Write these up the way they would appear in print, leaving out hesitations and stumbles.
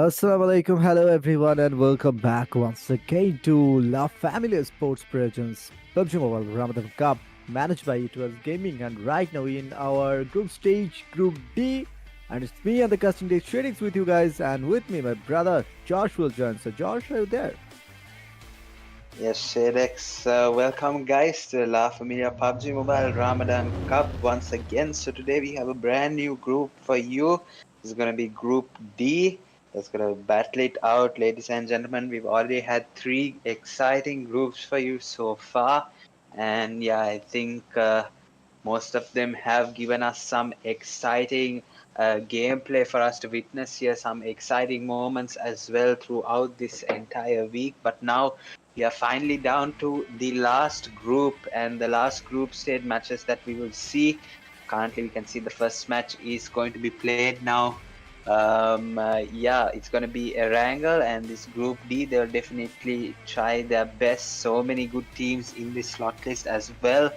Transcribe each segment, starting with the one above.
Assalamu alaikum, hello everyone, and welcome back once again to La Familia Sports Presents PUBG Mobile Ramadan Cup, managed by ESPORTS Gaming. And right now in our group stage, Group D, and it's me and the Custom Day Tradings with you guys, and with me my brother Josh will join. So Josh, are you there? Yes, Shadex. Welcome guys to La Familia PUBG Mobile Ramadan Cup once again. So today we have a brand new group for you. This is gonna be Group D. That's gonna battle it out, ladies and gentlemen. We've already had three exciting groups for you so far, and yeah, I think most of them have given us some exciting gameplay for us to witness here, some exciting moments as well throughout this entire week. But now we are finally down to the last group and the last group stage matches that we will see. Currently, we can see the first match is going to be played now. Yeah, it's going to be a wrangle, and this group D, they'll definitely try their best. So many good teams in this slot list as well.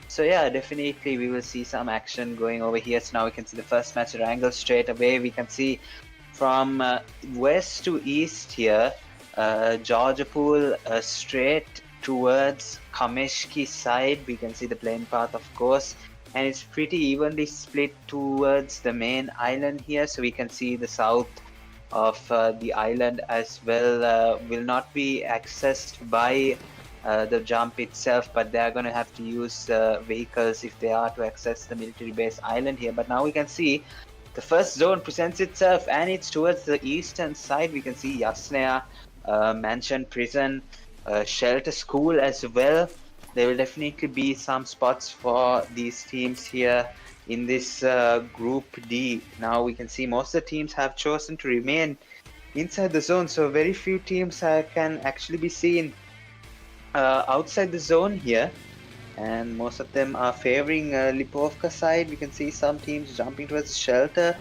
So yeah, definitely we will see some action going over here. So now we can see the first match wrangle straight away. We can see from west to east here, Georgia Pool straight towards Kameshki side. We can see the playing path, of course, and it's pretty evenly split towards the main island here. So we can see the south of the island as well will not be accessed by the jump itself, but they are going to have to use vehicles if they are to access the military base island here. But now we can see the first zone presents itself, and it's towards the eastern side. We can see Yasnaya, Mansion, Prison, Shelter, School as well. There will definitely be some spots for these teams here in this Group D. Now we can see most of the teams have chosen to remain inside the zone, so very few teams can actually be seen outside the zone here, and most of them are favoring Lipovka side. We can see some teams jumping towards Shelter,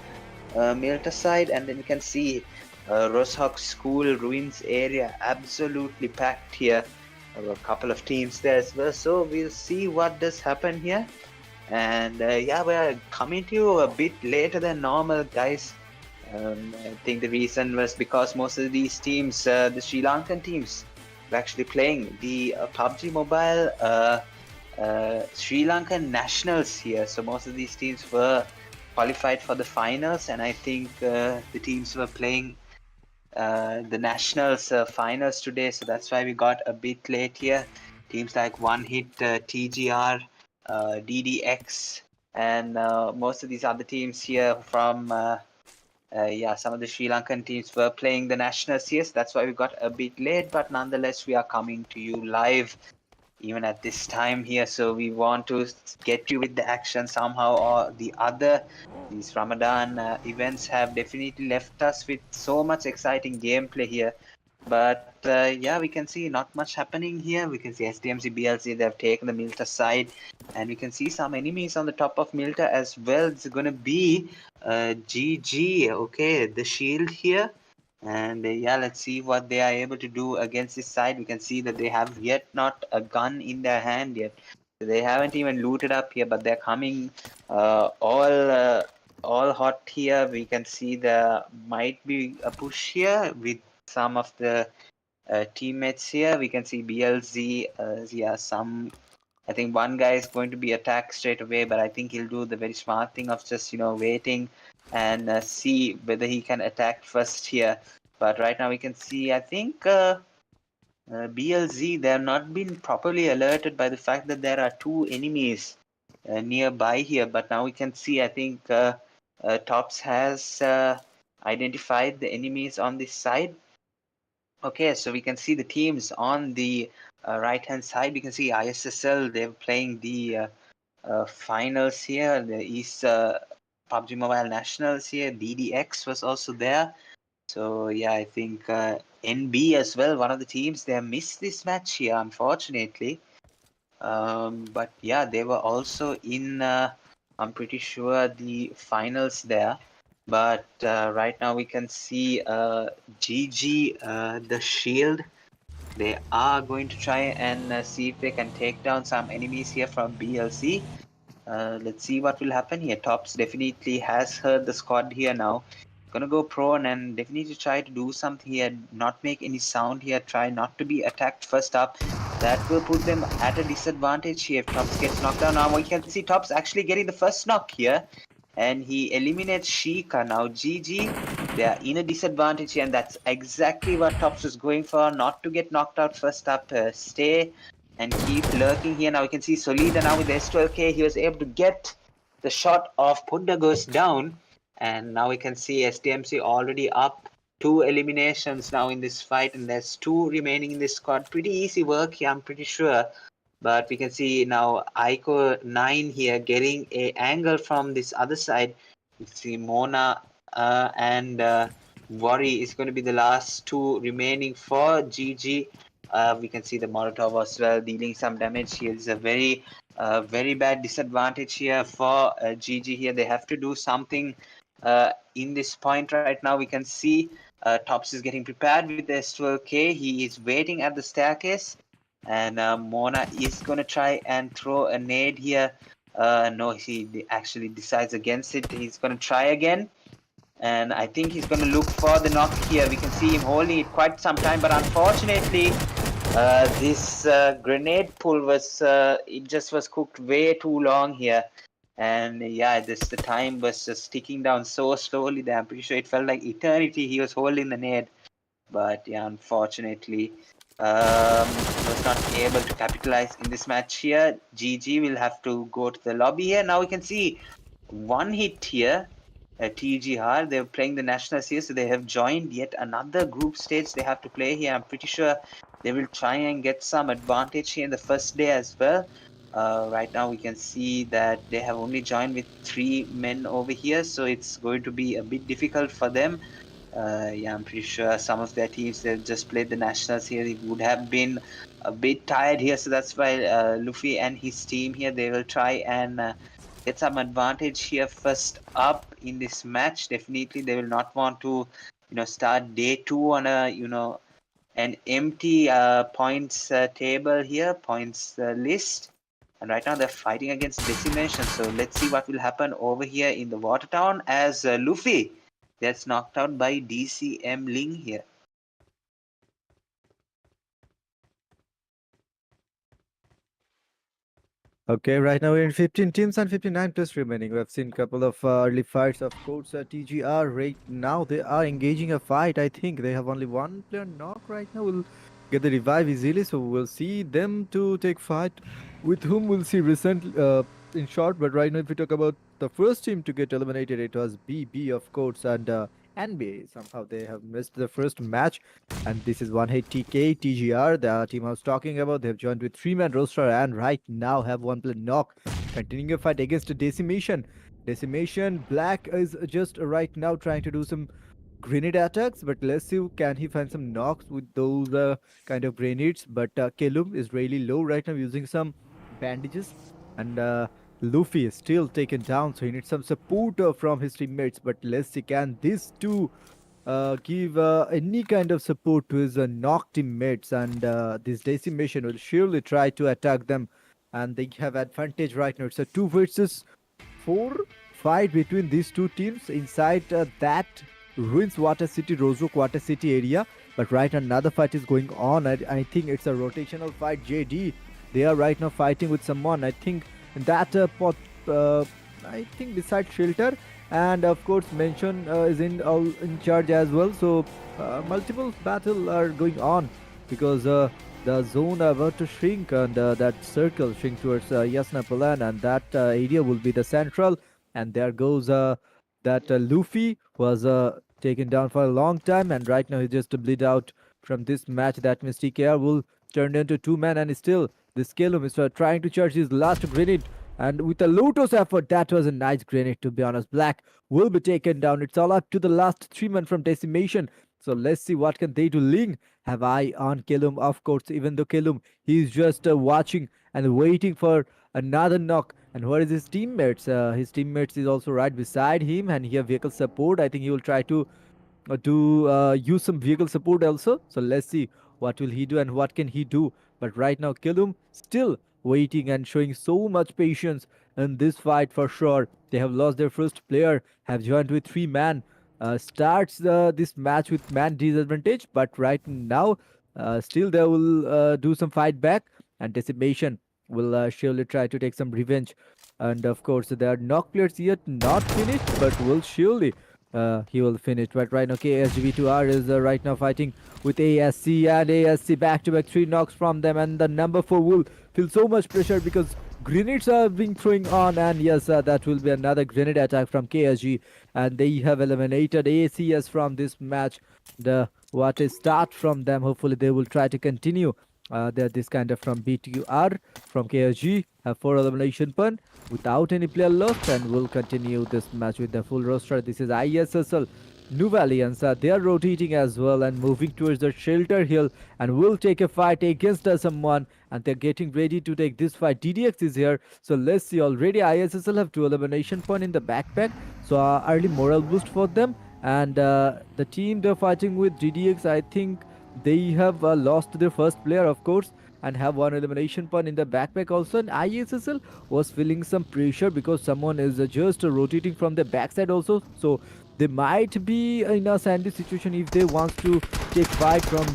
Milta side, and then we can see Roshok School Ruins area absolutely packed here. A couple of teams there as well, so we'll see what does happen here. And yeah, we're coming to you a bit later than normal, guys. I think the reason was because most of these teams, the Sri Lankan teams, were actually playing the PUBG Mobile Sri Lankan nationals here. So most of these teams were qualified for the finals, and I think the teams were playing the nationals finals today. So that's why we got a bit late here. Teams like One Hit, TGR, DDX, and most of these other teams here from yeah, some of the Sri Lankan teams were playing the nationals. Yes, that's why we got a bit late, but nonetheless, we are coming to you live even at this time here. So we want to get you with the action somehow or the other. These Ramadan events have definitely left us with so much exciting gameplay here. But yeah, we can see not much happening here. We can see SDMZ, BLC, they've taken the Milta side. And we can see some enemies on the top of Milta as well. It's going to be GG, okay, the shield here. And yeah, let's see what they are able to do against this side. We can see that they have yet not a gun in their hand yet. They haven't even looted up here, but they're coming all hot here. We can see there might be a push here with some of the teammates here. We can see BLZ, yeah, some. I think one guy is going to be attacked straight away, but I think he'll do the very smart thing of just, waiting and see whether he can attack first here. But right now we can see, I think BLZ, they have not been properly alerted by the fact that there are two enemies nearby here. But now we can see, I think Tops has identified the enemies on this side. Okay, so we can see the teams on the right hand side. We can see ISSL, they're playing the finals here, the East PUBG Mobile Nationals here. DDX was also there. So yeah, I think NB as well, one of the teams, they have missed this match here, unfortunately. But yeah, they were also in, I'm pretty sure, the finals there. But right now we can see GG, the Shield. They are going to try and see if they can take down some enemies here from BLC. Let's see what will happen here. Tops definitely has heard the squad here now. Gonna go prone and definitely try to do something here, not make any sound here, try not to be attacked first up. That will put them at a disadvantage here if Tops gets knocked down. Now we can see Tops actually getting the first knock here, and he eliminates Sheikah. Now GG, they are in a disadvantage here, and that's exactly what Tops was going for, not to get knocked out first up, stay and keep lurking here. Now we can see Solida now with the S12K, he was able to get the shot of Punda goes down, and now we can see SDMC already up 2 eliminations now in this fight, and there's 2 remaining in this squad. Pretty easy work here, I'm pretty sure. But we can see now Aiko 9 here getting a angle from this other side. You see Mona and Worry is going to be the last 2 remaining for GG. We can see the Molotov as well dealing some damage here. It's a very bad disadvantage here for GG here. They have to do something in this point right now. We can see Tops is getting prepared with the S12K. He is waiting at the staircase, and Mona is going to try and throw a nade here. No, he actually decides against it. He's going to try again, and I think he's going to look for the knock here. We can see him holding it quite some time, but unfortunately this grenade pull was it just was cooked way too long here, and yeah, the time was just ticking down so slowly that I'm pretty sure it felt like eternity he was holding the nade. But yeah, unfortunately was not able to capitalize in this match here. GG will have to go to the lobby here. Now we can see one hit here. TGR, they're playing the nationals here, so they have joined yet another group stage they have to play here. I'm pretty sure they will try and get some advantage here in the first day as well. Right now we can see that they have only joined with 3 men over here, so it's going to be a bit difficult for them. Yeah, I'm pretty sure some of their teams that just played the nationals here, it would have been a bit tired here, so that's why Luffy and his team here, they will try and get some advantage here first up in this match. Definitely they will not want to start day 2 on a an empty points table here, points list. And right now they're fighting against Decimation, so let's see what will happen over here in the Water Town as Luffy gets knocked out by DCM Ling here. Okay, right now we're in 15 teams and 59 plus remaining. We have seen a couple of early fights. Of course, TGR right now they are engaging a fight. I think they have only one player knock right now. Will get the revive easily, so we'll see them to take fight. With whom we'll see recent in short. But right now, if we talk about the first team to get eliminated, it was BB of course, and NBA. Somehow they have missed the first match, and this is 180K TGR, the team I was talking about. They've joined with 3-man roster and right now have one player knock. Continuing a fight against a Decimation. Decimation Black is just right now trying to do some grenade attacks, but let's see can he find some knocks with those kind of grenades. But Kelum is really low right now using some bandages, and Luffy is still taken down, so he needs some support from his teammates. But let's see, can these two give any kind of support to his knocked teammates, and this Decimation will surely try to attack them, and they have advantage right now. It's a 2 versus 4 fight between these two teams inside that Ruins Water City, Rosewood Water City area. But right now another fight is going on. I think it's a rotational fight. JD, they are right now fighting with someone. I think in that pot, I think beside Shelter, and of course Mention is in charge as well. So multiple battle are going on because the zone about to shrink, and that circle shrink towards Yasna Palan, and that area will be the central. And there goes that Luffy was taken down for a long time, and right now he just bleed out from this match. That means TKR will turn into 2-man, and still this Kalum is trying to charge his last grenade. And with a Lotus effort, that was a nice grenade, to be honest. Black will be taken down. It's all up to the last 3-man from Decimation. So let's see what can they do. Ling have eye on Kelum, of course, even though Kelum, he's just watching and waiting for another knock. And where is his teammates? His teammates is also right beside him, and he have vehicle support. I think he will try to use some vehicle support also. So let's see what will he do and what can he do. But right now, Kelum still waiting and showing so much patience in this fight for sure. They have lost their first player, have joined with 3-man. starts this match with man disadvantage, but right now, still they will do some fight back, and Decimation will surely try to take some revenge. And of course, there are knock players yet not finished, but will surely he will finish. But right now, KSGB2R is right now fighting with ASC, and ASC back to back three knocks from them, and the number 4 will feel so much pressure because grenades are being thrown on, and yes, that will be another grenade attack from KSG, and they have eliminated ACS from this match. The what a start from them. Hopefully, they will try to continue. This kind of from BTR from KSG have 4 elimination point without any player lost, and will continue this match with the full roster. This is ISSL New Alliance. They are rotating as well and moving towards the shelter hill, and will take a fight against someone, and they're getting ready to take this fight. DDX is here, so let's see. Already ISSL have 2 elimination point in the backpack, so early moral boost for them. And the team they're fighting with, DDX, I think they have lost their first player, of course, and have 1 elimination point in the backpack also. And ISSL was feeling some pressure because someone is just rotating from the backside also, so they might be in a sandy situation if they want to take fight from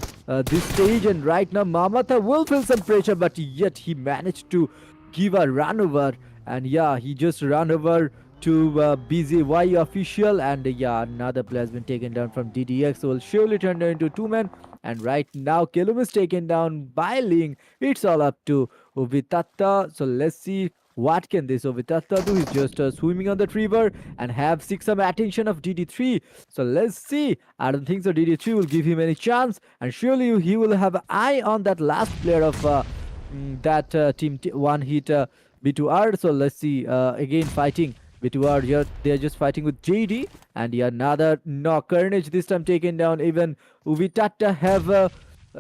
this stage. And right now Mamata will feel some pressure, but yet he managed to give a run over, and yeah, he just ran over to BZY official, and yeah, another player has been taken down from DDX, so will surely turn into 2 men. And right now Kelum is taken down by Ling. It's all up to Uvitatta, so let's see what can this Uvitatta do. He's just swimming on the river and have seek some attention of DD3, so let's see. I don't think so DD3 will give him any chance, and surely he will have an eye on that last player of that team one hit B2R. So let's see, again fighting B2R here. They're just fighting with JD, and yeah, another knock. Carnage this time taken down. Even Uvitata have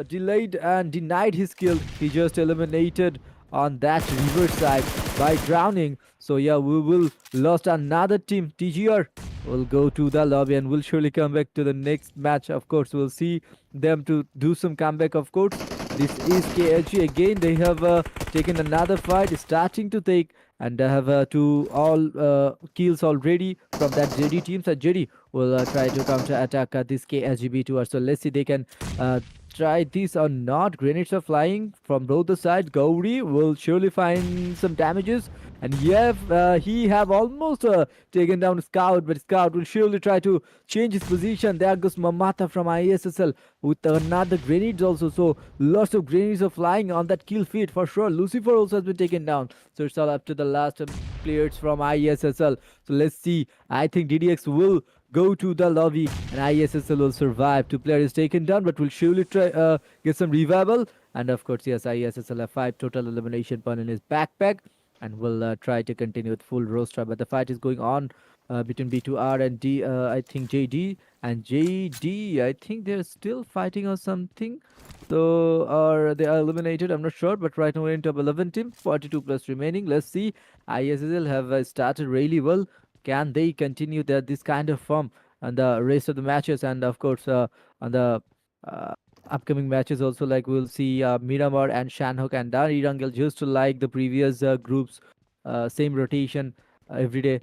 delayed and denied his kill. He just eliminated on that river side by drowning. So yeah, we will lost another team. TGR will go to the lobby and will surely come back to the next match. Of course, we'll see them to do some comeback. Of course, this is KHG again. They have taken another fight, starting to take, and they have two all kills already from that JD team. So JD will try to counter attack this KSGB2R. So let's see they can try this or not. Grenades are flying from both the sides. Gauri will surely find some damages, and he have almost taken down Scout, but Scout will surely try to change his position. There goes Mamata from ISSL with another grenades also. So lots of grenades are flying on that kill feed for sure. Lucifer also has been taken down. So it's all up to the last players from ISSL. So let's see. I think DDX will go to the lobby, and ISSL will survive. 2 players taken down, but will surely try get some revival. And of course, yes, ISSL have 5 total elimination point in his backpack, and will try to continue with full roster. But the fight is going on between B2R and I think JD, and JD. I think they're still fighting or something. So, or they are eliminated, I'm not sure. But right now we're into 11 team, 42 plus remaining. Let's see. ISSL have started really well. Can they continue this kind of form and the rest of the matches? And of course, on the uh, upcoming matches also, like we'll see Miramar and Shanhok and Dan Irangel, just like the previous groups, same rotation every day.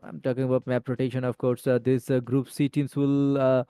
I'm talking about map rotation, of course. This group C teams will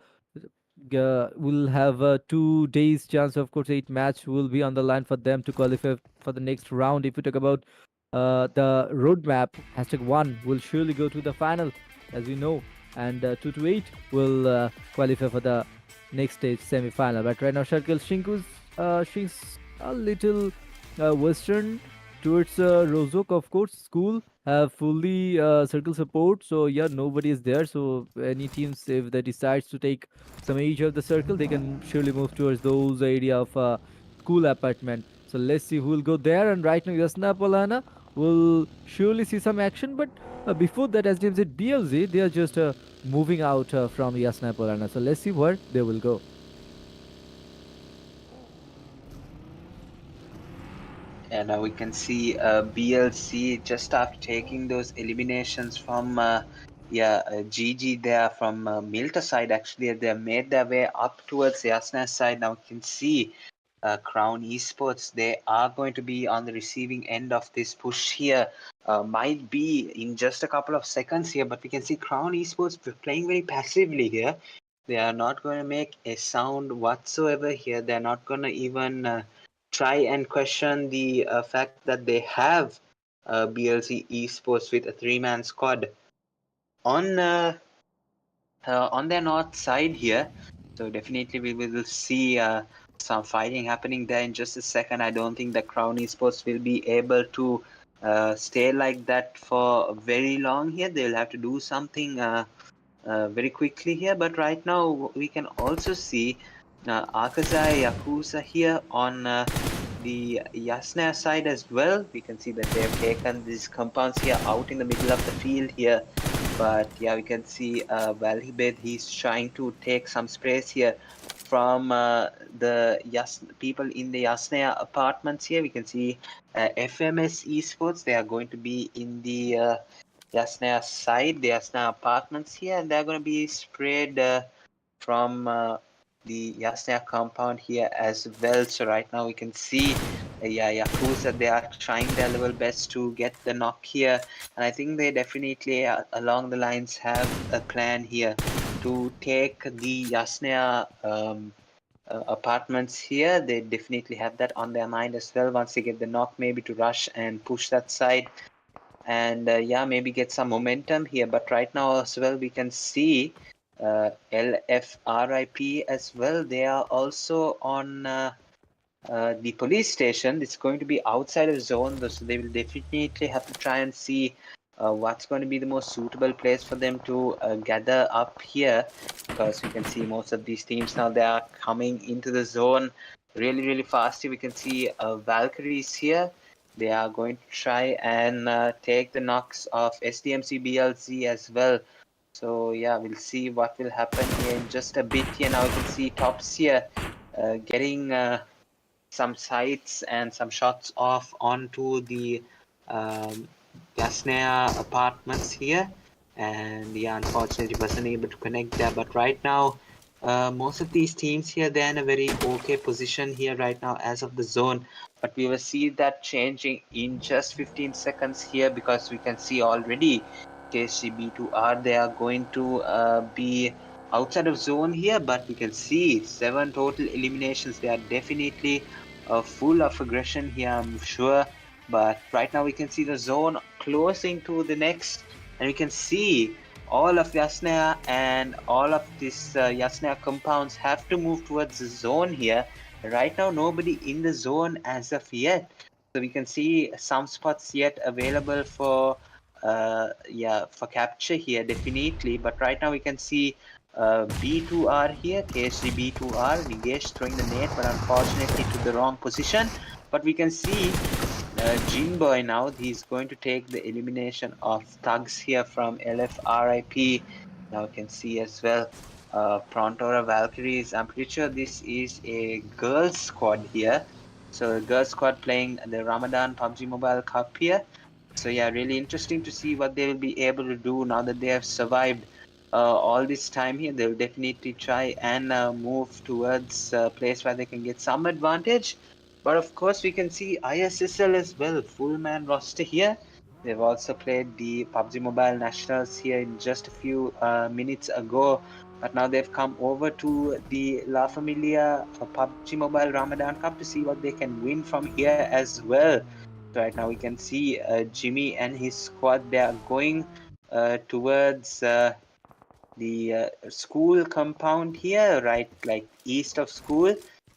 have 2 days chance. Of course, 8 match will be on the line for them to qualify for the next round. If you talk about the roadmap, #1 will surely go to the final, as we know, and 2 to 8 will qualify for the next stage semi-final. But right now, Circle shrinks a little western towards Rozok, of course. School have fully circle support, so yeah, nobody is there. So any teams, if they decides to take some edge of the circle, they can surely move towards those area of school apartment. So let's see who will go there. And right now, Yasna Polana will surely see some action. But before that, SDMZ BLZ, they are just moving out from Yasna Polana. So let's see where they will go. And now we can see BLC just after taking those eliminations from GG there from Milta side. Actually, they made their way up towards Yasna's side. Now we can see Crown Esports, they are going to be on the receiving end of this push here. Might be in just a couple of seconds here, but we can see Crown Esports playing very passively here. They are not going to make a sound whatsoever here. They're not going to even try and question the fact that they have BLC Esports with a three-man squad on on their north side here. So definitely we will see some fighting happening there in just a second. I don't think the Crown Esports will be able to stay like that for very long here. They'll have to do something very quickly here. But right now we can also see AKAZAYA YAKUZA here on the Yasna side as well. We can see that they have taken these compounds here out in the middle of the field here. But yeah, we can see Valhibed, he's trying to take some sprays here from the people in the Yasnaya apartments here. We can see FMS Esports, they are going to be in the Yasnaya side, the Yasnaya apartments here, and they're going to be sprayed from the Yasnaya compound here as well. So right now we can see yeah, Yakuza, they are trying their level best to get the knock here, and I think they definitely along the lines have a plan here to take the Yasnaya apartments here. They definitely have that on their mind as well. Once they get the knock, maybe to rush and push that side, and yeah, maybe get some momentum here. But right now as well, we can see LFRIP as well. They are also on the police station. It's going to be outside of zone though, so they will definitely have to try and see what's going to be the most suitable place for them to gather up here, because we can see most of these teams now, they are coming into the zone really fast. We can see Valkyries here. They are going to try and take the knocks of SDMZ BLZ as well. So yeah, we'll see what will happen here in just a bit here. Now we can see Tops here getting some sights and some shots off onto the um, Yasnaya apartments here, and yeah, unfortunately wasn't able to connect there. But right now most of these teams here, they're in a very okay position here right now as of the zone, but we will see that changing in just 15 seconds here, because we can see already KCB2R, they are going to be outside of zone here, but we can see 7 total eliminations. They are definitely full of aggression here, I'm sure. But right now we can see the zone closing to the next, and we can see all of Yasnaya and all of this Yasnaya compounds have to move towards the zone here. Right now nobody in the zone as of yet, so we can see some spots yet available for yeah, for capture here definitely. But right now we can see B2R here, KSG B2R, Nigesh throwing the net, but unfortunately to the wrong position. But we can see Jinboy now, he's going to take the elimination of Thugs here from LFRIP. Now you can see as well PRONTORA Valkyries. I'm pretty sure this is a girls squad here. So a girls squad playing the Ramadan PUBG Mobile Cup here. So yeah, really interesting to see what they will be able to do now that they have survived all this time here. They'll definitely try and move towards a place where they can get some advantage. But of course, we can see ISSL as well, full man roster here. They've also played the PUBG Mobile Nationals here in just a few minutes ago. But now they've come over to the La Familia PUBG Mobile Ramadan Cup to see what they can win from here as well. So right now we can see Jimmy and his squad, they are going towards the school compound here, right, like east of school.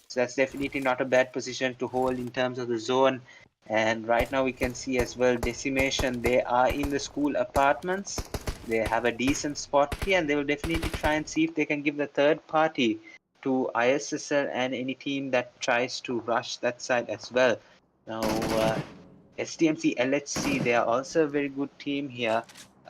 So that's definitely not a bad position to hold in terms of the zone. And right now we can see as well Decimation, they are in the school apartments. They have a decent spot here, and they will definitely try and see if they can give the third party to ISSL and any team that tries to rush that side as well. Now SDMC LHC, they are also a very good team here.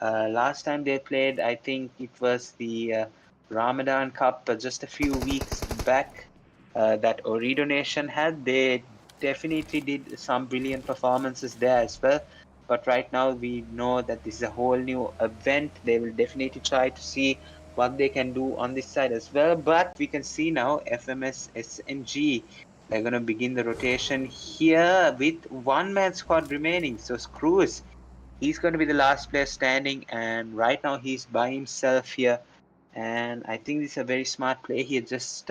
Last time they played, I think it was the Ramadan Cup just a few weeks back that Orido Nation had. They definitely did some brilliant performances there as well. But right now we know that this is a whole new event. They will definitely try to see what they can do on this side as well. But we can see now FMS SNG, They're going to begin the rotation here with one man squad remaining. So Screws, he's going to be the last player standing, and right now he's by himself here. And I think this is a very smart play here, just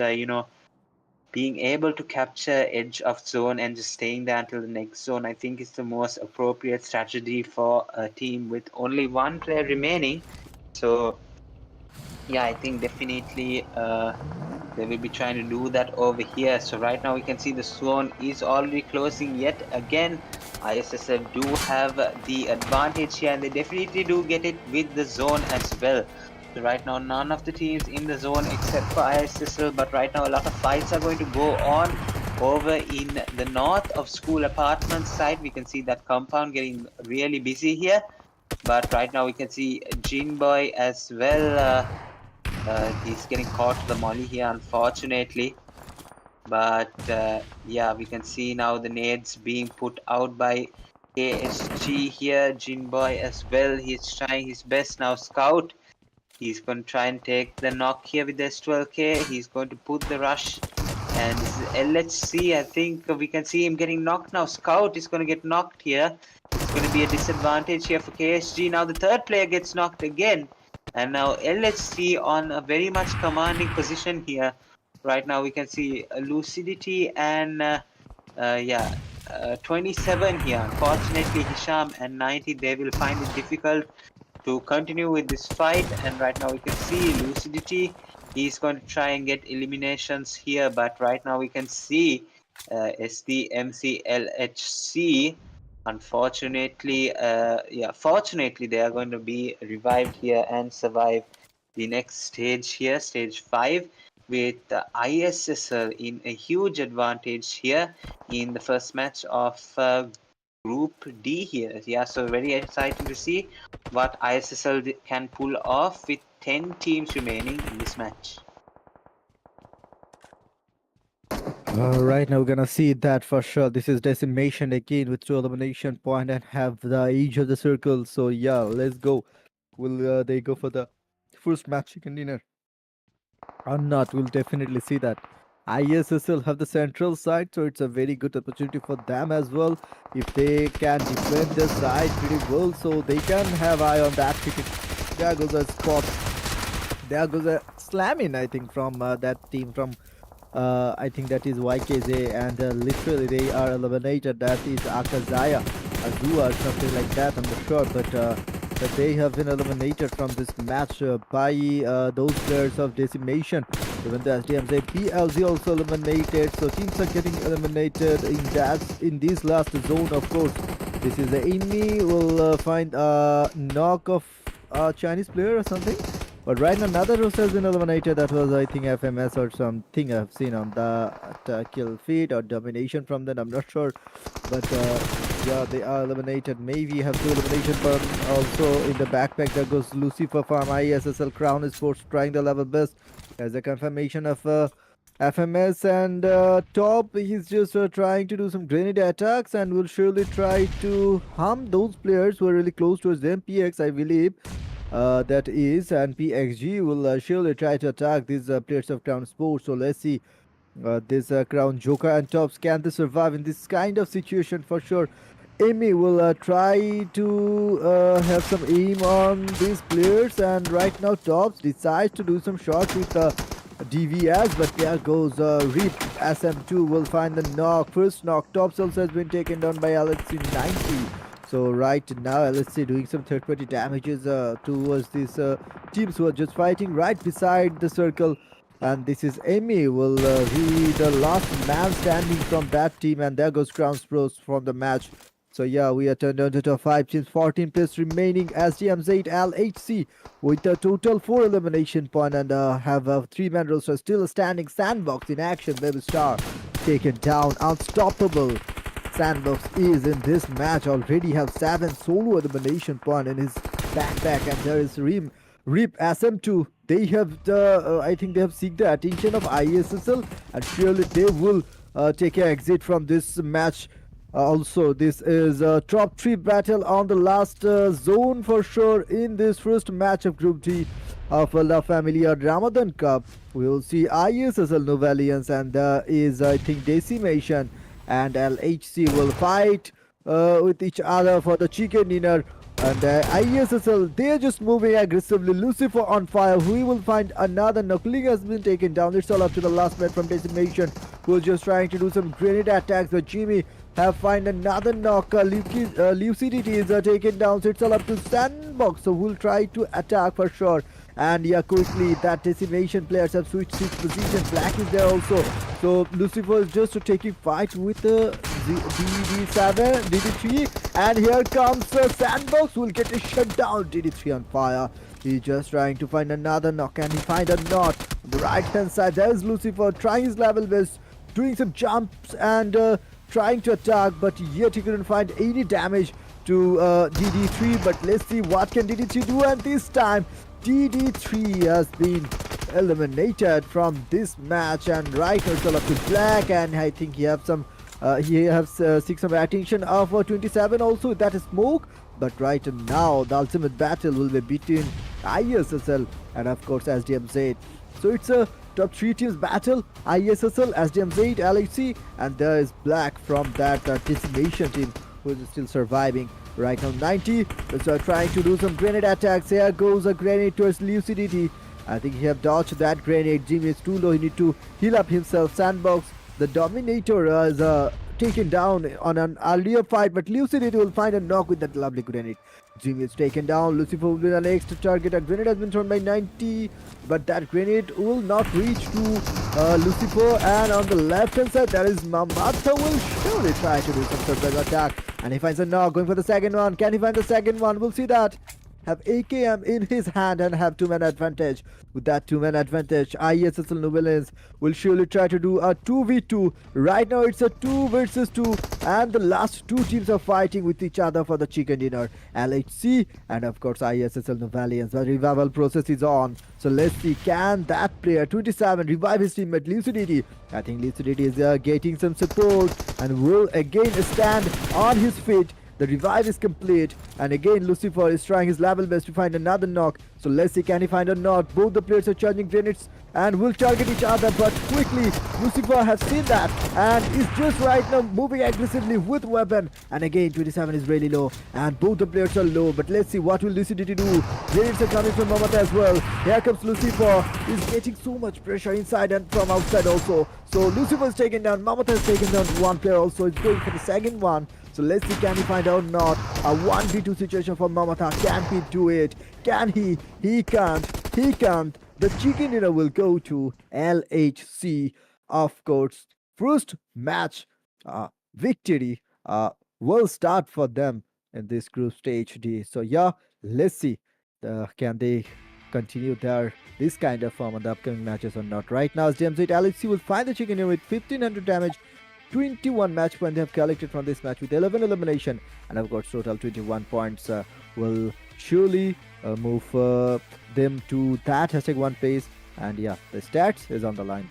being able to capture edge of zone and just staying there until the next zone. I think is the most appropriate strategy for a team with only one player remaining. So yeah, I think definitely they will be trying to do that over here. So right now we can see the zone is already closing yet again. ISSL do have the advantage here, and they definitely do get it with the zone as well. So right now none of the teams in the zone except for ISSL, but right now a lot of fights are going to go on over in the north of school apartments side. We can see that compound getting really busy here, but right now we can see Jinboy as well. He's getting caught to the molly here, unfortunately. But yeah, we can see now the nades being put out by KSG here. Jinboy as well. He's trying his best now. Scout. He's going to try and take the knock here with the S12K. He's going to put the rush. And this is LHC. I think we can see him getting knocked now. Scout is going to get knocked here. It's going to be a disadvantage here for KSG. Now the third player gets knocked again. And now LHC on a very much commanding position here. Right now we can see Lucidity and 27 here. Unfortunately, Hisham and 90, they will find it difficult to continue with this fight. And right now we can see Lucidity. He's going to try and get eliminations here. But right now we can see SDMZ LHC. Unfortunately, fortunately, they are going to be revived here and survive the next stage here, stage 5, with ISSL in a huge advantage here in the first match of Group D here. Yeah, so very exciting to see what ISSL can pull off with 10 teams remaining in this match. Right now, we're gonna see that for sure. This is decimation again with 2 elimination point and have the edge of the circle. So yeah, let's go. Will they go for the first match chicken dinner or not? We'll definitely see that. ISSL have the central side, so it's a very good opportunity for them as well. If they can defend the side pretty well, so they can have eye on that ticket. There goes a spot. There goes a slam in, I think, from that team from I think that is YKZ, and literally they are eliminated. That is AKAZAYA, Azua, or something like that. I'm not sure, but they have been eliminated from this match by those players of Decimation. Even the SDMZ PLZ also eliminated. So teams are getting eliminated in this last zone. Of course, this is the enemy will find a knock of a Chinese player or something. But right now, another roster has been eliminated. That was, I think, FMS or something I've seen on the kill feed or domination from them. I'm not sure. But yeah, they are eliminated. Maybe have 2 elimination, but also in the backpack there goes Lucifer from ISSL Crown Esports trying the level best as a confirmation of FMS, and top he's just trying to do some grenade attacks and will surely try to harm those players who are really close towards them. PX, I believe. That is, and PXG will surely try to attack these players of Crown Sports. So let's see this Crown Joker and Tops, can they survive in this kind of situation? For sure, Amy will try to have some aim on these players, and right now Tops decides to do some shots with DVS, but there goes Rip. SM2 will find the knock. First knock. Tops also has been taken down by LHC 90. So right now, LHC doing some third-party damages towards these teams who are just fighting right beside the circle. And this is Amy will be the last man standing from that team. And there goes Crowns Pros from the match. So yeah, we are turned down to top 5 teams, 14 players remaining. SDMZ LHC with a total 4 elimination point and have a 3-man roster still standing. Sandbox in action. Baby Star taken down. Unstoppable. Sandbox is in this match already have 7 solo elimination point in his backpack, and there is Rip SM2. They have the I think they have seeked the attention of ISSL, and surely they will take an exit from this match. Also, this is a top 3 battle on the last zone for sure in this first match of Group D of La Familia Ramadan Cup. We will see ISSL Novelians and is I think Decimation and LHC will fight with each other for the chicken dinner. And ISSL, they're just moving aggressively. Lucifer on fire. We will find another knuckling has been taken down. It's all up to the last man from Decimation, who's just trying to do some grenade attacks. But Jimmy have find another knock. Lucidity is taken down. So it's all up to Sandbox. So we'll try to attack for sure. And yeah, quickly that Decimation players have switched position. Black is there also. So Lucifer is just taking fight with DD7, DD3, and here comes Sandbox. Will get a shutdown. DD3 on fire. He's just trying to find another knock. Can he find a knot? On the right hand side, there's Lucifer trying his level best, doing some jumps and trying to attack, but yet he couldn't find any damage to DD3. But let's see what can DD3 do, and this time DD3 has been eliminated from this match, and right now it's all up to Black, and I think he has some seek some attention of 27 also. That is smoke, but right now the ultimate battle will be between ISSL and of course SDMZ. So it's a top 3 teams battle: ISSL, SDMZ, LHC, and there is Black from that Decimation team who is still surviving. Right now 90 is trying to do some grenade attacks. Here goes a grenade towards Lucidity. I think he have dodged that grenade. Jimmy is too low. He need to heal up himself. Sandbox, the Dominator, is taken down on an earlier fight, but Lucidity will find a knock with that lovely grenade. Jimmy is taken down. Lucifer will be the next target. A grenade has been thrown by 90, but that grenade will not reach to Lucifer. And on the left hand side, there is Mamatha. Will surely try to do some surprise attack, and he finds a knock. Going for the second one. Can he find the second one? We'll see that. Have AKM in his hand and have 2-man advantage. With that 2-man advantage, ISSL Novelians will surely try to do a 2v2. Right now it's a 2 versus 2, and the last 2 teams are fighting with each other for the chicken dinner. LHC and of course ISSL Novelians. The revival process is on. So let's see, can that player 27 revive his teammate Lucidity? I think Lucidity is getting some support and will again stand on his feet. The revive is complete, and again Lucifer is trying his level best to find another knock. So let's see, can he find a knot? Both the players are charging grenades and will target each other, but quickly Lucifer has seen that and is just right now moving aggressively with weapon. And again 27 is really low and both the players are low, but let's see what will Lucidity do. Grenades are coming from Mamatha as well. Here comes Lucifer. He's getting so much pressure inside and from outside also. So Lucifer is taken down. Mamatha is taken down. One player also is going for the second one. So let's see, can he find out not a 1v2 situation for Mamatha? Can he do it? Can he? He can't. He can't. The chicken dinner will go to LHC. Of course, first match victory will start for them in this group stage D. So yeah, let's see. Can they continue their this kind of form on the upcoming matches or not? Right now, SDMZ LHC will find the chicken dinner with 1500 damage. 21 match points they have collected from this match with 11 elimination, and of course total 21 points will surely move them to that #1 place. And yeah, the stats is on the line.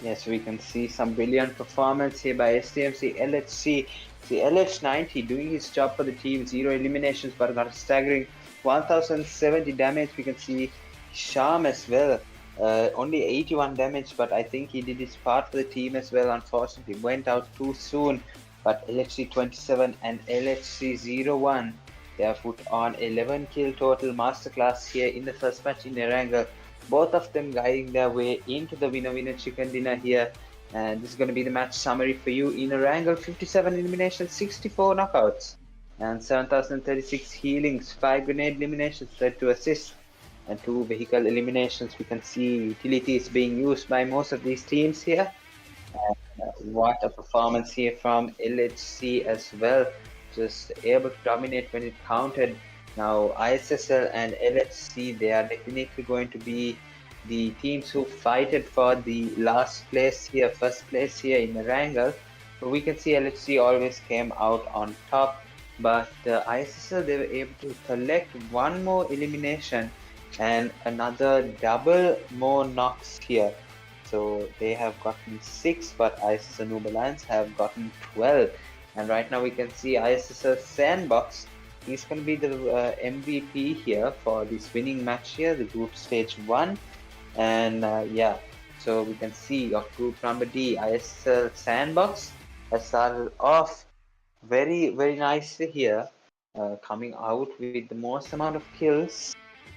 Yes, we can see some brilliant performance here by SDMC LHC. The LH90 doing his job for the team, 0 eliminations but got a staggering 1070 damage. We can see Sham as well. Only 81 damage, but I think he did his part for the team as well. Unfortunately, went out too soon. But LHC 27 and LHC 01, they have put on 11 kill total masterclass here in the first match in Erangel. Both of them guiding their way into the winner chicken dinner here. And this is going to be the match summary for you in Erangel. 57 eliminations, 64 knockouts, and 7036 healings, 5 grenade eliminations, 32 assists, and 2 vehicle eliminations. We can see utilities being used by most of these teams here. And what a performance here from LHC as well. Just able to dominate when it counted. Now ISSL and LHC, they are definitely going to be the teams who fighted for the last place here, first place here in the Erangel. So we can see LHC always came out on top, but ISSL, they were able to collect 1 more elimination and another double more knocks here. So they have gotten 6, but ISSL Noob Alliance have gotten 12. And right now we can see ISSL Sandbox. He's going to be the MVP here for this winning match here, the group stage 1. And yeah, so we can see of group number D, ISSL Sandbox has started off very nicely here, coming out with the most amount of kills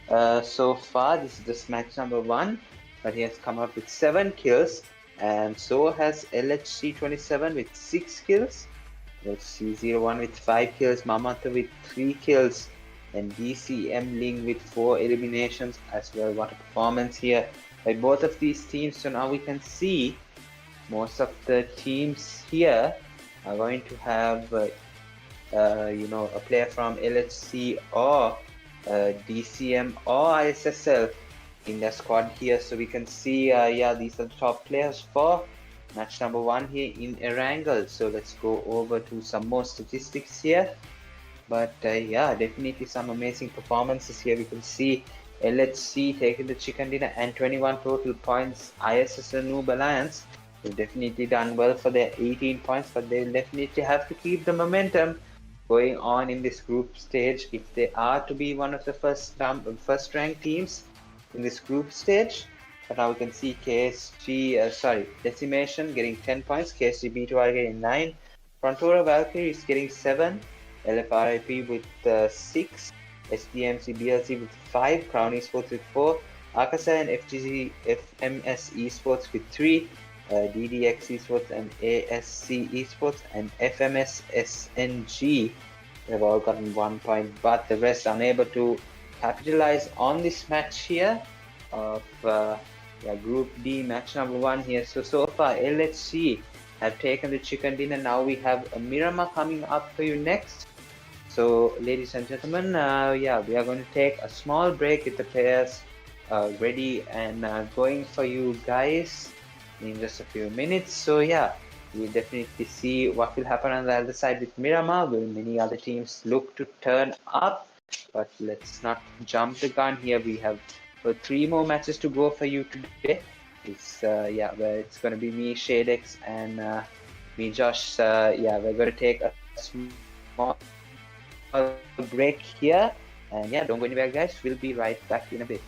so far. This is just match number 1, but he has come up with 7 kills, and so has LHC27 with 6 kills. LHC01 with 5 kills, Mamata with 3 kills, and DCM Ling with 4 eliminations as well. What a performance here by both of these teams. So now we can see most of the teams here are going to have a player from LHC or DCM or ISSL in their squad here. So we can see yeah, these are the top players for match number 1 here in Erangel. So let's go over to some more statistics here. But yeah, definitely some amazing performances here. We can see LHC taking the chicken dinner and 21 total points. ISSL Noob Alliance, they've definitely done well for their 18 points, but they'll definitely have to keep the momentum going on in this group stage if they are to be one of the first ranked teams in this group stage. But now we can see Decimation getting 10 points, KSG B2R getting 9, PRONTORA VALKYRIES getting 7, LFRIP with 6, SDMZ BLC with 5, Crown Esports with 4, AKAZAYA and FMS Esports with 3, DDX and ASC Esports and FMS SNG have all gotten 1 point, but the rest unable to capitalize on this match here of Group D, match number 1 here. So far LHC have taken the chicken dinner. Now we have a Miramar coming up for you next. So ladies and gentlemen, yeah, we are going to take a small break with the players ready and going for you guys in just a few minutes. So yeah, we'll definitely see what will happen on the other side with Miramar. Will many other teams look to turn up? But let's not jump the gun here. We have 3 more matches to go for you today. It's yeah, where it's going to be me, Shadex, and me, Josh. Yeah, we're going to take a small break here, and yeah, don't go anywhere, guys. We'll be right back in a bit.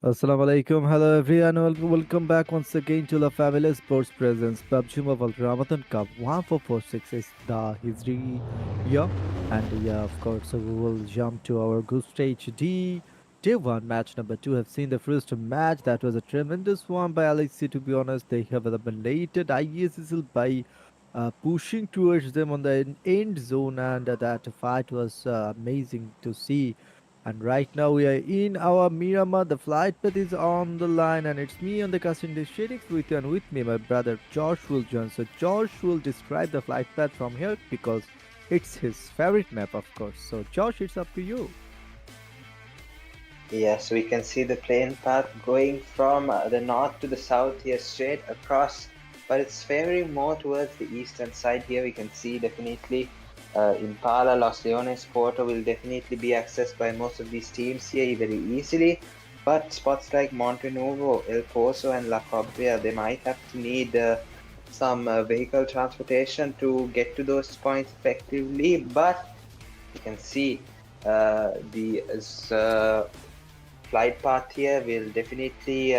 Assalamu alaikum. Hello everyone. Welcome back once again to La Family Sports Presence PUBG Mobile Ramadan Cup 1446 is the Hijri year. And yeah, of course, so we will jump to our group stage D. Day 1, match number 2. Have seen the first match. That was a tremendous one by Alexi, to be honest. They have eliminated ISSL by pushing towards them on the end zone, and that fight was amazing to see. And right now we are in our Miramar. The flight path is on the line, and it's me on the casting Shadix with you, and with me my brother Josh will join. So Josh will describe the flight path from here because it's his favorite map, of course. So Josh, it's up to you. Yes, we can see the plane path going from the north to the south here, straight across, but it's favoring more towards the eastern side here. We can see definitely Impala, Los Leones, Porto will definitely be accessed by most of these teams here very easily. But spots like Montenuvo, El Pozo, and La Cobria, they might have to need some vehicle transportation to get to those points effectively. But you can see the flight path here will definitely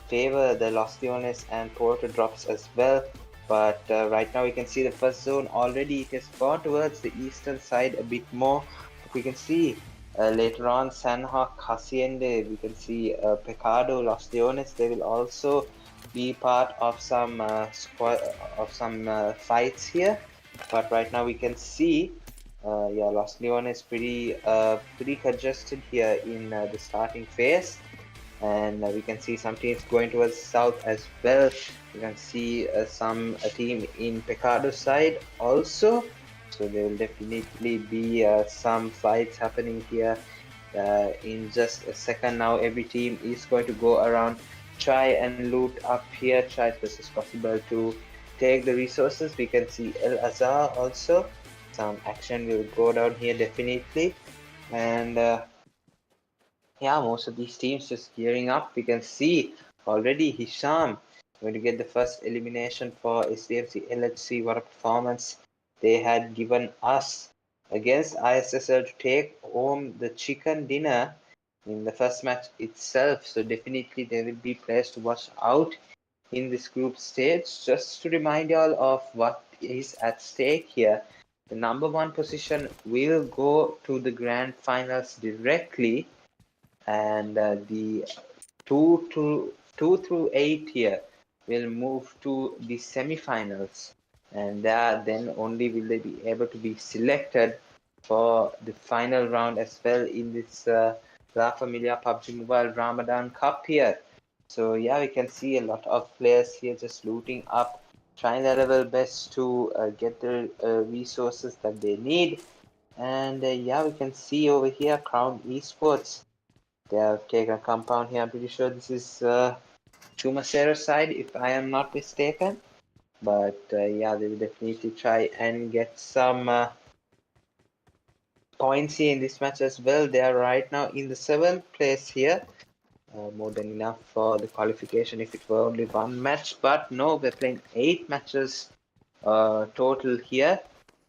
favor the Los Leones and Porto drops as well. But right now we can see the first zone already it has gone towards the eastern side a bit more. We can see later on Sanhok, Haciende, we can see Pecado, Los Leones. They will also be part of some fights here. But right now we can see yeah, Los Leones pretty congested here in the starting phase, and we can see some teams going towards south as well. You can see some a team in Peccado's side also, so there will definitely be some fights happening here in just a second. Now every team is going to go around, try and loot up here, try as best as possible to take the resources. We can see El Azhar also, some action will go down here definitely, and yeah, most of these teams just gearing up. We can see already Hisham going to get the first elimination for SDMZ LHC. What a performance they had given us against ISSL to take home the chicken dinner in the first match itself. So definitely there will be players to watch out in this group stage. Just to remind y'all of what is at stake here. The number one position will go to the grand finals directly, and the 2 through 8 here will move to the semi-finals, and then only will they be able to be selected for the final round as well in this La Familia PUBG Mobile Ramadan Cup here. So yeah, we can see a lot of players here just looting up, trying their level best to get the resources that they need. And yeah, we can see over here Crown Esports, they have taken a compound here. I'm pretty sure this is Chumacero side, if I am not mistaken. But yeah, they will definitely try and get some points here in this match as well. They are right now in the 7th place here. More than enough for the qualification if it were only one match. But no, we're playing 8 matches total here,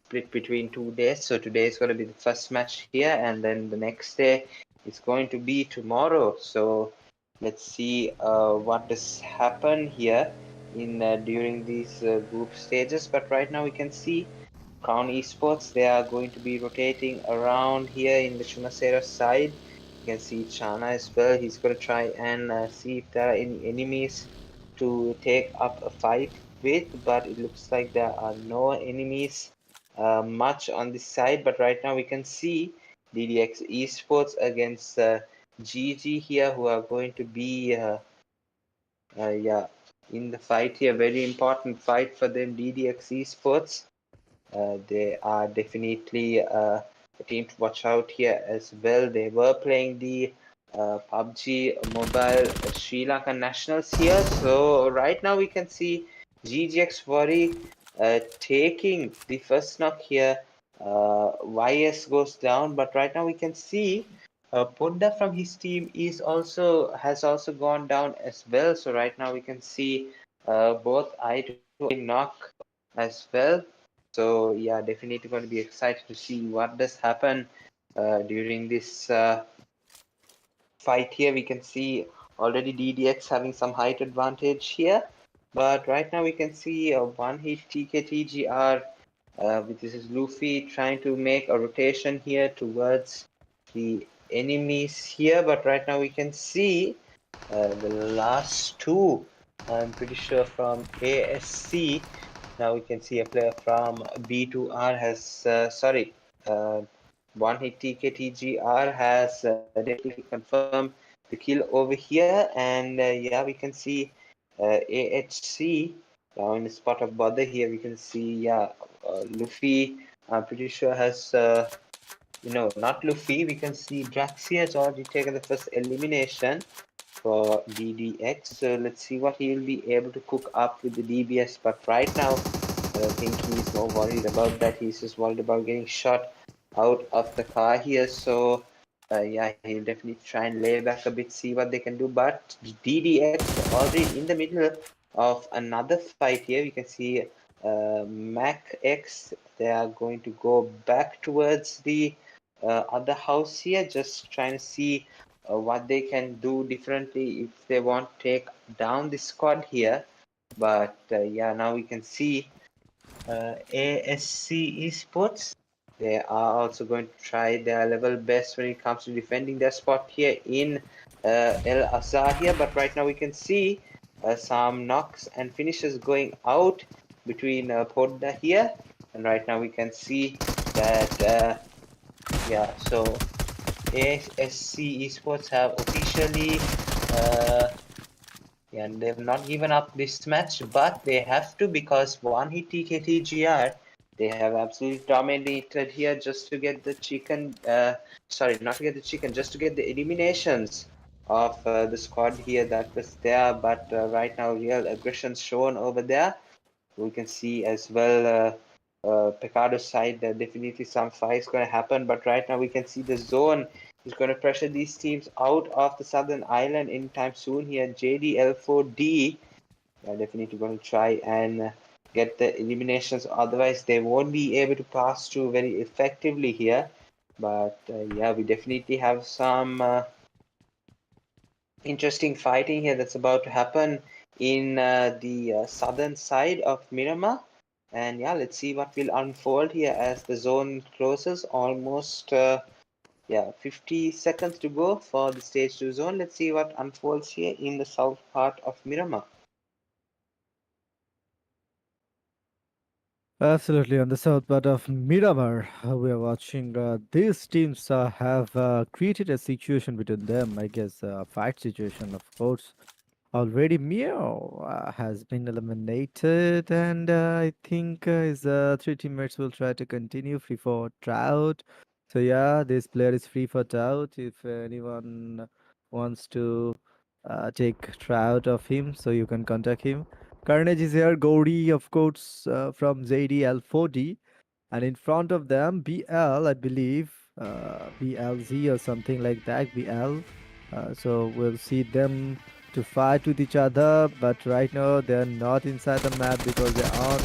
split between 2 days. So today is going to be the first match here, and then the next day is going to be tomorrow. So let's see what does happen here in during these group stages. But right now we can see Crown Esports, they are going to be rotating around here in the Chumacero side. You can see Chana as well. He's going to try and see if there are any enemies to take up a fight with, but it looks like there are no enemies much on this side. But right now we can see DDX Esports against GG here, who are going to be yeah, in the fight here. Very important fight for them, DDX Esports. They are definitely a team to watch out here as well. They were playing the PUBG Mobile Sri Lanka Nationals here. So right now we can see GGxBB taking the first knock here. YS goes down, but right now we can see Punda from his team has also gone down as well. So right now we can see both eye to eye knock as well. So yeah, definitely going to be excited to see what does happen during this fight here. We can see already DDX having some height advantage here. But right now we can see a one hit TKTGR. This is Luffy trying to make a rotation here towards the enemies here. But right now we can see the last two. I'm pretty sure from ASC. Now we can see a player from B2R has, uh, one hit TKTGR has definitely confirmed the kill over here. And yeah, we can see AHC now in the spot of bother here. We can see, yeah, Luffy, I'm pretty sure has, not Luffy. We can see Draxi has already taken the first elimination for DDX. So let's see what he'll be able to cook up with the DBS. But right now, I don't think he's not worried about that. He's just worried about getting shot out of the car here. So yeah, he'll definitely try and lay back a bit, see what they can do. But DDX already in the middle of another fight here. We can see Mac X. They are going to go back towards the other house here, just trying to see what they can do differently if they want to take down the squad here. But yeah, now we can see ASC Esports. They are also going to try their level best when it comes to defending their spot here in El Azhar here. But right now we can see some knocks and finishes going out between Podda here. And right now we can see that, yeah, so ASC Esports have officially, yeah, they've not given up this match, but they have to because one hit TKTGR, they have absolutely dominated here just to get the chicken, sorry, not to get the chicken, just to get the eliminations of the squad here that was there. But right now, real aggression shown over there. We can see as well Picardo's side, definitely some fights going to happen. But right now we can see the zone is going to pressure these teams out of the southern island anytime soon here. JDL4D are definitely going to try and get the eliminations. Otherwise, they won't be able to pass through very effectively here. But yeah, we definitely have some interesting fighting here that's about to happen in the southern side of Miramar. And yeah, let's see what will unfold here as the zone closes. Almost, yeah, 50 seconds to go for the stage 2 zone. Let's see what unfolds here in the south part of Miramar. Absolutely, on the south part of Miramar, we are watching these teams have created a situation between them, I guess, a fight situation, of course. Already Mio has been eliminated, and I think his three teammates will try to continue free for Trout. So yeah, this player is free for Trout. If anyone wants to take Trout of him, so you can contact him. Carnage is here. Gauri, of course, from ZDL40, and in front of them, BL, I believe, BLZ or something like that. BL. So we'll see them to fight with each other, but right now they're not inside the map because they're on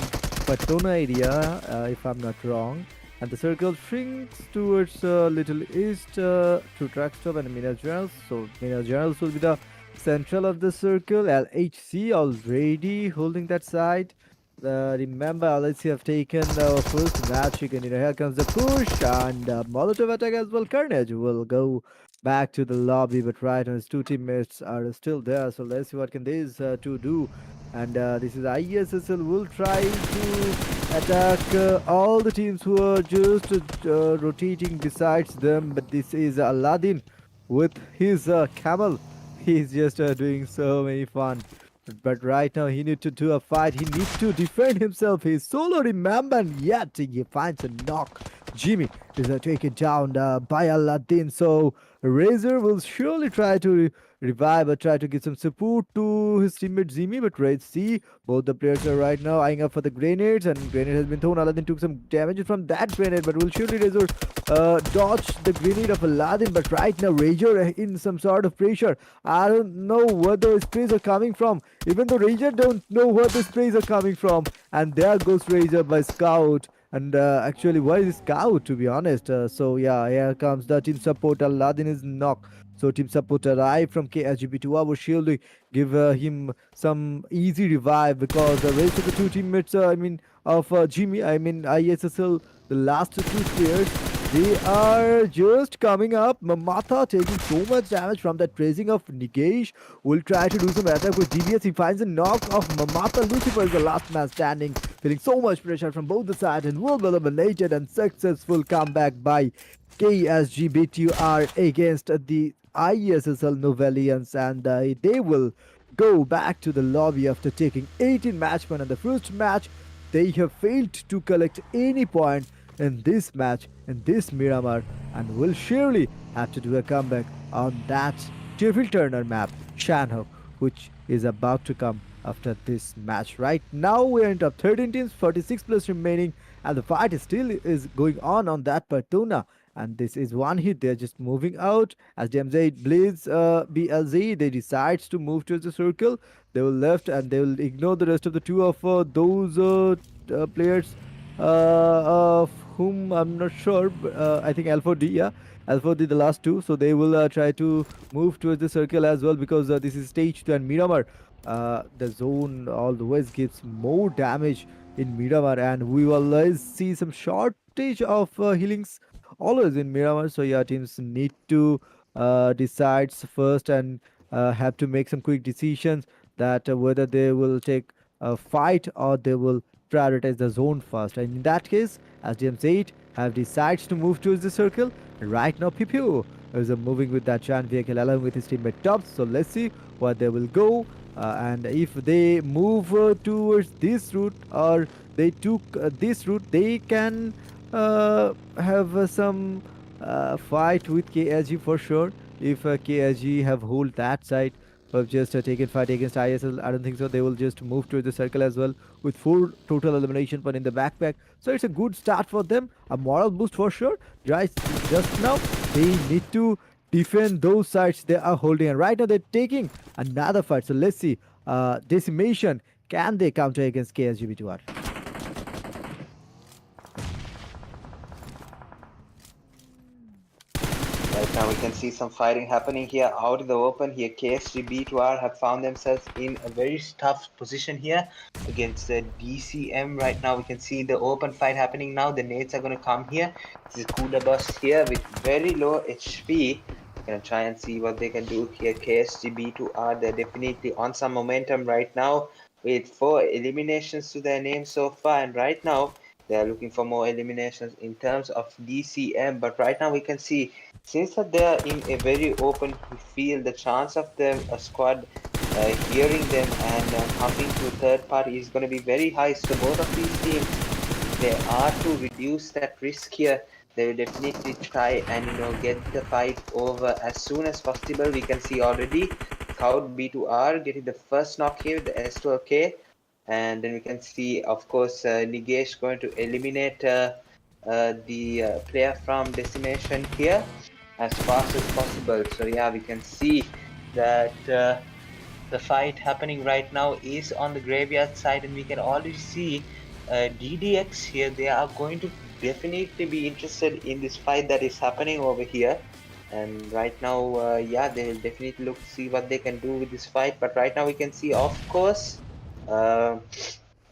Patona area, if I'm not wrong. And the circle shrinks towards Little East to Truck Stop and Minas Generals. So Minas Generals will be the central of the circle. LHC already holding that side. Remember, LHC have taken the first match. Here comes the push and Molotov attack as well. Carnage will go back to the lobby, but right now his two teammates are still there. So let's see what can these two do. And this is ISSL will try to attack all the teams who are just rotating besides them. But this is Aladdin with his camel. He's just doing so many fun. But right now he needs to do a fight. He needs to defend himself. He's solo, remember, and yet he finds a knock. Jimmy is taken down by Aladdin. So Razor will surely try to revive or try to give some support to his teammate Zimi. But let's see, both the players are right now eyeing up for the grenades, and grenade has been thrown. Aladdin took some damage from that grenade, but will surely Razor dodge the grenade of Aladdin. But right now Razor in some sort of pressure. I don't know where the sprays are coming from. Even though Razor don't know where the sprays are coming from. And there goes Razor by Scout. And actually, why is Scout, to be honest? So yeah, here comes the team support. Aladdin is knocked. So team support arrive from KSGB to our shield to give him some easy revive because the rest of the two teammates, of Jimmy, ISSL, the last two players, they are just coming up. Mamata taking so much damage from that tracing of Nigesh. Will try to do some attack with DBS. He finds a knock of Mamata. Lucifer is the last man standing, feeling so much pressure from both the sides and will be eliminated, and successful comeback by KSGBTR against the ISSL Novellians, and they will go back to the lobby after taking 18 match points. And the first match, they have failed to collect any point in this match, in this Miramar, and will surely have to do a comeback on that Devil Turner map, Shanho, which is about to come after this match. Right now, we're in top 13 teams, 46 plus remaining, and the fight is still is going on that Partuna. And this is one hit. They're just moving out. As DMZ bleeds BLZ, they decides to move towards the circle. They will left and they will ignore the rest of the two of those players of whom I'm not sure. I think L4D, yeah. L4D, the last two. So they will try to move towards the circle as well because this is stage 2 and Miramar. The zone always gives more damage in Miramar, and we will always see some shortage of healings always in Miramar. So yeah, teams need to decide first and have to make some quick decisions that whether they will take a fight or they will prioritize the zone first. And in that case, as DMZ have decided to move towards the circle. Right now, Pipiu is moving with that giant vehicle along with his teammate Tubbs. So let's see where they will go. And if they move towards this route or they took this route, they can have some fight with KSG for sure. If KSG have hold that side, have just taken fight against ISL, I don't think so. They will just move to the circle as well with 4 total elimination point in the backpack. So it's a good start for them, a moral boost for sure. Just now, they need to defend those sides they are holding. And right now, they're taking another fight. So let's see. Decimation, can they counter against KSGB2R? Right now we can see some fighting happening here out in the open here. KSGB2R have found themselves in a very tough position here against the DCM. Right now we can see the open fight happening now. The nades are going to come here. This is Kuda Bus here with very low HP. Gonna try and see what they can do here. KSGB2R, they're definitely on some momentum right now with 4 eliminations to their name so far, and right now they are looking for more eliminations in terms of DCM. But right now we can see, since that they are in a very open field, the chance of them a squad hearing them and coming to third party is going to be very high. So both of these teams, they are to reduce that risk here. They will definitely try and get the fight over as soon as possible. We can see already Scout B2R getting the first knock here with the S12K, and then we can see, of course, Nigesh going to eliminate the player from Decimation here as fast as possible. So yeah, we can see that the fight happening right now is on the graveyard side, and we can already see DDX here. They are going to definitely be interested in this fight that is happening over here. And right now, yeah, they'll definitely look to see what they can do with this fight. But right now we can see, of course,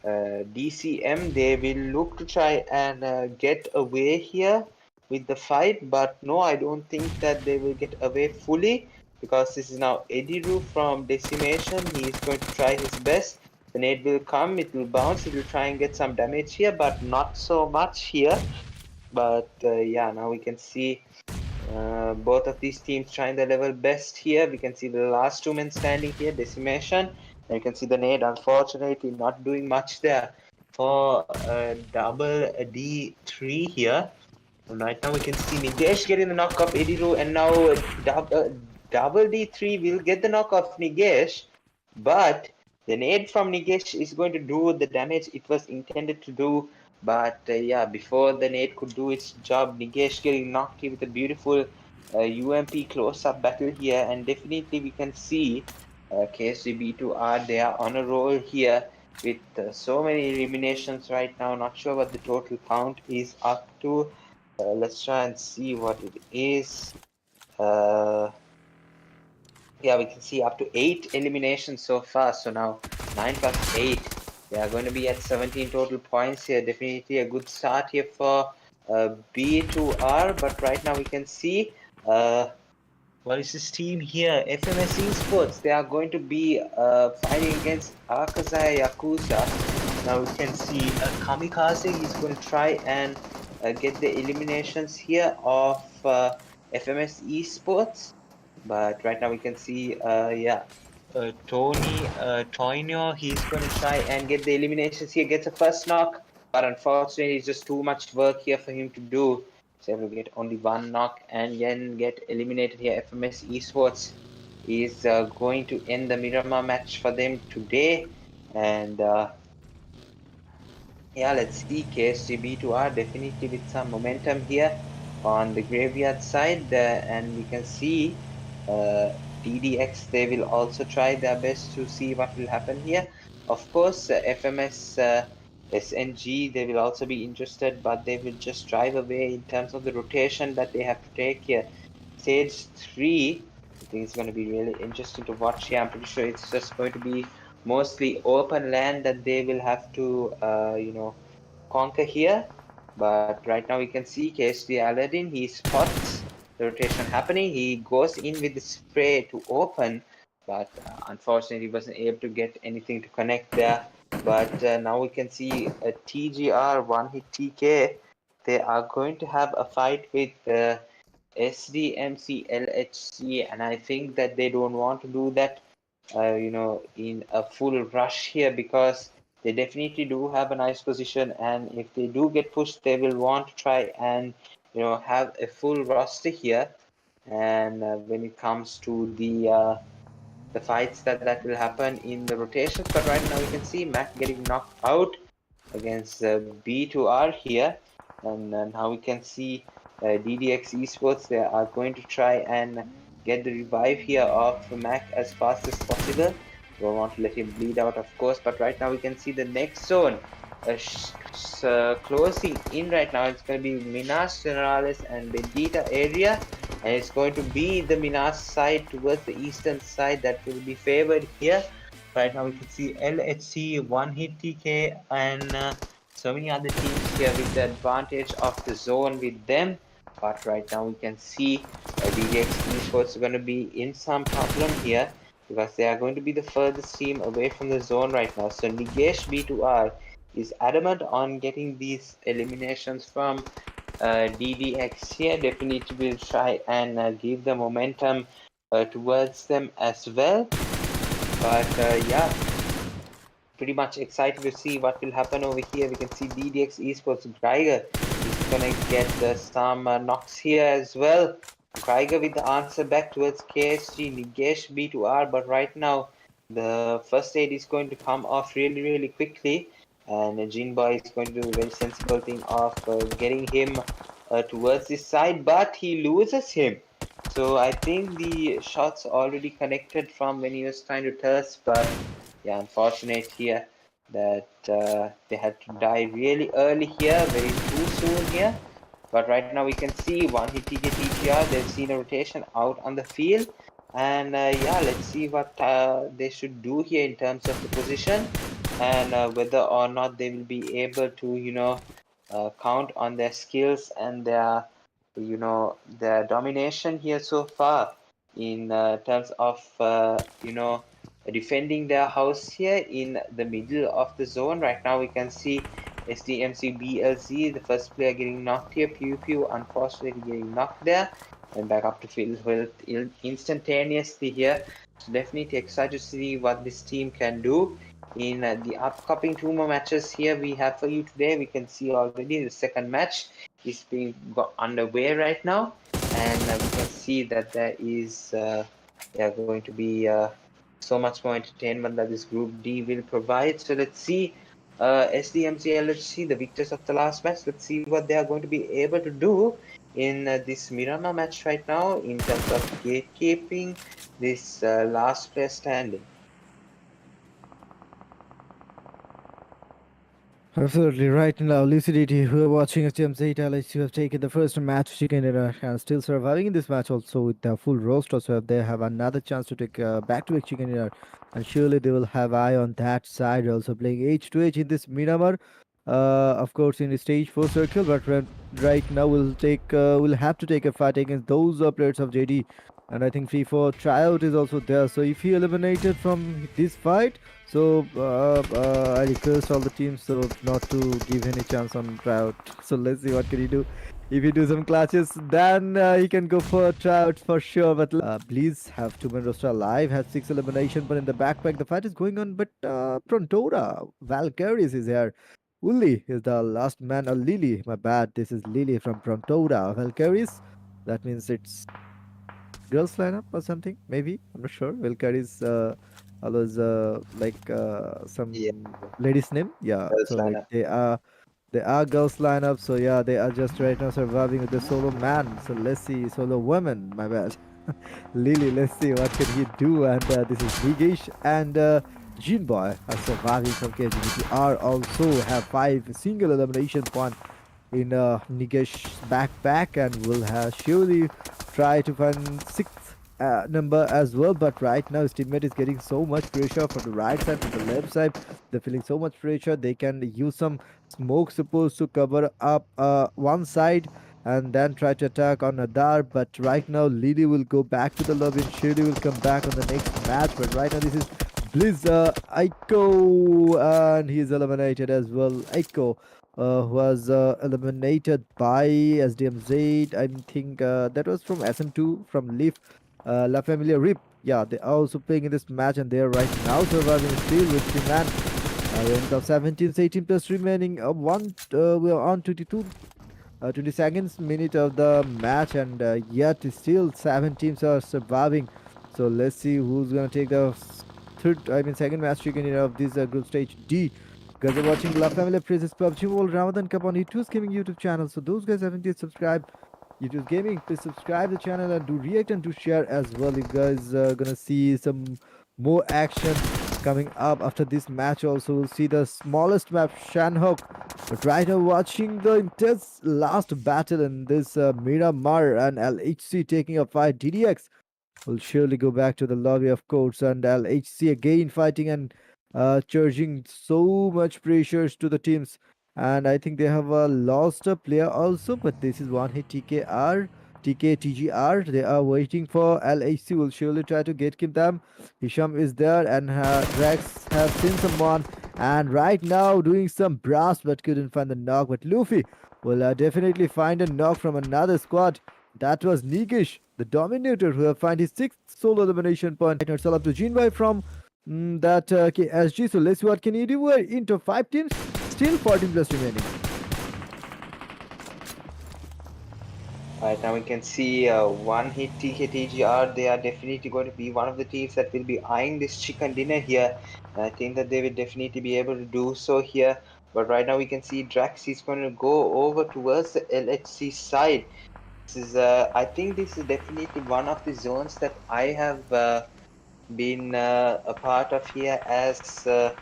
DCM, they will look to try and get away here with the fight. But no, I don't think that they will get away fully, because this is now Ediru from Decimation. He is going to try his best. The nade will come, it will bounce, it will try and get some damage here, but not so much here. But yeah, now we can see both of these teams trying their level best here. We can see the last 2 men standing here, Decimation. And you can see the nade, unfortunately, not doing much there for double D3 here. And right now we can see Nigesh getting the knock off Ediru, and now double D3 will get the knock off Nigesh, but the nade from Nigesh is going to do the damage it was intended to do. But yeah, before the nade could do its job, Nigesh getting knocked here with a beautiful UMP close-up battle here, and definitely we can see KSGB2R, they are on a roll here with so many eliminations right now. Not sure what the total count is up to. Let's try and see what it is. Yeah, we can see up to 8 eliminations so far. So now 9 plus 8. They are going to be at 17 total points here. Definitely a good start here for B2R. But right now we can see what is this team here? FMS Esports. They are going to be fighting against AKAZAYA YAKUZA. Now we can see Kamikaze. He's going to try and get the eliminations here of FMS Esports. But right now we can see, Tony Toino. He's going to try and get the eliminations here. Gets a first knock, but unfortunately, it's just too much work here for him to do. So he'll get only one knock and then get eliminated here. FMS Esports is going to end the Miramar match for them today, and yeah, let's see. KSGB2R definitely with some momentum here on the graveyard side, and we can see DDX. They will also try their best to see what will happen here. Of course, FMS SNG, they will also be interested, but they will just drive away in terms of the rotation that they have to take here. Stage 3, I think it's going to be really interesting to watch here. I'm pretty sure it's just going to be mostly open land that they will have to, conquer here. But right now we can see KSD Aladdin, he spots the rotation happening. He goes in with the spray to open, but unfortunately he wasn't able to get anything to connect there. But now we can see a TGR, one hit TK. They are going to have a fight with SDMZ LHC, and I think that they don't want to do that, in a full rush here, because they definitely do have a nice position, and if they do get pushed, they will want to try and have a full roster here. And when it comes to the fights that will happen in the rotations, but right now we can see Mac getting knocked out against B2R here, and now we can see DDX Esports. They are going to try and get the revive here of Mac as fast as possible. Don't want to let him bleed out, of course, but right now we can see the next zone closing in right now. It's going to be Minas Generales and Bendita area, and it's going to be the Minas side towards the eastern side that will be favored here. Right now we can see LHC, one hit TK, and so many other teams here with the advantage of the zone with them. But right now we can see DDX Esports are going to be in some problem here, because they are going to be the furthest team away from the zone right now. So Nigesh B2R is adamant on getting these eliminations from DDX here. Definitely will try and give the momentum towards them as well. But yeah, pretty much excited to see what will happen over here. We can see DDX Esports Greiger is gonna get some knocks here as well. Greiger with the answer back towards KSG, Nigesh B2R, but right now the first aid is going to come off really quickly, and Jinboy is going to do a very sensible thing of getting him towards this side, but he loses him. So I think the shots already connected from when he was trying to turf, but yeah, unfortunate here that they had to die really early here, very too soon here. But right now we can see one hit TKTGR. They've seen a rotation out on the field, and yeah, let's see what they should do here in terms of the position, and whether or not they will be able to count on their skills and their domination here so far in terms of defending their house here in the middle of the zone. Right now we can see SDMZ BLZ, the first player getting knocked here. Pew Pew unfortunately getting knocked there, and back up to field health instantaneously here. So definitely excited to see what this team can do in the upcoming two more matches here we have for you today. We can see already the second match is being got underway right now, and we can see that there is going to be so much more entertainment that this Group D will provide. So let's see SDMZ, let's see the victors of the last match. Let's see what they are going to be able to do in this Miramar match right now in terms of gatekeeping this last player standing. Absolutely right now. Lucidity, who are watching SDMZ, LH, who have taken the first match chicken dinner and still surviving in this match also with the full roster. So if they have another chance to take back-to-back chicken dinner, and surely they will have eye on that side also playing H2H in this Miramar. Of course, in the stage 4 circle, but right now we'll have to take a fight against those players of JD. And I think free for tryout is also there. So if he eliminated from this fight, so I request all the teams so not to give any chance on tryout. So let's see what can he do. If he do some clutches, then he can go for tryout for sure. But please have two-man roster alive. Has 6 elimination, but in the backpack the fight is going on. But Prontora, Valkyries is here. Uli is the last man. Lily, my bad. This is Lily from Prontora. Valkyries. That means it's girls lineup or something. Maybe I'm not sure. Valkyries. Always Yeah, some ladies name, yeah, girls so lineup. they are girls lineup, so yeah, they are just right now surviving with the solo man. So let's see, solo woman, my bad. Lily, let's see what can he do. And this is Nigesh and Jean Boy are surviving from KGBT are also have 5 single elimination point in Nigesh's backpack, and will surely try to find sixth number as well. But right now, his teammate is getting so much pressure from the right side, from the left side. They're feeling so much pressure. They can use some smoke supposed to cover up one side and then try to attack on Adar. But right now, Lily will go back to the lobby and Shirley will come back on the next match. But right now, this is Blizz Aiko, and he's eliminated as well. Aiko was eliminated by SDMZ. I think that was from SM2 from Leaf La Familia Rip. Yeah, they are also playing in this match, and they are right now surviving still with 3 man. In the 17, 18 plus remaining. We are on 20 seconds minute of the match, and yet still 7 teams are surviving. So let's see who's gonna take the second match chicken of this group stage D. Guys are watching La Family Praises PUBG World Ramadan Cup on YouTube's Gaming YouTube channel. So those guys haven't yet subscribed YouTube Gaming, please subscribe the channel and do react and do share as well. You guys are gonna see some more action coming up after this match. Also, we'll see the smallest map, Shanhok. But right now, watching the intense last battle in this Miramar and LHC taking a fight. DDX will surely go back to the lobby, of course, and LHC again fighting and charging so much pressures to the teams. And I think they have lost a player also, but this is one hit TKTGR. They are waiting for LHC. Will surely try to get them. Hisham is there, and Drax have seen someone, and right now doing some blast, but couldn't find the knock. But Luffy will definitely find a knock from another squad. That was Nigish, the Dominator, who have found his 6th solo elimination point. It's all up to Jinwei from that KSG. So let's see what can he do. We're into 5 teams, still 14 plus remaining. Right now we can see one hit TKTGR. They are definitely going to be one of the teams that will be eyeing this chicken dinner here. And I think that they will definitely be able to do so here. But right now we can see Drax is going to go over towards the LHC side. This is, I think this is definitely one of the zones that I have been a part of here as a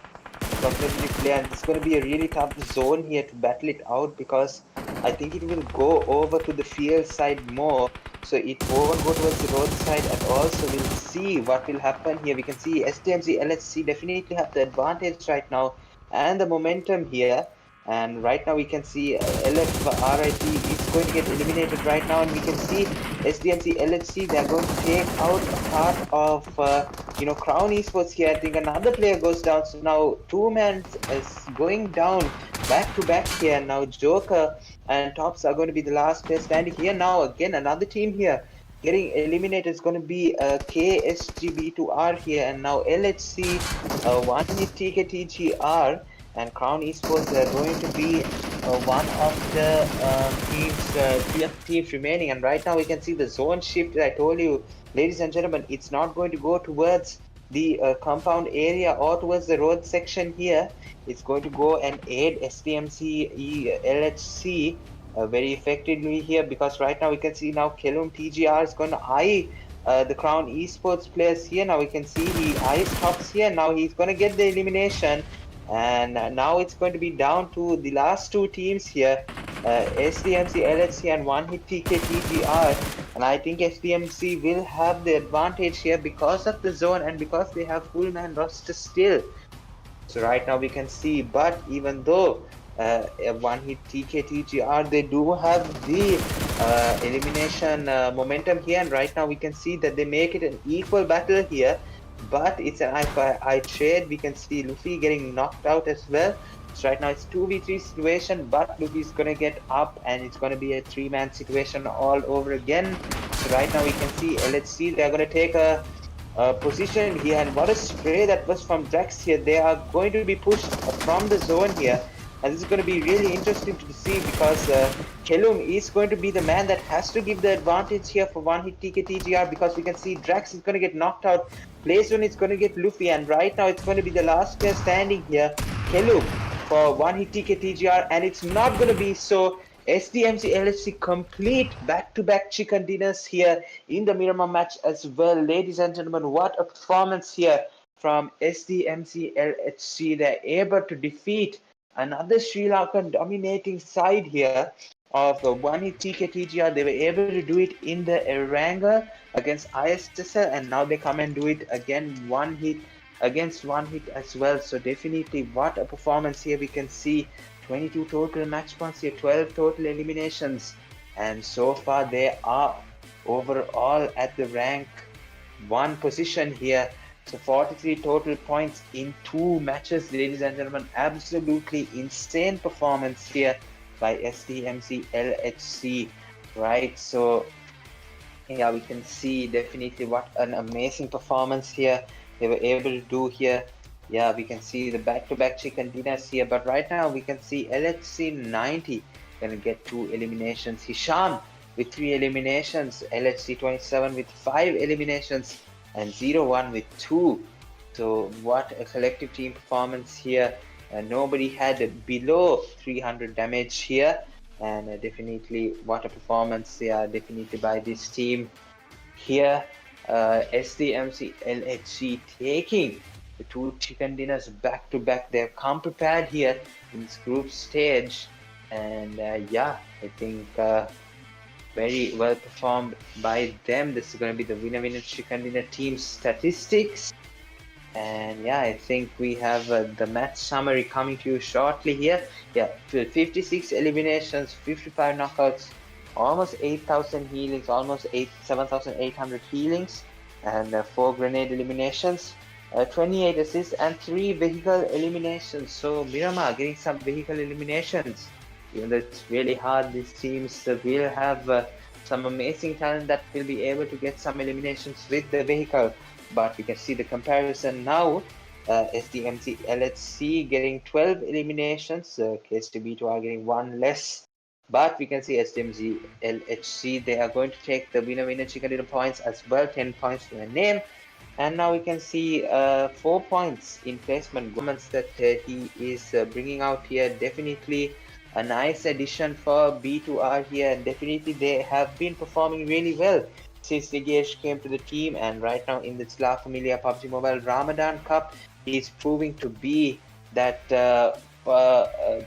competitive player, and it's going to be a really tough zone here to battle it out, because I think it will go over to the field side more, so it won't go towards the road side at all. So we'll see what will happen here. We can see SDMZ LHC definitely have the advantage right now and the momentum here. And right now we can see LFRIT is going to get eliminated right now, and we can see SDMC LHC, they are going to take out a part of Crown Esports here. I think another player goes down, so now 2 man is going down back to back here. Now Joker and Tops are going to be the last player standing here. Now again another team here getting eliminated is going to be KSGB2R here, and now LHC, one is TKTGR, and Crown Esports are going to be one of the teams remaining. And right now we can see the zone shift. I told you, ladies and gentlemen, it's not going to go towards the compound area or towards the road section here. It's going to go and aid SDMC LHC very effectively here, because right now we can see now Kelum TGR is going to eye the Crown Esports players here. Now we can see he eyes Tops here. Now he's going to get the elimination. And now it's going to be down to the last two teams here, SDMC LHC and One Hit TKTGR. And I think SDMC will have the advantage here because of the zone and because they have full man roster still. So right now we can see, but even though One Hit TKTGR, they do have the elimination momentum here, and right now we can see that they make it an equal battle here. But it's an eye trade. We can see Luffy getting knocked out as well. So right now it's 2v3 situation, but Luffy's gonna get up and it's gonna be a 3-man situation all over again. So right now we can see LHC, they're gonna take a position here, and what a spray that was from Drax here. They are going to be pushed from the zone here, and this is going to be really interesting to see because Kelum is going to be the man that has to give the advantage here for One Hit TKTGR, because we can see Drax is going to get knocked out, Playzone is going to get Luffy, and right now it's going to be the last player standing here, Kelum, for One Hit TKTGR, and it's not going to be so. SDMC LHC complete back-to-back chicken dinners here in the Miramar match as well. Ladies and gentlemen, what a performance here from SDMC LHC. They're able to defeat another Sri Lankan dominating side here of One Hit TKTGR. They were able to do it in the Eranga against ISSL, and now they come and do it again One Hit against One Hit as well. So definitely what a performance here. We can see 22 total match points here, 12 total eliminations, and so far they are overall at the rank 1 position here. So 43 total points in 2 matches, ladies and gentlemen. Absolutely insane performance here by SDMC LHC, right? So yeah, we can see definitely what an amazing performance here they were able to do here. Yeah, we can see the back-to-back chicken dinners here, but right now we can see LHC 90 gonna get 2 eliminations, Hisham with 3 eliminations, LHC 27 with 5 eliminations, and 01 with 2. So what a collective team performance here. Nobody had below 300 damage here, and definitely what a performance, yeah, definitely by this team here. SDMC LHC taking the 2 chicken dinners back to back. They've come prepared here in this group stage, and yeah, I think very well performed by them. This is going to be the winner chicken dinner team statistics. And yeah, I think we have the match summary coming to you shortly here. Yeah, 56 eliminations, 55 knockouts, almost 8,000 healings, almost 7,800 healings, and 4 grenade eliminations, 28 assists, and 3 vehicle eliminations. So Miramar getting some vehicle eliminations. Even though it's really hard, these teams will have some amazing talent that will be able to get some eliminations with the vehicle. But we can see the comparison now. SDMC LHC getting 12 eliminations, KSTB2 are getting 1 less. But we can see SDMC LHC, they are going to take the winner chicken dinner points as well, 10 points to their name. And now we can see 4 points in placement governments that he is bringing out here. Definitely a nice addition for B2R here, and definitely they have been performing really well since Nigesh came to the team, and right now in this La Familia PUBG Mobile Ramadan Cup, he's proving to be that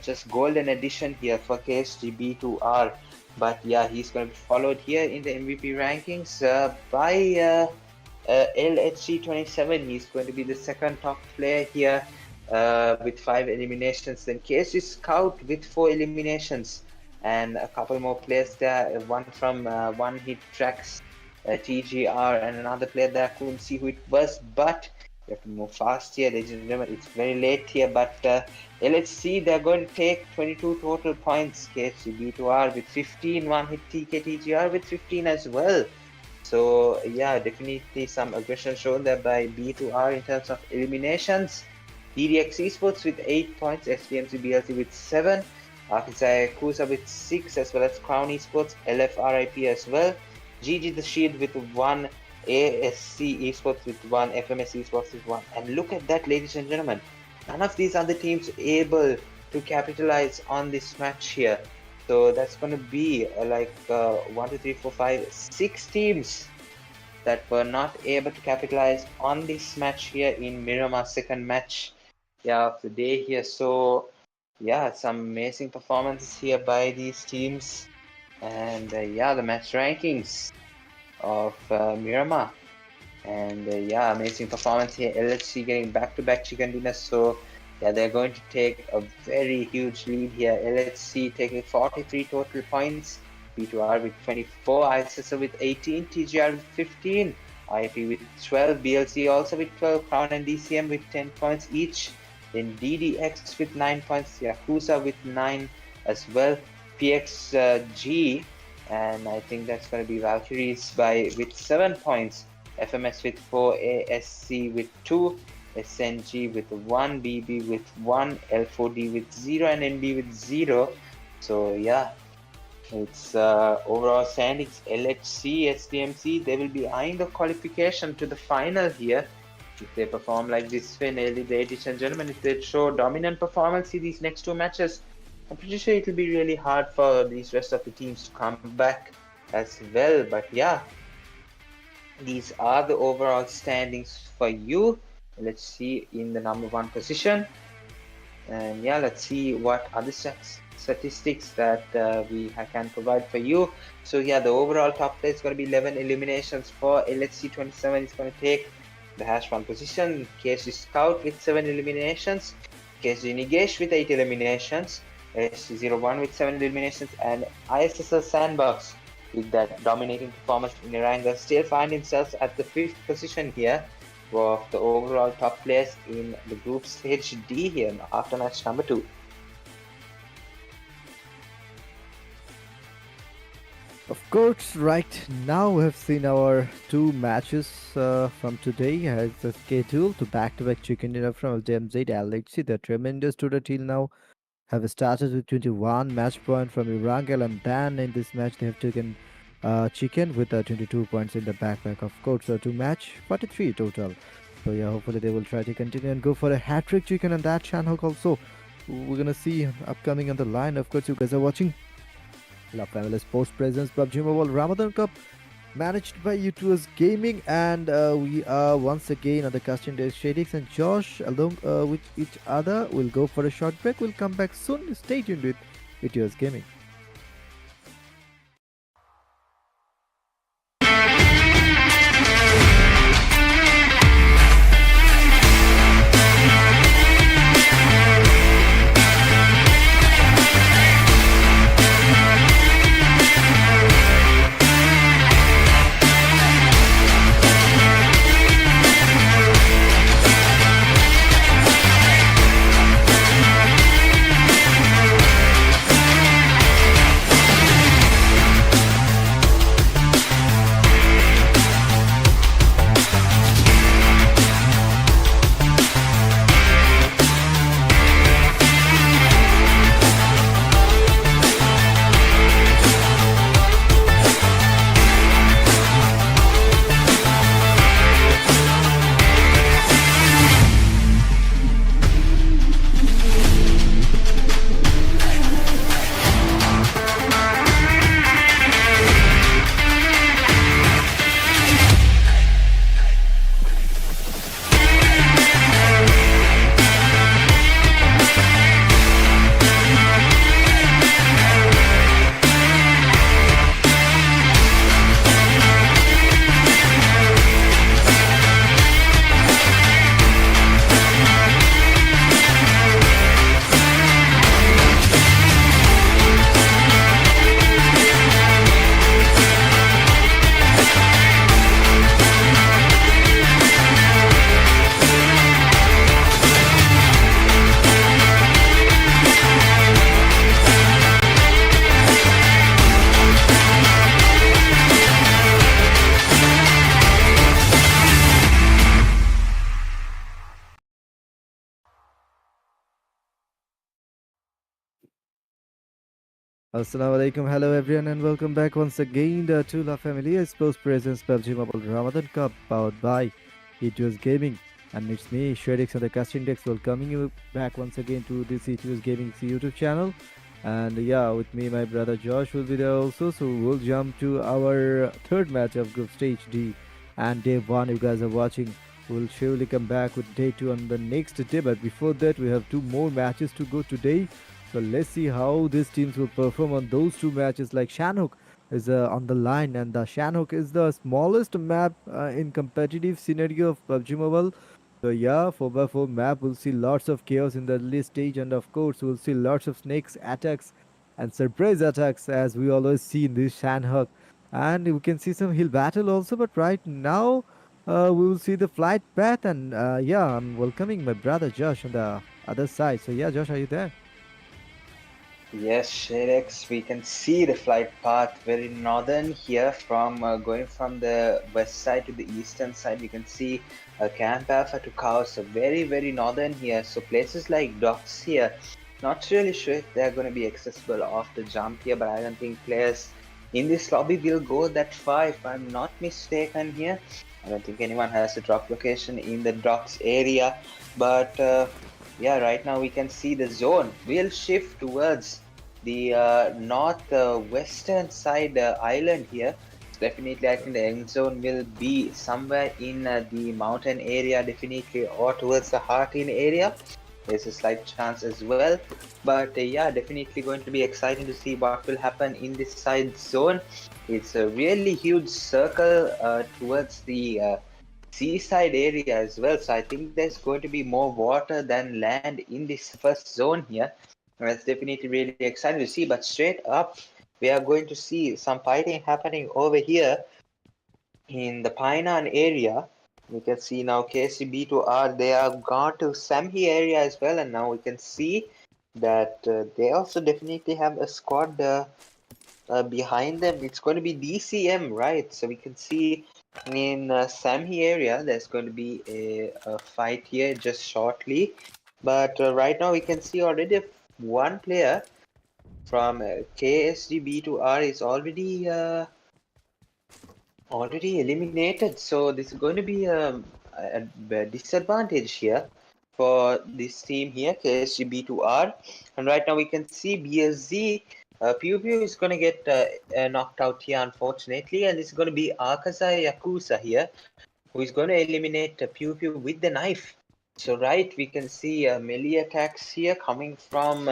just golden addition here for KSGB2R. But yeah, he's going to be followed here in the MVP rankings by LHC27. He's going to be the second top player here with 5 eliminations. Then KSG Scout with 4 eliminations, and a couple more players there. One from One Hit Tracks TGR, and another player there. I couldn't see who it was, but you have to move fast here, ladies and gentlemen. It's very late here, but LHC, they're going to take 22 total points. KFC B2R with 15, One Hit TKTGR with 15 as well. So yeah, definitely some aggression shown there by B2R in terms of eliminations. DDX with 8 points, SDMZ BLC with 7, AKAZAYA YAKUZA with 6, as well as Crown Esports, LFRIP as well. GG the Shield with 1, ASC Esports with 1, FMS Esports with 1. And look at that, ladies and gentlemen. None of these other teams able to capitalize on this match here. So that's going to be like 1, 2, 3, 4, 5, 6 teams that were not able to capitalize on this match here in Miramar's second match. of the day here. So yeah, some amazing performances here by these teams, and the match rankings of Miramar. And amazing performance here. LHC getting back-to-back chicken dinners. So yeah, they're going to take a very huge lead here. LHC taking 43 total points. B2R with 24, ISSL with 18, TGR with 15, IP with 12, BLC also with 12, Crown and DCM with 10 points each. Then DDX with 9 points, Yakuza with 9 as well. PXG, and I think that's going to be Valkyries with 7 points. FMS with 4, ASC with 2, SNG with 1, BB with 1, L4D with 0, and NB with 0. So yeah, it's overall standings. LHC, SDMZ, they will be eyeing the qualification to the final here. If they perform like this way, ladies and gentlemen, if they show dominant performance in these next two matches, I'm pretty sure it will be really hard for these rest of the teams to come back as well. But yeah, these are the overall standings for you. Let's see in the number 1 position. And yeah, let's see what other statistics that we can provide for you. So yeah, the overall top player is going to be 11 eliminations for LHC 27 is going to take the #1 position. KSG Scout with 7 eliminations, KSG Nigesh with 8 eliminations, SC01 with 7 eliminations, and ISSL Sandbox with that dominating performance in Eranga still find himself at the 5th position here of the overall top players in the group stage D here after match number 2. Of course, right now we have seen our 2 matches from today as a schedule to back-to-back chicken dinner from SDMZ LHC. They're tremendous today till now. Have started with 21 match point from Erangel, and then in this match they have taken chicken with 22 points in the backpack. Of course, 2 match, 43 total. So yeah, hopefully they will try to continue and go for a hat-trick chicken on that channel also. We're gonna see upcoming on the line. Of course, you guys are watching La Family Sports Presents PUBG Mobile Ramadan Cup managed by U2S Gaming, and we are once again on the casting days. Shadix and Josh along with each other will go for a short break. We'll come back soon. Stay tuned with U2S Gaming. Assalamu alaikum, hello everyone, and welcome back once again to La Familia Sports Presents PUBG Mobile Ramadan Cup powered by E2S Gaming. And it's me, Shadix, on the casting decks, welcoming you back once again to this E2S Gaming YouTube channel. And yeah, with me, my brother Josh will be there also. So we'll jump to our third match of Group Stage D and Day 1. You guys are watching We'll surely come back with day two on the next day. But before that, we have two more matches to go today. So let's see how these teams will perform on those two matches. Like Shanhook is on the line, and the Shanhook is the smallest map in competitive scenario of PUBG Mobile. So yeah, 4x4 map, we'll see lots of chaos in the early stage, and of course, we'll see lots of snakes attacks and surprise attacks as we always see in this Shanhook. And we can see some hill battle also, but right now we will see the flight path. And yeah, I'm welcoming my brother Josh on the other side. So yeah, Josh, are you there? Yes, Sherex, we can see the flight path very northern here from going from the west side to the eastern side. We can see Camp Alpha to Chaos, so very northern here. So places like docks here, not really sure if they're going to be accessible off the jump here, but I don't think players in this lobby will go that far if I'm not mistaken here. I don't think anyone has a drop location in the docks area, but yeah, right now we can see the zone will shift towards the north western side island here. Definitely, I think the end zone will be somewhere in the mountain area, definitely, or towards the Heartin area. There's a slight chance as well, but yeah, definitely going to be exciting to see what will happen in this side zone. It's a really huge circle towards the seaside area as well. So I think there's going to be more water than land in this first zone here. And that's definitely really exciting to see. But straight up, we are going to see some fighting happening over here in the Painan area. We can see now KCB2R, they are gone to Samhi area as well. And now we can see that they also definitely have a squad behind them. It's going to be DCM, right? So we can see in Samhi area, there's going to be a fight here just shortly. But right now, we can see already one player from KSGB to R is already eliminated. So this is going to be a disadvantage here for this team here, KSGB to R. And right now we can see BSZ. Pew Pew is going to get knocked out here, unfortunately, and it's going to be AKAZAYA YAKUZA here, who is going to eliminate Pew Pew with the knife. So right, we can see melee attacks here coming from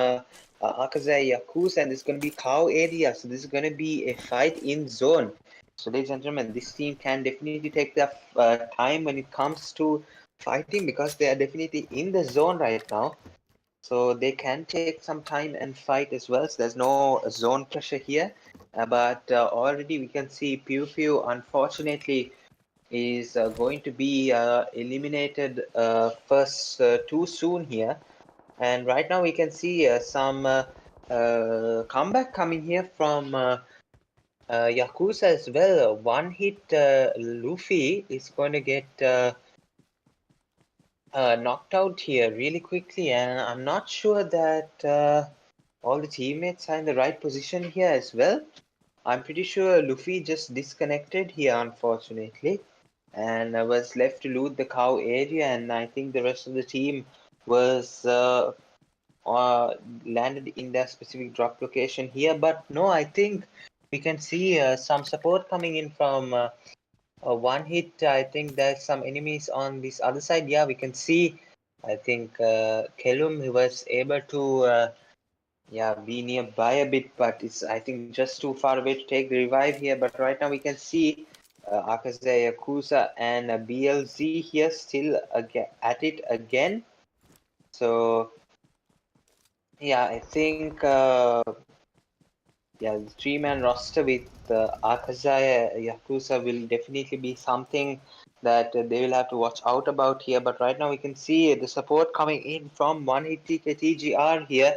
AKAZAYA YAKUZA, and it's going to be cow area. So this is going to be a fight in zone. So ladies and gentlemen, this team can definitely take their time when it comes to fighting, because they are definitely in the zone right now. So they can take some time and fight as well. So there's no zone pressure here. But already we can see Pew Pew, unfortunately, is going to be eliminated first too soon here. And right now we can see some comeback coming here from Yakuza as well. One hit Luffy is going to get knocked out here really quickly, and I'm not sure that all the teammates are in the right position here as well. I'm pretty sure Luffy just disconnected here, unfortunately, and was left to loot the cow area, and I think the rest of the team was landed in their specific drop location here. But no, I think we can see some support coming in from one hit. I think there's some enemies on this other side. Yeah, we can see. I think Kelum, he was able to yeah, be nearby a bit, but it's, I think, just too far away to take the revive here. But right now we can see AKAZAYA YAKUZA and BLZ here still at it again. So yeah, I think yeah, the three-man roster with AKAZAYA YAKUZA will definitely be something that they will have to watch out about here. But right now we can see the support coming in from 180 TGR here.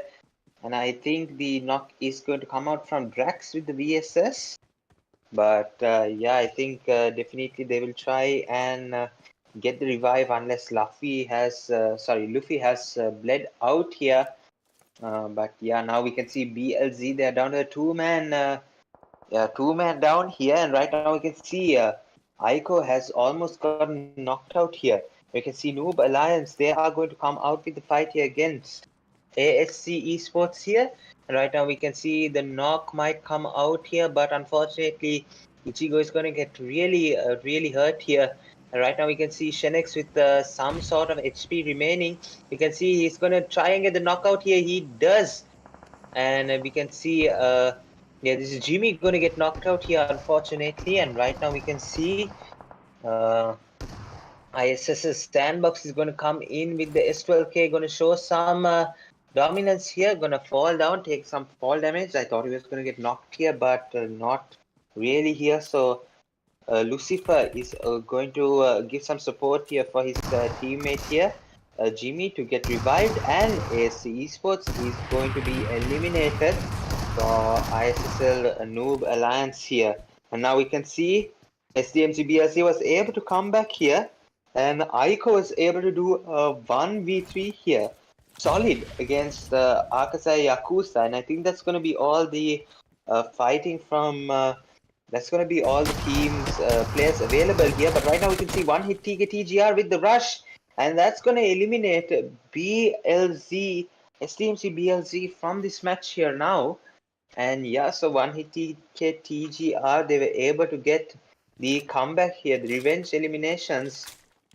And I think the knock is going to come out from Drax with the VSS. But yeah, I think definitely they will try and get the revive unless Luffy has bled out here. But yeah, now we can see BLZ. They're down to a two-man down here, and right now we can see Aiko has almost gotten knocked out here. We can see Noob Alliance. They are going to come out with the fight here against ASC Esports here. And right now we can see the knock might come out here, but unfortunately Ichigo is going to get really hurt here And right now we can see Shenex with some sort of HP remaining. We can see he's gonna try and get the knockout here. He does, and we can see yeah, this is Jimmy gonna get knocked out here, unfortunately. And right now we can see uh, ISS's sandbox is gonna come in with the S12K, gonna show some dominance here. Gonna fall down, take some fall damage. I thought he was gonna get knocked here, but not really here. So Lucifer is going to give some support here for his teammate here, Jimmy, to get revived, and ASC Esports is going to be eliminated for ISSL NOOB Alliance here. And now we can see SDMZ BLC was able to come back here, and Aiko was able to do a 1v3 here. Solid against AKAZAYA YAKUZA, and I think that's going to be all the fighting from that's going to be all the teams players available here. But right now we can see one hit TKTGR with the rush, and that's going to eliminate BLZ, STMC BLZ from this match here now. And yeah, so one hit TKTGR, they were able to get the comeback here, the revenge eliminations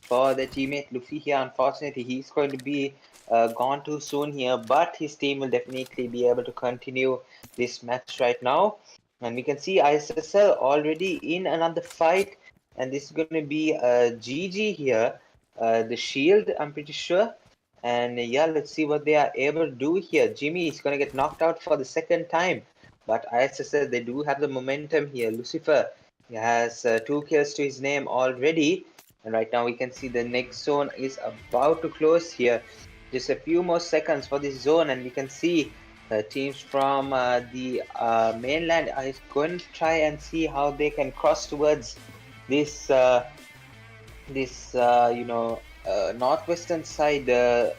for the teammate Luffy here. Unfortunately, he's going to be gone too soon here, but his team will definitely be able to continue this match right now. And we can see ISSL already in another fight, and this is going to be GG here, the Shield, I'm pretty sure. And yeah, let's see what they are able to do here. Jimmy is going to get knocked out for the second time, but ISSL, they do have the momentum here. Lucifer, he has 2 kills to his name already, and right now we can see the next zone is about to close here. Just a few more seconds for this zone, and we can see teams from the mainland are going to try and see how they can cross towards this northwestern side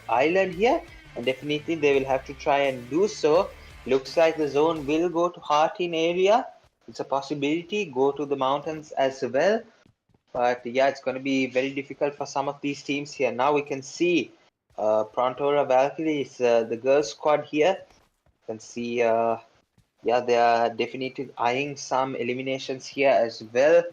island here, and definitely they will have to try and do so. Looks like the zone will go to Hartin area. It's a possibility. Go to the mountains as well. But yeah, it's going to be very difficult for some of these teams here. Now we can see PRONTORA Valkyries, the girls squad here. You can see, yeah, they are definitely eyeing some eliminations here as well.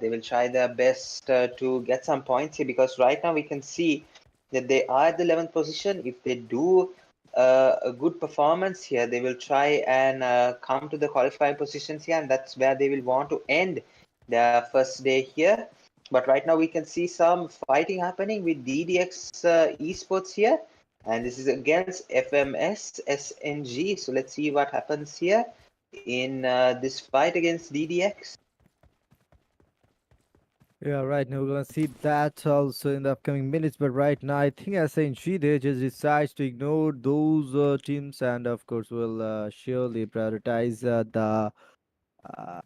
They will try their best to get some points here, because right now we can see that they are at the 11th position. If they do a good performance here, they will try and come to the qualifying positions here, and that's where they will want to end their first day here. But right now we can see some fighting happening with DDX Esports here, and this is against FMS SNG. So let's see what happens here in this fight against DDX. Yeah, right. Now we're gonna see that also in the upcoming minutes. But right now, I think SNG they just decides to ignore those teams, and of course, will surely prioritize the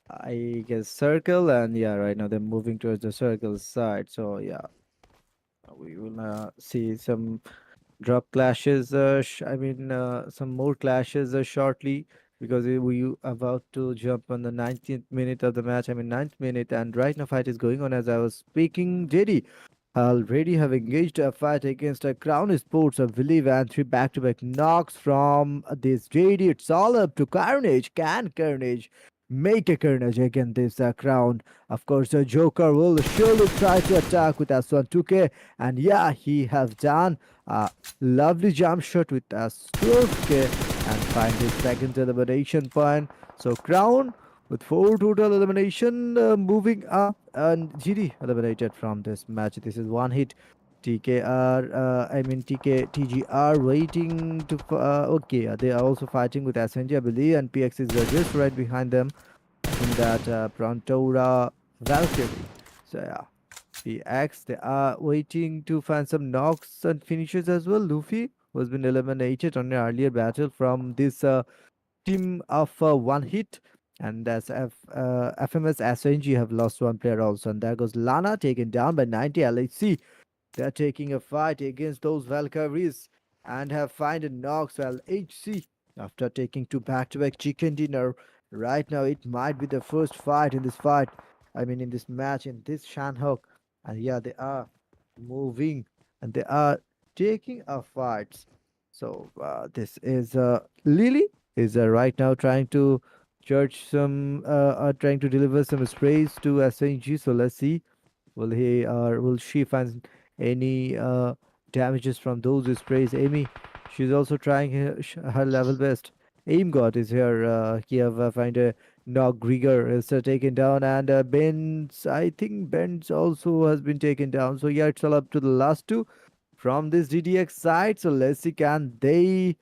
I guess circle. And yeah, right now they're moving towards the circle side. So yeah, we will see some drop clashes. Some more clashes shortly, because we about to jump on the 19th minute of the match. I mean, 9th minute, and right now fight is going on as I was speaking. JD already have engaged a fight against a Crown Sports, I believe, and three back-to-back knocks from this JD. It's all up to Carnage. Can Carnage make a Carnage against this Crown? Of course, the Joker will surely try to attack with S1 2K, and yeah, he has done a lovely jump shot with a 12K and find his second elimination point. So Crown with 4 total elimination, moving up, and GD eliminated from this match. This is one hit. TGR waiting to. Okay, they are also fighting with SNG, I believe, and PX is just right behind them in that PRONTORA Valkyrie. So yeah, PX, they are waiting to find some knocks and finishes as well. Luffy was been eliminated on an earlier battle from this team of one hit. And as FMS SNG have lost one player also. And there goes Lana taken down by 90 LHC. They're taking a fight against those Valkyries and have find a knocks well HC after taking two back-to-back chicken dinner. Right now, it might be the first fight in this fight. I mean, in this match, in this Shanhok. And yeah, they are moving and they are taking a fight. So this is Lily is right now trying to trying to deliver some sprays to SNG. So let's see Will he or will she find any damages from those sprays? Amy, she's also trying her level best. Aim God is here. Kiev find a knock. Grieger is taken down, and Benz. I think Benz also has been taken down. So yeah, it's all up to the last two from this DDX side. So let's see, can they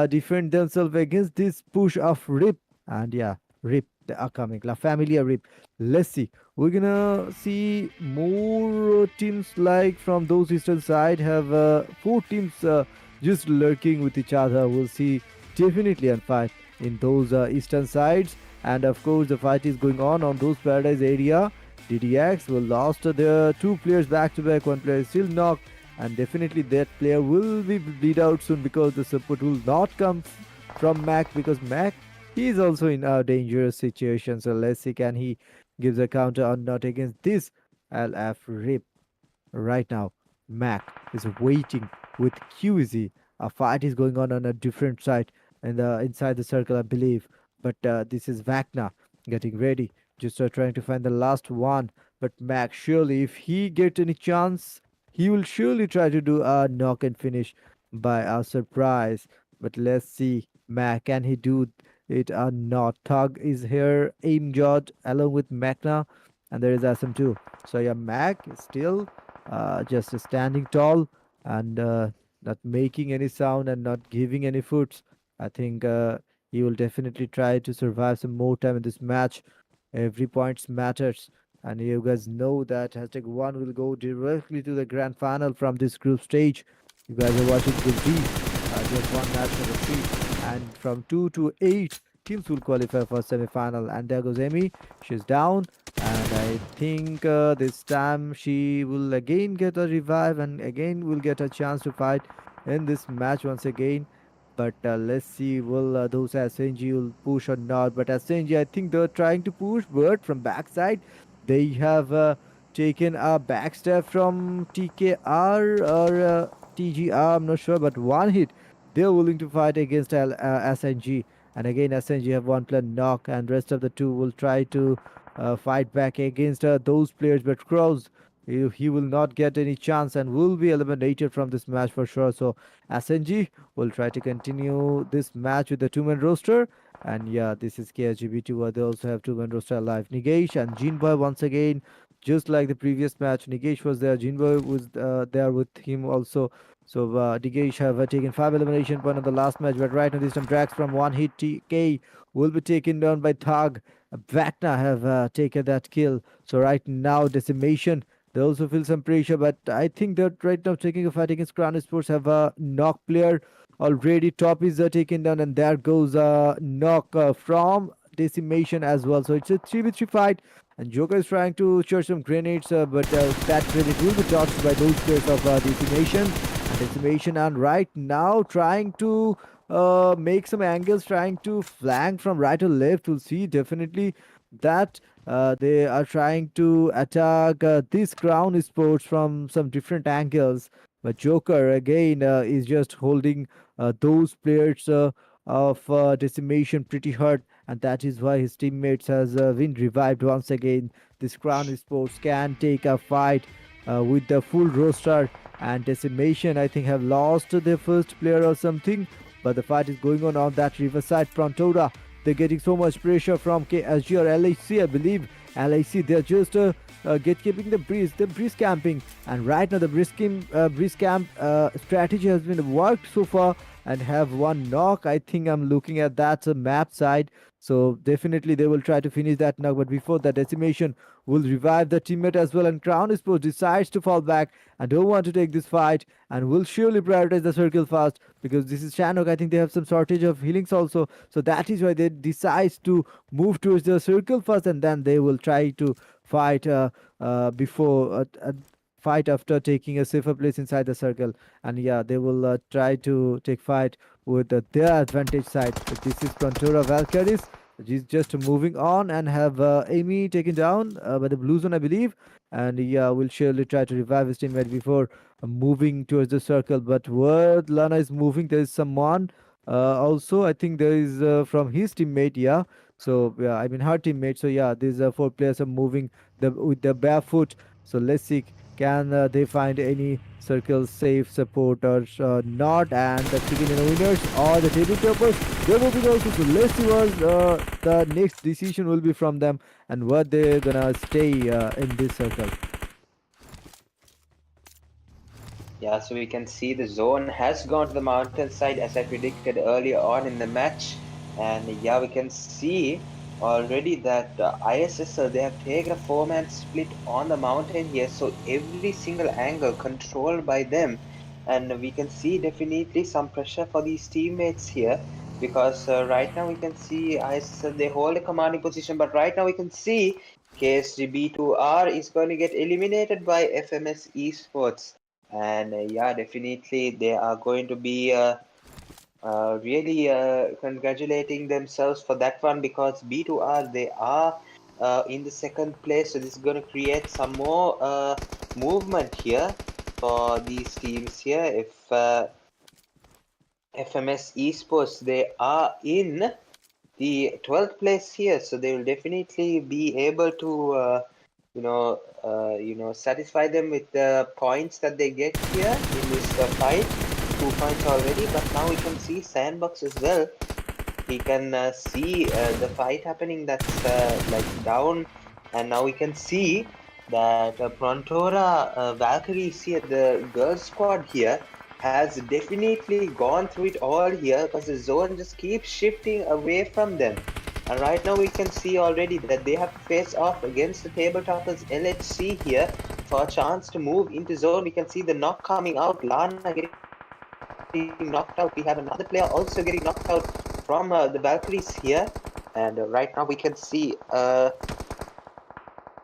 defend themselves against this push of Rip? And yeah, Rip, they are coming. La Familia Rip. Let's see. We're gonna see more teams like from those eastern side have four teams just lurking with each other. We'll see definitely a fight in those eastern sides. And of course, the fight is going on those paradise area. DDX will lost their two players back to back. One player is still knocked, and definitely that player will be bleed out soon because the support will not come from Mac, because Mac, he is also in a dangerous situation. So let's see, can he gives a counter or not against this LF Rip. Right now, Mac is waiting with QZ. A fight is going on a different side and inside the circle, I believe. But this is Vacna getting ready, just trying to find the last one. But Mac, surely, if he gets any chance, he will surely try to do a knock and finish by a surprise. But let's see, Mac, can he do it or not? Thug is here, aim judge along with Macna, and there is SM2. So yeah, Mac is still just standing tall and not making any sound and not giving any foots. I think he will definitely try to survive some more time in this match. Every point matters. And you guys know that hashtag 1 will go directly to the grand final from this group stage. You guys are watching Group D. Just one match for the three. And from 2 to 8, teams will qualify for semi-final. And there goes Amy. She's down. And I think this time she will again get a revive and again will get a chance to fight in this match once again. But let's see, will those SNG will push or not? But SNG, I think they're trying to push, but from backside, they have taken a backstep from TKR or TGR, I'm not sure, but one hit. They're willing to fight against SNG. And again, SNG have one player knock, and rest of the two will try to fight back against those players. But Crows, he will not get any chance and will be eliminated from this match for sure. So SNG will try to continue this match with the two-man roster. And yeah, this is KGB2 where they also have two-man roster alive. Nigesh and Jinboy once again, just like the previous match. Nigesh was there, Jinboy was there with him also. So Nigesh have taken 5 elimination point on the last match, but right now this time Drax from one hit TK will be taken down by Thug. Vakna have taken that kill. So right now Decimation, they also feel some pressure, but I think they're right now taking a fight against Crown Sports. Have a knock player already. Top is taken down, and there goes a knock from Decimation as well. So it's a 3v3 fight, and Joker is trying to charge some grenades, but that grenade will be dodged by those players of Decimation. And Decimation, and right now trying to make some angles, trying to flank from right to left. We'll see definitely that they are trying to attack this Crown Sports from some different angles. But Joker again is just holding those players of Decimation pretty hard, and that is why his teammates has been revived once again. This Crown Sports can take a fight with the full roster, and Decimation I think have lost their first player or something, but the fight is going on that riverside. Prontora, they're getting so much pressure from KSG or LHC, I believe. LHC, they're just gatekeeping the breeze. They're breeze camping, and right now the breeze camp strategy has been worked so far and have one knock. I think I'm looking at that map side, so definitely they will try to finish that knock. But before that, Decimation will revive the teammate as well, and Crown Sports decides to fall back and don't want to take this fight and will surely prioritize the circle fast, because this is Shanok. I think they have some shortage of healings also, so that is why they decide to move towards the circle first, and then they will try to fight before fight after taking a safer place inside the circle. And yeah, they will try to take fight with their advantage side. But this is Prontora Valkyries. She's just moving on and have Amy taken down by the blue zone, I believe. And yeah, will surely try to revive his teammate before moving towards the circle. But where Lana is moving, there is someone also. I think there is from his teammate, yeah. So yeah, I mean her teammate. So yeah, these 4 players are moving with the barefoot. So let's see, can they find any circle safe support or not? And the chicken winners or the table toppers, they will be also. So let's see what the next decision will be from them and what they're gonna stay in this circle. Yeah, so we can see the zone has gone to the mountain side as I predicted earlier on in the match. And yeah, we can see already that ISSL, they have taken a four-man split on the mountain here. So every single angle controlled by them. And we can see definitely some pressure for these teammates here. Because right now we can see ISSL, they hold a commanding position. But right now we can see KSGB2R is going to get eliminated by FMS Esports. And yeah, definitely they are going to be really congratulating themselves for that one, because B2R, they are in the second place, so this is going to create some more movement here for these teams here. If FMS Esports, they are in the 12th place here, so they will definitely be able to satisfy them with the points that they get here in this fight. 2 points already, but now we can see Sandbox as well. He can see the fight happening, that's like down, and now we can see that Prontora Valkyries here, the girls squad here, has definitely gone through it all here, because the zone just keeps shifting away from them. And right now we can see already that they have to face off against the tabletoppers LHC here for a chance to move into zone. We can see the knock coming out, Lana getting knocked out. We have another player also getting knocked out from the Valkyries here. And right now we can see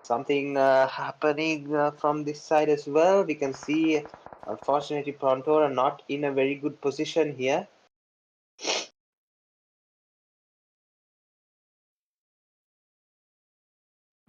something happening from this side as well. We can see, unfortunately, Prontora not in a very good position here.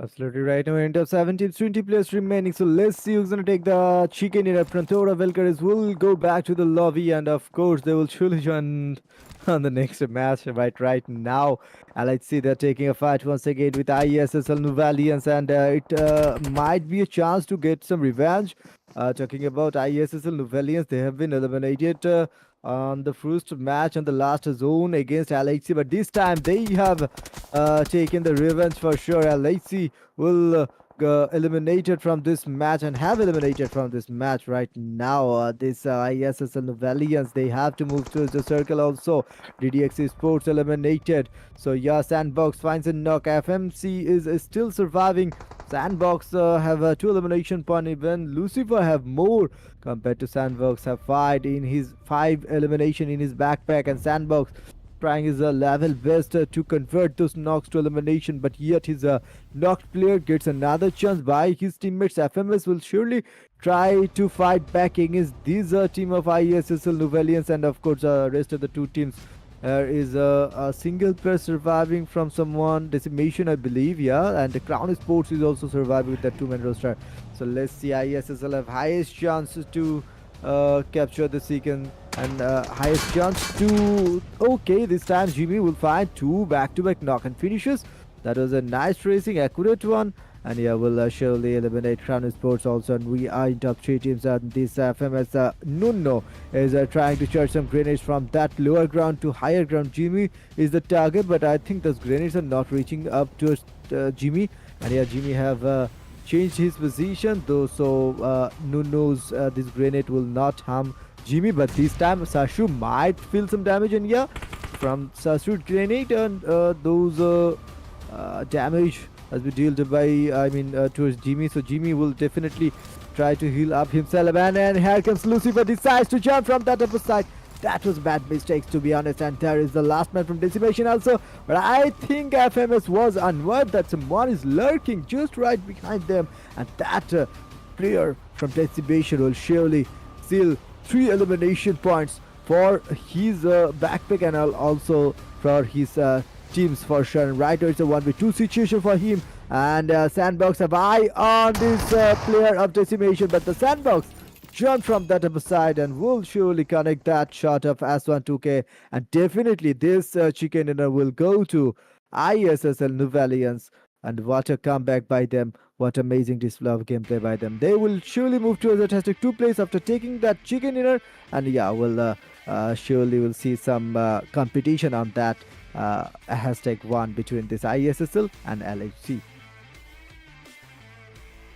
Absolutely right. Now, end of 17, 20 players remaining. So let's see who's going to take the chicken in. Prontora Valkyries will go back to the lobby, and of course, they will surely join on the next match right now. And let's see, they're taking a fight once again with ISSL Nuvalians, and it might be a chance to get some revenge. Talking about ISSL Nuvalians, they have been eliminated on the first match on the last zone against LHC, but this time they have taken the revenge for sure. LHC will eliminated from this match and have eliminated from this match right now. This ISSL Valiants, they have to move towards the circle also. DDX Sports eliminated. So yeah, Sandbox finds a knock. FMC is still surviving. Sandbox have a 2 elimination point. Even Lucifer have more compared to Sandbox. Have 5 elimination in his backpack, and Sandbox trying his level best to convert those knocks to elimination, but yet his knocked player gets another chance by his teammates. FMS will surely try to fight back against this team of ISSL Nuvalians, and of course rest of the two teams. There is a single player surviving from someone, Decimation, I believe, yeah, and the Crown Sports is also surviving with that 2-man roster. So let's see, ISSL have highest chance to capture the second and highest chance to. Okay, this time Jimmy will find 2 back-to-back knock and finishes. That was a nice racing, accurate one. And yeah, we'll surely eliminate Crown Sports also. And we are in top 3 teams. And this FMS Nuno is trying to charge some grenades from that lower ground to higher ground. Jimmy is the target, but I think those grenades are not reaching up to Jimmy. And yeah, Jimmy have changed his position though, so Nuno's this grenade will not harm Jimmy, but this time Sashu might feel some damage, and yeah, from Sashu's grenade, and those damage has been dealt by, towards Jimmy, so Jimmy will definitely try to heal up himself, and here comes Lucifer, decides to jump from that upper side. That was bad mistakes, to be honest, and there is the last man from Decimation also, but I think FMS was unaware that someone is lurking just right behind them, and that player from Decimation will surely seal 3 elimination points for his backpack, and also for his teams for sure. And right now it's a 1v2 situation for him, and Sandbox have eye on this player of Decimation, but the Sandbox jump from that upper side and will surely connect that shot of S12K, and definitely this chicken dinner will go to ISSL Nuvalians. And what a comeback by them. What amazing display of gameplay by them. They will surely move towards the hashtag 2 place after taking that chicken dinner. And yeah, surely we'll see some competition on that hashtag 1 between this ISSL and LHC.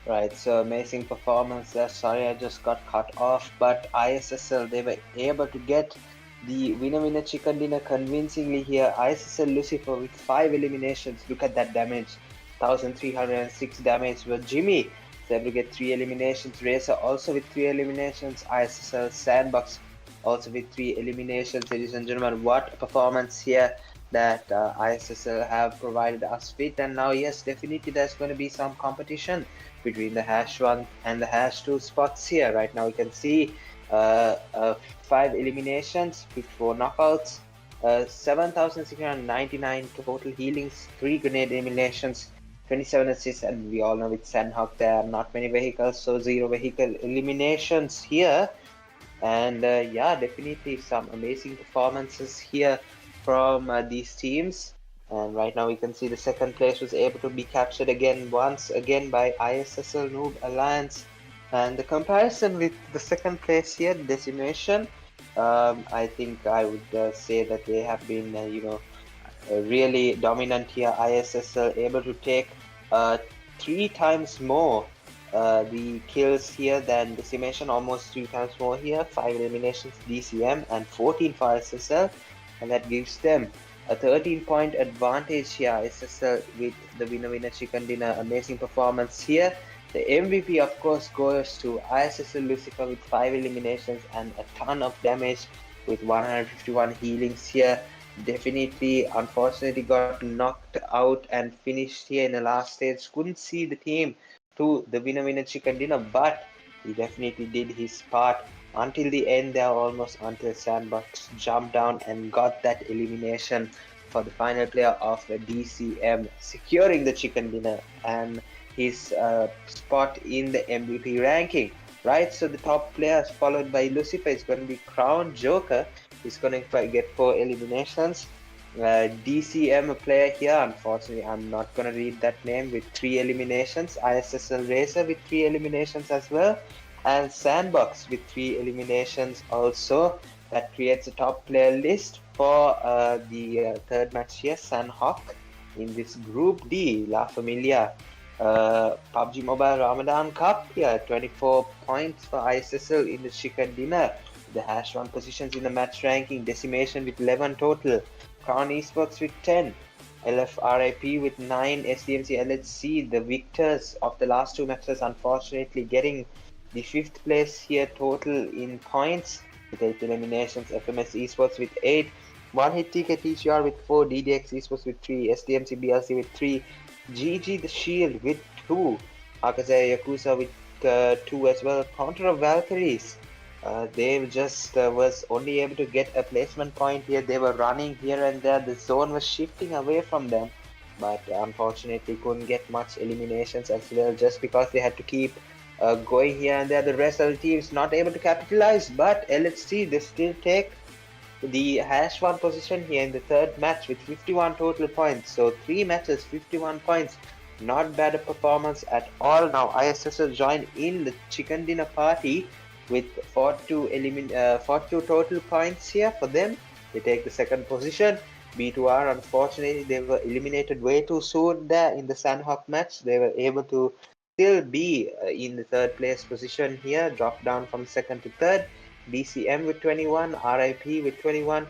Right, so amazing performance there. Sorry, I just got cut off, but ISSL, they were able to get the winner chicken dinner convincingly here. ISSL Lucifer with 5 eliminations. Look at that damage, 1306 damage. But Jimmy is able to get 3 eliminations. Racer also with 3 eliminations. ISSL Sandbox also with 3 eliminations. Ladies and gentlemen, what a performance here that ISSL have provided us with. And now, yes, definitely there's going to be some competition between the hash 1 and the hash 2 spots here. Right now, we can see 5 eliminations with 4 knockouts, 7,699 total healings, 3 grenade eliminations, 27 assists, and we all know with Sandhawk there are not many vehicles, so 0 vehicle eliminations here. And yeah, definitely some amazing performances here from these teams. And right now we can see the second place was able to be captured once again by ISSL NOOB Alliance. And the comparison with the second place here, Decimation, I think I would say that they have been, really dominant here. ISSL able to take 3 times more the kills here than Decimation, almost 3 times more here, 5 eliminations DCM and 14 for ISSL, and that gives them a 13-point advantage here. ISSL with the winner chicken dinner, amazing performance here. The MVP of course goes to ISSL Lucifer with 5 eliminations and a ton of damage with 151 healings here. Definitely, unfortunately got knocked out and finished here in the last stage. Couldn't see the team to the winner chicken dinner, but he definitely did his part until the end there, almost until Sandbox jumped down and got that elimination for the final player of the DCM, securing the chicken dinner and his spot in the MVP ranking. Right, so the top players followed by Lucifer is going to be Crown Joker. He's going to get 4 eliminations. DCM player here, unfortunately I'm not going to read that name, with 3 eliminations. ISSL Racer with 3 eliminations as well, and Sandbox with 3 eliminations also. That creates a top player list for the third match here, Sunhawk, in this Group D, La Familia PUBG Mobile Ramadan Cup here. 24 points for ISSL in the chicken dinner. The hash 1 positions in the match ranking, Decimation with 11 total, Crown Esports with 10, LFRIP with 9, SDMZ LHC, the victors of the last 2 matches, unfortunately getting the 5th place here total in points with 8 eliminations, FMS Esports with 8, One Hit TK TGR with 4, DDX Esports with 3, SDMC BLC with 3, GG The Shield with 2, AKAZAYA YAKUZA with 2 as well, PRONTORA VALKYRIES. They just was only able to get a placement point here. They were running here and there. The zone was shifting away from them, but unfortunately couldn't get much eliminations as well, just because they had to keep going here and there. The rest of the teams not able to capitalize, but LHC, they still take the hash 1 position here in the third match with 51 total points. So 3 matches, 51 points. Not bad a performance at all. Now ISSL joined in the chicken dinner party with 42 total points here for them. They take the second position. B2R, unfortunately, they were eliminated way too soon there in the Sandhawk match. They were able to still be in the third place position here, drop down from second to third. DCM with 21, RIP with 21,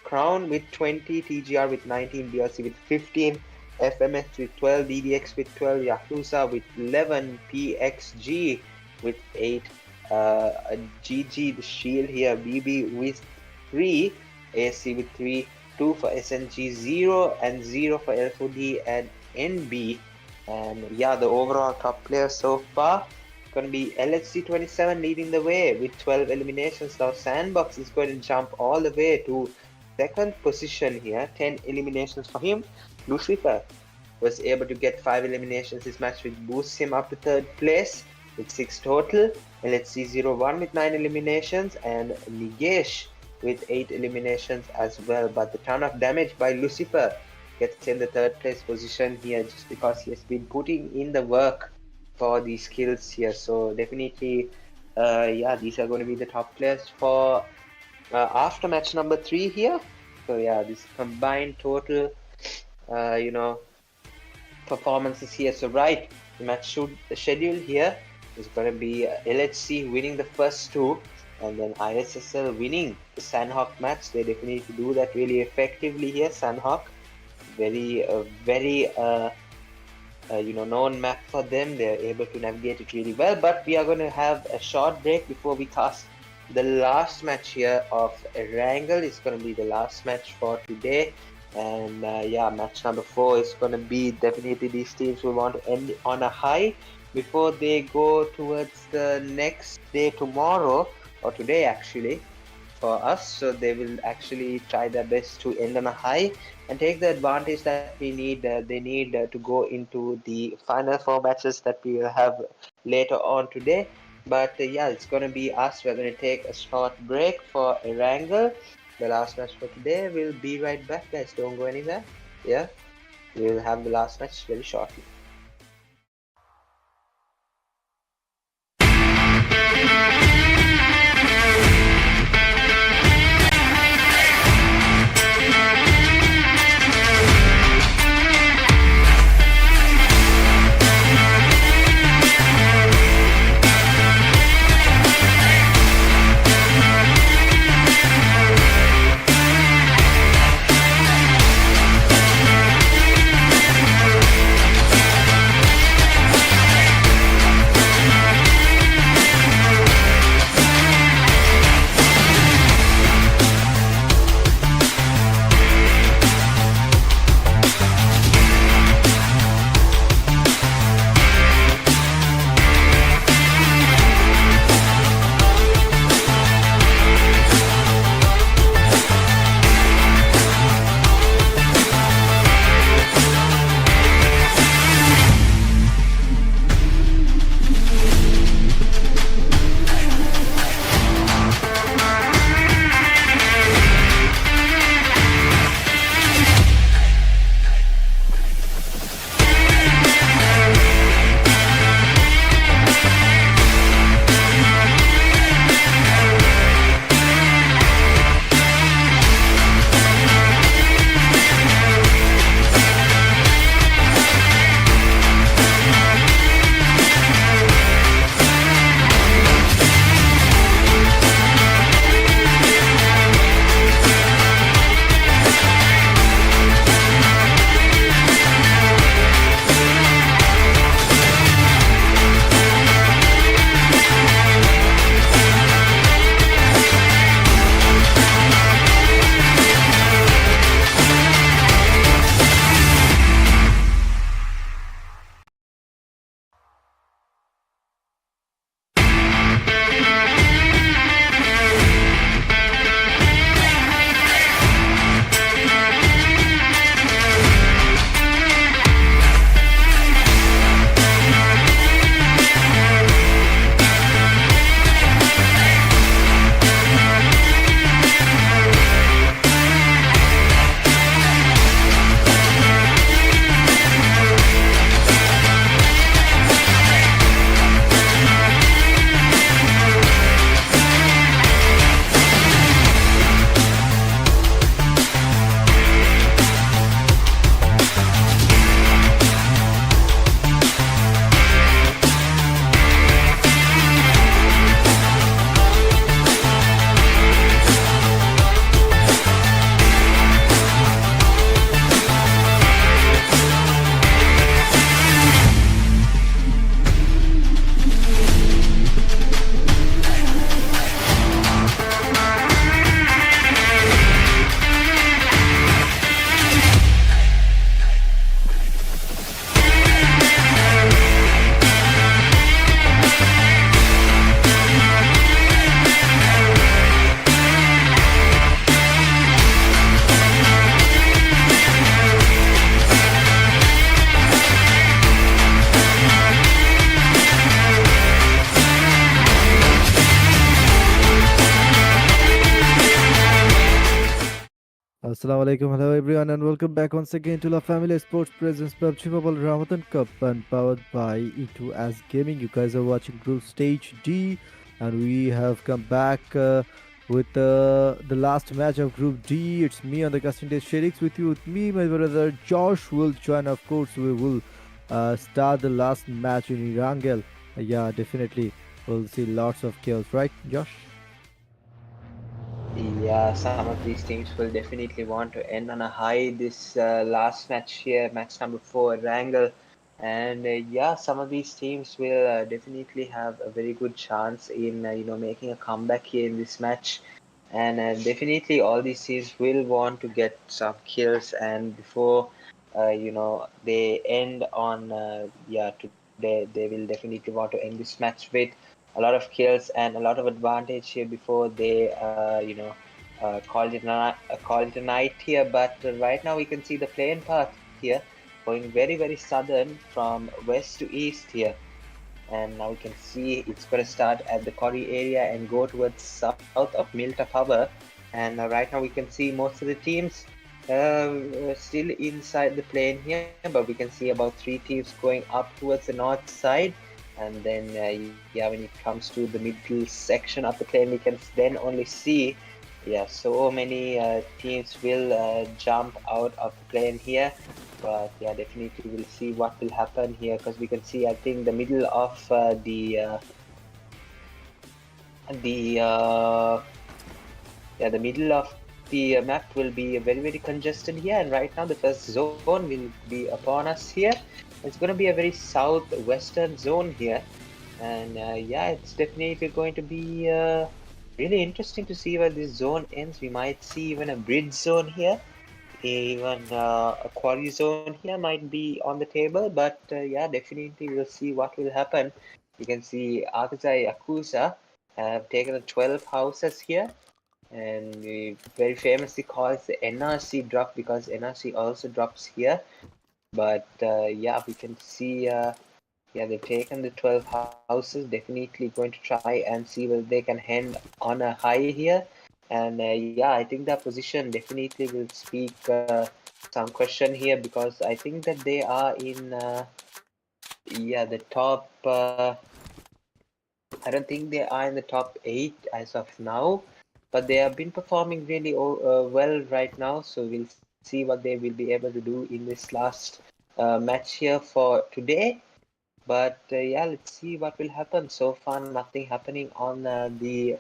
Crown with 20, TGR with 19, DLC with 15, FMS with 12, DDX with 12, YAKUZA with 11, PXG with 8, GG The Shield here, BB with 3, ASC with 3, 2 for SNG, 0 and 0 for L4D and NB. And yeah, the overall top players so far going to be LHC 27 leading the way with 12 eliminations. Now Sandbox is going to jump all the way to second position here, 10 eliminations for him. Lucifer was able to get 5 eliminations this match, which boosts him up to third place with 6 total. LHC 01 with 9 eliminations, and Nigesh with 8 eliminations as well. But the ton of damage by Lucifer gets in the third place position here, just because he has been putting in the work for the skills here. So definitely, yeah, these are going to be the top players for after match number 3 here. So yeah, this combined total, you know, performances here. So right, the schedule here is going to be LHC winning the first two, and then ISSL winning the Sandhawk match. They definitely do that really effectively here. Sandhawk, very known map for them. They're able to navigate it really well. But we are going to have a short break before we cast the last match here of Erangel. It's going to be the last match for today. And yeah, match number 4 is going to be definitely these teams will want to end on a high before they go towards the next day tomorrow, or today actually, for us. So they will actually try their best to end on a high and take the advantage that we need. They need to go into the final 4 matches that we will have later on today. But yeah, it's going to be us. We're going to take a short break for Erangel, the last match for today. We'll be right back, guys. Don't go anywhere. Yeah, we'll have the last match very shortly. Assalamu alaikum, hello everyone, and welcome back once again to La Family Sports Presents PUBG Mobile Ramadan Cup and powered by E2S Gaming. You guys are watching Group Stage D, and we have come back with the last match of Group D. It's me on the casting day Sherix with you. With me, my brother Josh will join. Of course, we will start the last match in Irangel. Yeah, definitely. We'll see lots of chaos, right, Josh? Yeah, some of these teams will definitely want to end on a high this last match here, match number 4, Wrangle. And yeah, some of these teams will definitely have a very good chance in making a comeback here in this match. And definitely all these teams will want to get some kills and before they end on today they will definitely want to end this match with a lot of kills and a lot of advantage here before they call it a night here. But right now we can see the playing path here going very southern from west to east here, and now we can see it's going to start at the Kori area and go towards south of Milta Power. And right now we can see most of the teams still inside the plane here, but we can see about 3 teams going up towards the north side. And then yeah, when it comes to the middle section of the plane, we can then only see so many teams will jump out of the plane here. But yeah, definitely we'll see what will happen here, because we can see I think the middle of the the middle of the map will be very congested here. And right now the first zone will be upon us here. It's going to be a very southwestern zone here. And yeah, it's definitely going to be really interesting to see where this zone ends. We might see even a bridge zone here, even a quarry zone here might be on the table. But yeah, definitely we'll see what will happen. You can see AKAZAYA YAKUZA have taken the 12 houses here, and we very famously calls the NRC drop because NRC also drops here. But yeah, we can see they've taken the 12 houses, definitely going to try and see whether they can hand on a high here. And yeah, I think that position definitely will speak some question here, because I think that they are in the top. I don't think they are in the top 8 as of now, but they have been performing really well right now. So we'll see what they will be able to do in this last match here for today. But yeah, let's see what will happen. So far, nothing happening on the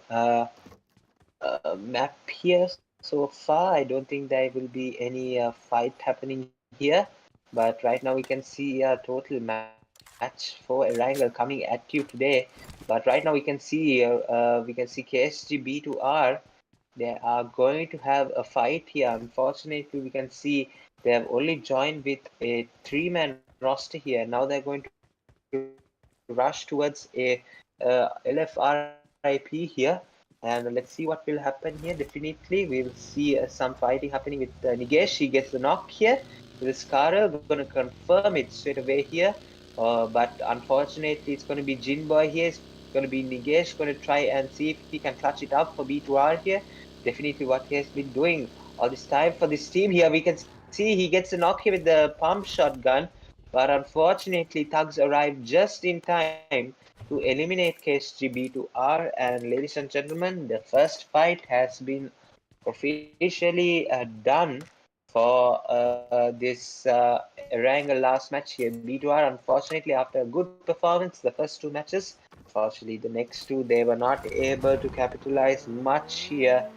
map here so far. I don't think there will be any fight happening here. But right now we can see a total match for Erangel coming at you today. But right now we can see KSG B2R. They are going to have a fight here. Unfortunately, we can see they have only joined with a 3-man roster here. Now they're going to rush towards a LFRIP here. And let's see what will happen here. Definitely, we'll see some fighting happening with Nigesh. He gets the knock here with the Scarra. Going to confirm it straight away here. But unfortunately, it's going to be Jinboy here. It's going to be Nigesh going to try and see if he can clutch it up for B2R here. Definitely what he has been doing all this time for this team here. We can see he gets a knock here with the pump shotgun. But unfortunately, Thugs arrived just in time to eliminate KSG B2R. And ladies and gentlemen, the first fight has been officially done for this Erangel last match here. B2R, unfortunately, after a good performance the first 2 matches, unfortunately the next 2 they were not able to capitalize much here.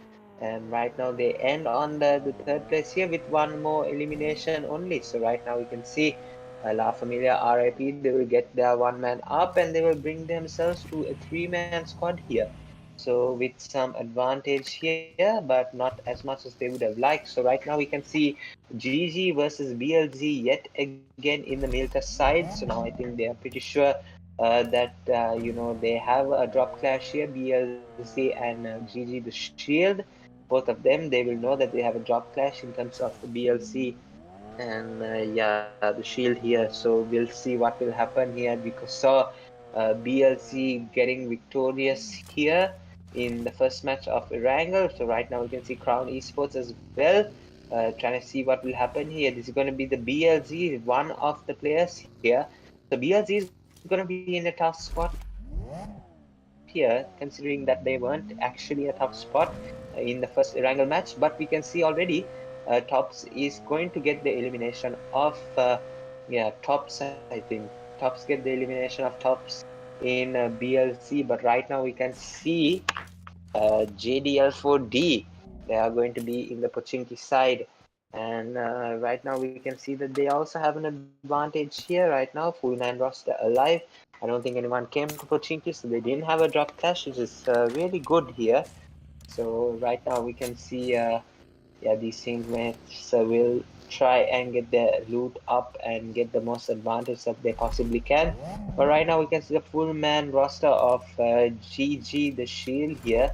And right now they end on the 3rd place here with 1 more elimination only. So right now we can see La Familia RIP, they will get their 1-man up and they will bring themselves to a 3-man squad here. So with some advantage here, but not as much as they would have liked. So right now we can see GG versus BLZ yet again in the Milta side. So now I think they are pretty sure that they have a drop clash here, BLZ and GG the Shield. Both of them, they will know that they have a drop clash in terms of the BLC and the shield here. So we'll see what will happen here, because saw BLC getting victorious here in the first match of Erangel. So right now we can see Crown Esports as well Trying to see what will happen here. This is going to be the BLZ, one of the players here. So BLZ is going to be in a tough spot here, considering that they weren't actually a tough spot in the first Erangel match. But we can see already Tops is going to get the elimination of Tops. I think Tops get the elimination of Tops in BLC. But right now we can see JDL4D. They are going to be in the Pochinki side. And right now we can see that they also have an advantage here right now. Full 9 roster alive. I don't think anyone came to Pochinki, so they didn't have a drop clash, which is really good here. So right now we can see, these teammates will try and get their loot up and get the most advantage that they possibly can. But right now we can see the full man roster of GG the Shield here,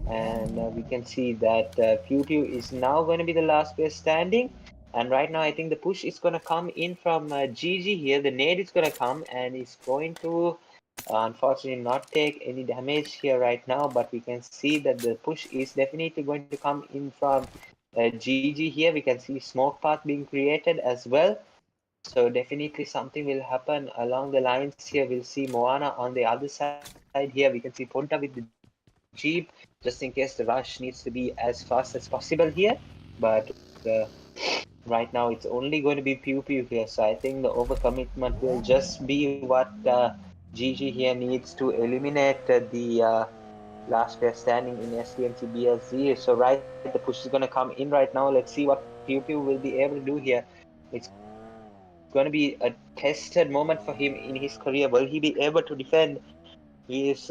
and we can see that Pew Pew is now going to be the last player standing. And right now I think the push is going to come in from GG here. The nade is going to come and it's going to unfortunately not take any damage here right now, but we can see that the push is definitely going to come in from GG here. We can see smoke path being created as well. So definitely something will happen along the lines here. We'll see Moana on the other side here. We can see Ponta with the Jeep, just in case the rush needs to be as fast as possible here. But right now it's only going to be Pew Pew here. So I think the overcommitment will just be what GG here needs to eliminate the last player standing in SDMZ BLZ. So right, the push is going to come in right now. Let's see what Pew Pew will be able to do here. It's going to be a tested moment for him in his career. Will he be able to defend his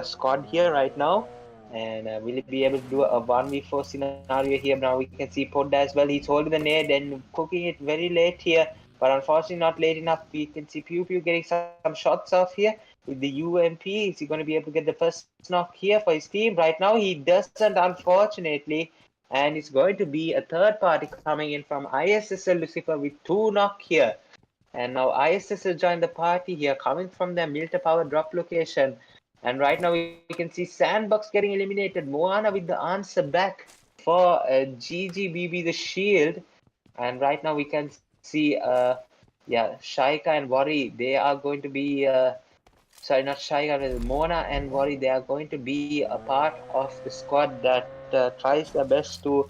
squad here right now? And will he be able to do a 1v4 scenario here? Now we can see Podda as well. He's holding the nade and cooking it very late here. But unfortunately not late enough. We can see Pew Pew getting some shots off here with the UMP. Is he going to be able to get the first knock here for his team? Right now he doesn't, unfortunately. And it's going to be a third party coming in from ISSL Lucifer with 2 knock here. And now ISSL joined the party here, coming from their Milta Power drop location. And right now we can see Sandbox getting eliminated. Moana with the answer back for GGBB the Shield. And right now we can see, Shaika and Wari. They are going to be, sorry, not Shaika, Mona and Wari. They are going to be a part of the squad that tries their best to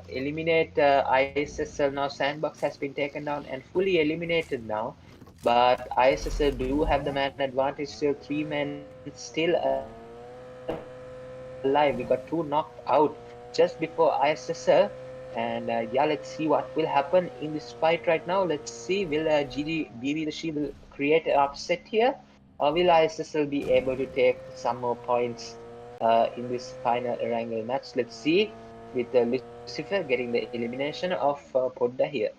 eliminate ISSL. Now Sandbox has been taken down and fully eliminated now. But ISSL do have the man advantage still. 3 men still alive. We got 2 knocked out just before ISSL. And let's see what will happen in this fight right now. Let's see, will GGBB the Shield create an upset here? Or will ISSL be able to take some more points in this final Erangel match? Let's see, with Lucifer getting the elimination of Podda here.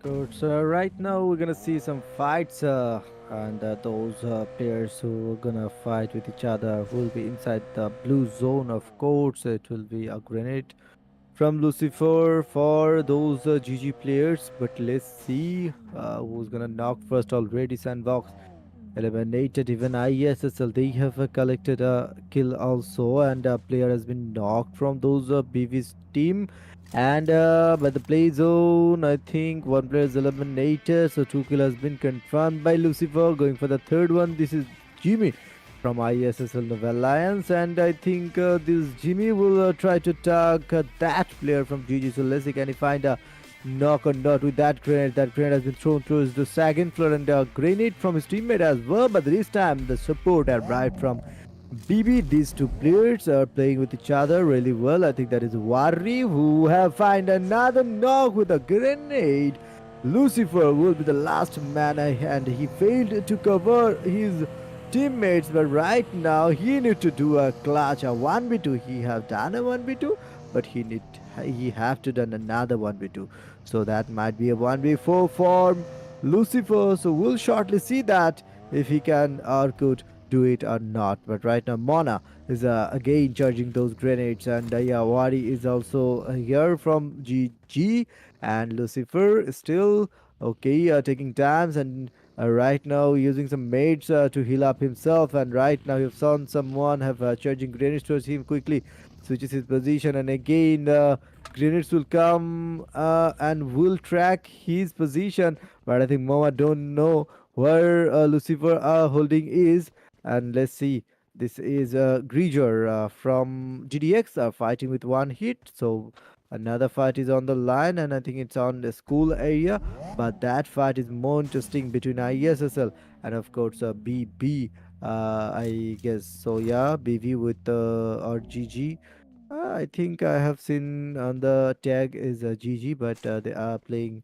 Good. So right now we're gonna see some fights, and those players who are gonna fight with each other will be inside the blue zone. Of course, it will be a grenade from Lucifer for those GG players. But let's see who's gonna knock first. Already Sandbox eliminated. Even ISSL, they have collected a kill also, and a player has been knocked from those BV's team. And by the play zone, I think one player is eliminated, so 2 kill has been confirmed by Lucifer. Going for the third one, this is Jimmy from ISSL Novel Alliance, and I think this Jimmy will try to tag that player from GG. So let's see, can he find a knock or not with that grenade. That grenade has been thrown towards the second floor, and a grenade from his teammate as well. But this time the support arrived from BB. These 2 players are playing with each other really well. I think that is Wari who have find another knock with a grenade. Lucifer will be the last man, and he failed to cover his teammates. But right now he need to do a clutch, a 1v2. He have done a 1v2, but he have to done another 1v2. So that might be a 1v4 for Lucifer. So we'll shortly see that if he can or could do it or not. But right now Mona is again charging those grenades, and Wari is also here from GG, and Lucifer is still okay taking times and Right now using some mates to heal up himself, and right now you've seen someone have charging grenades towards him quickly, switches his position, and again grenades will come and will track his position. But I think Mama don't know where Lucifer holding is. And let's see, this is Grigor from GDX fighting with one hit. So another fight is on the line, and I think it's on the school area, but that fight is more interesting between ISSL and of course BB. I guess so. Yeah, BB with or GG. I think I have seen on the tag is GG, but they are playing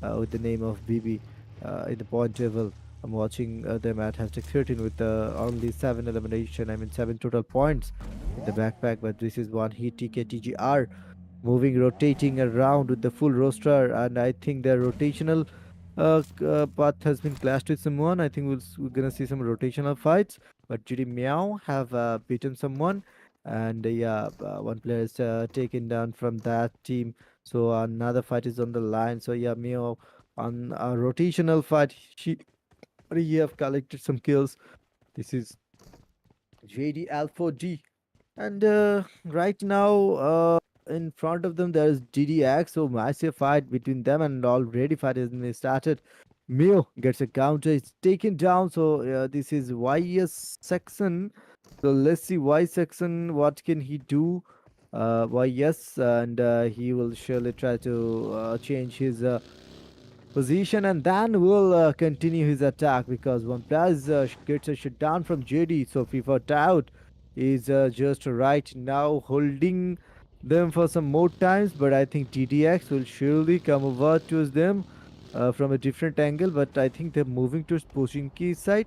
with the name of BB in the point table. I'm watching them at hashtag 13 with only 7 elimination. I mean 7 total points in the backpack. But this is one hit TKTGR moving, rotating around with the full roster, and I think their rotational path has been clashed with someone. I think we're gonna see some rotational fights, but Judy Meow have beaten someone, and yeah, one player is taken down from that team. So another fight is on the line. So yeah, Meow on a rotational fight, he have collected some kills. This is JD Alpha D. And right now, in front of them, there is DDX. So massive fight between them, and already fight has been started. Mio gets a counter. It's taken down. So this is YS section. So let's see Y section. What can he do? YS, and he will surely try to change his position, and then will continue his attack because one player gets a shut down from JD. So FIFA Tout is just right now holding them for some more times, but I think TDX will surely come over towards them from a different angle. But I think they're moving towards Pochinki side,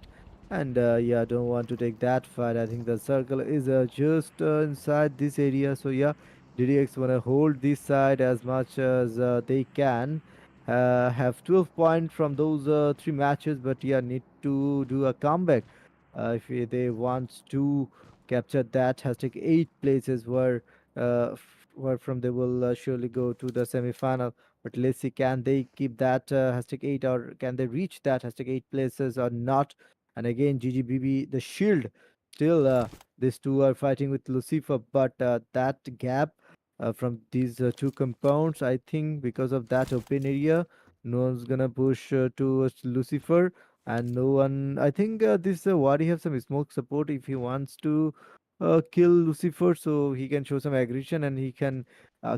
and yeah, don't want to take that fight. I think the circle is just inside this area. So yeah, DDX wanna hold this side as much as they can, have 12 points from those three matches, but yeah, need to do a comeback if they want to capture that. Has take 8 places where from they will surely go to the semi-final. But let's see, can they keep that hashtag 8, or can they reach that hashtag 8 places or not? And again, GGBB the Shield, still these two are fighting with Lucifer, but that gap from these two compounds, I think because of that open area, no one's gonna push towards Lucifer, and no one. I think this Wadi have some smoke support if he wants to kill Lucifer, so he can show some aggression and he can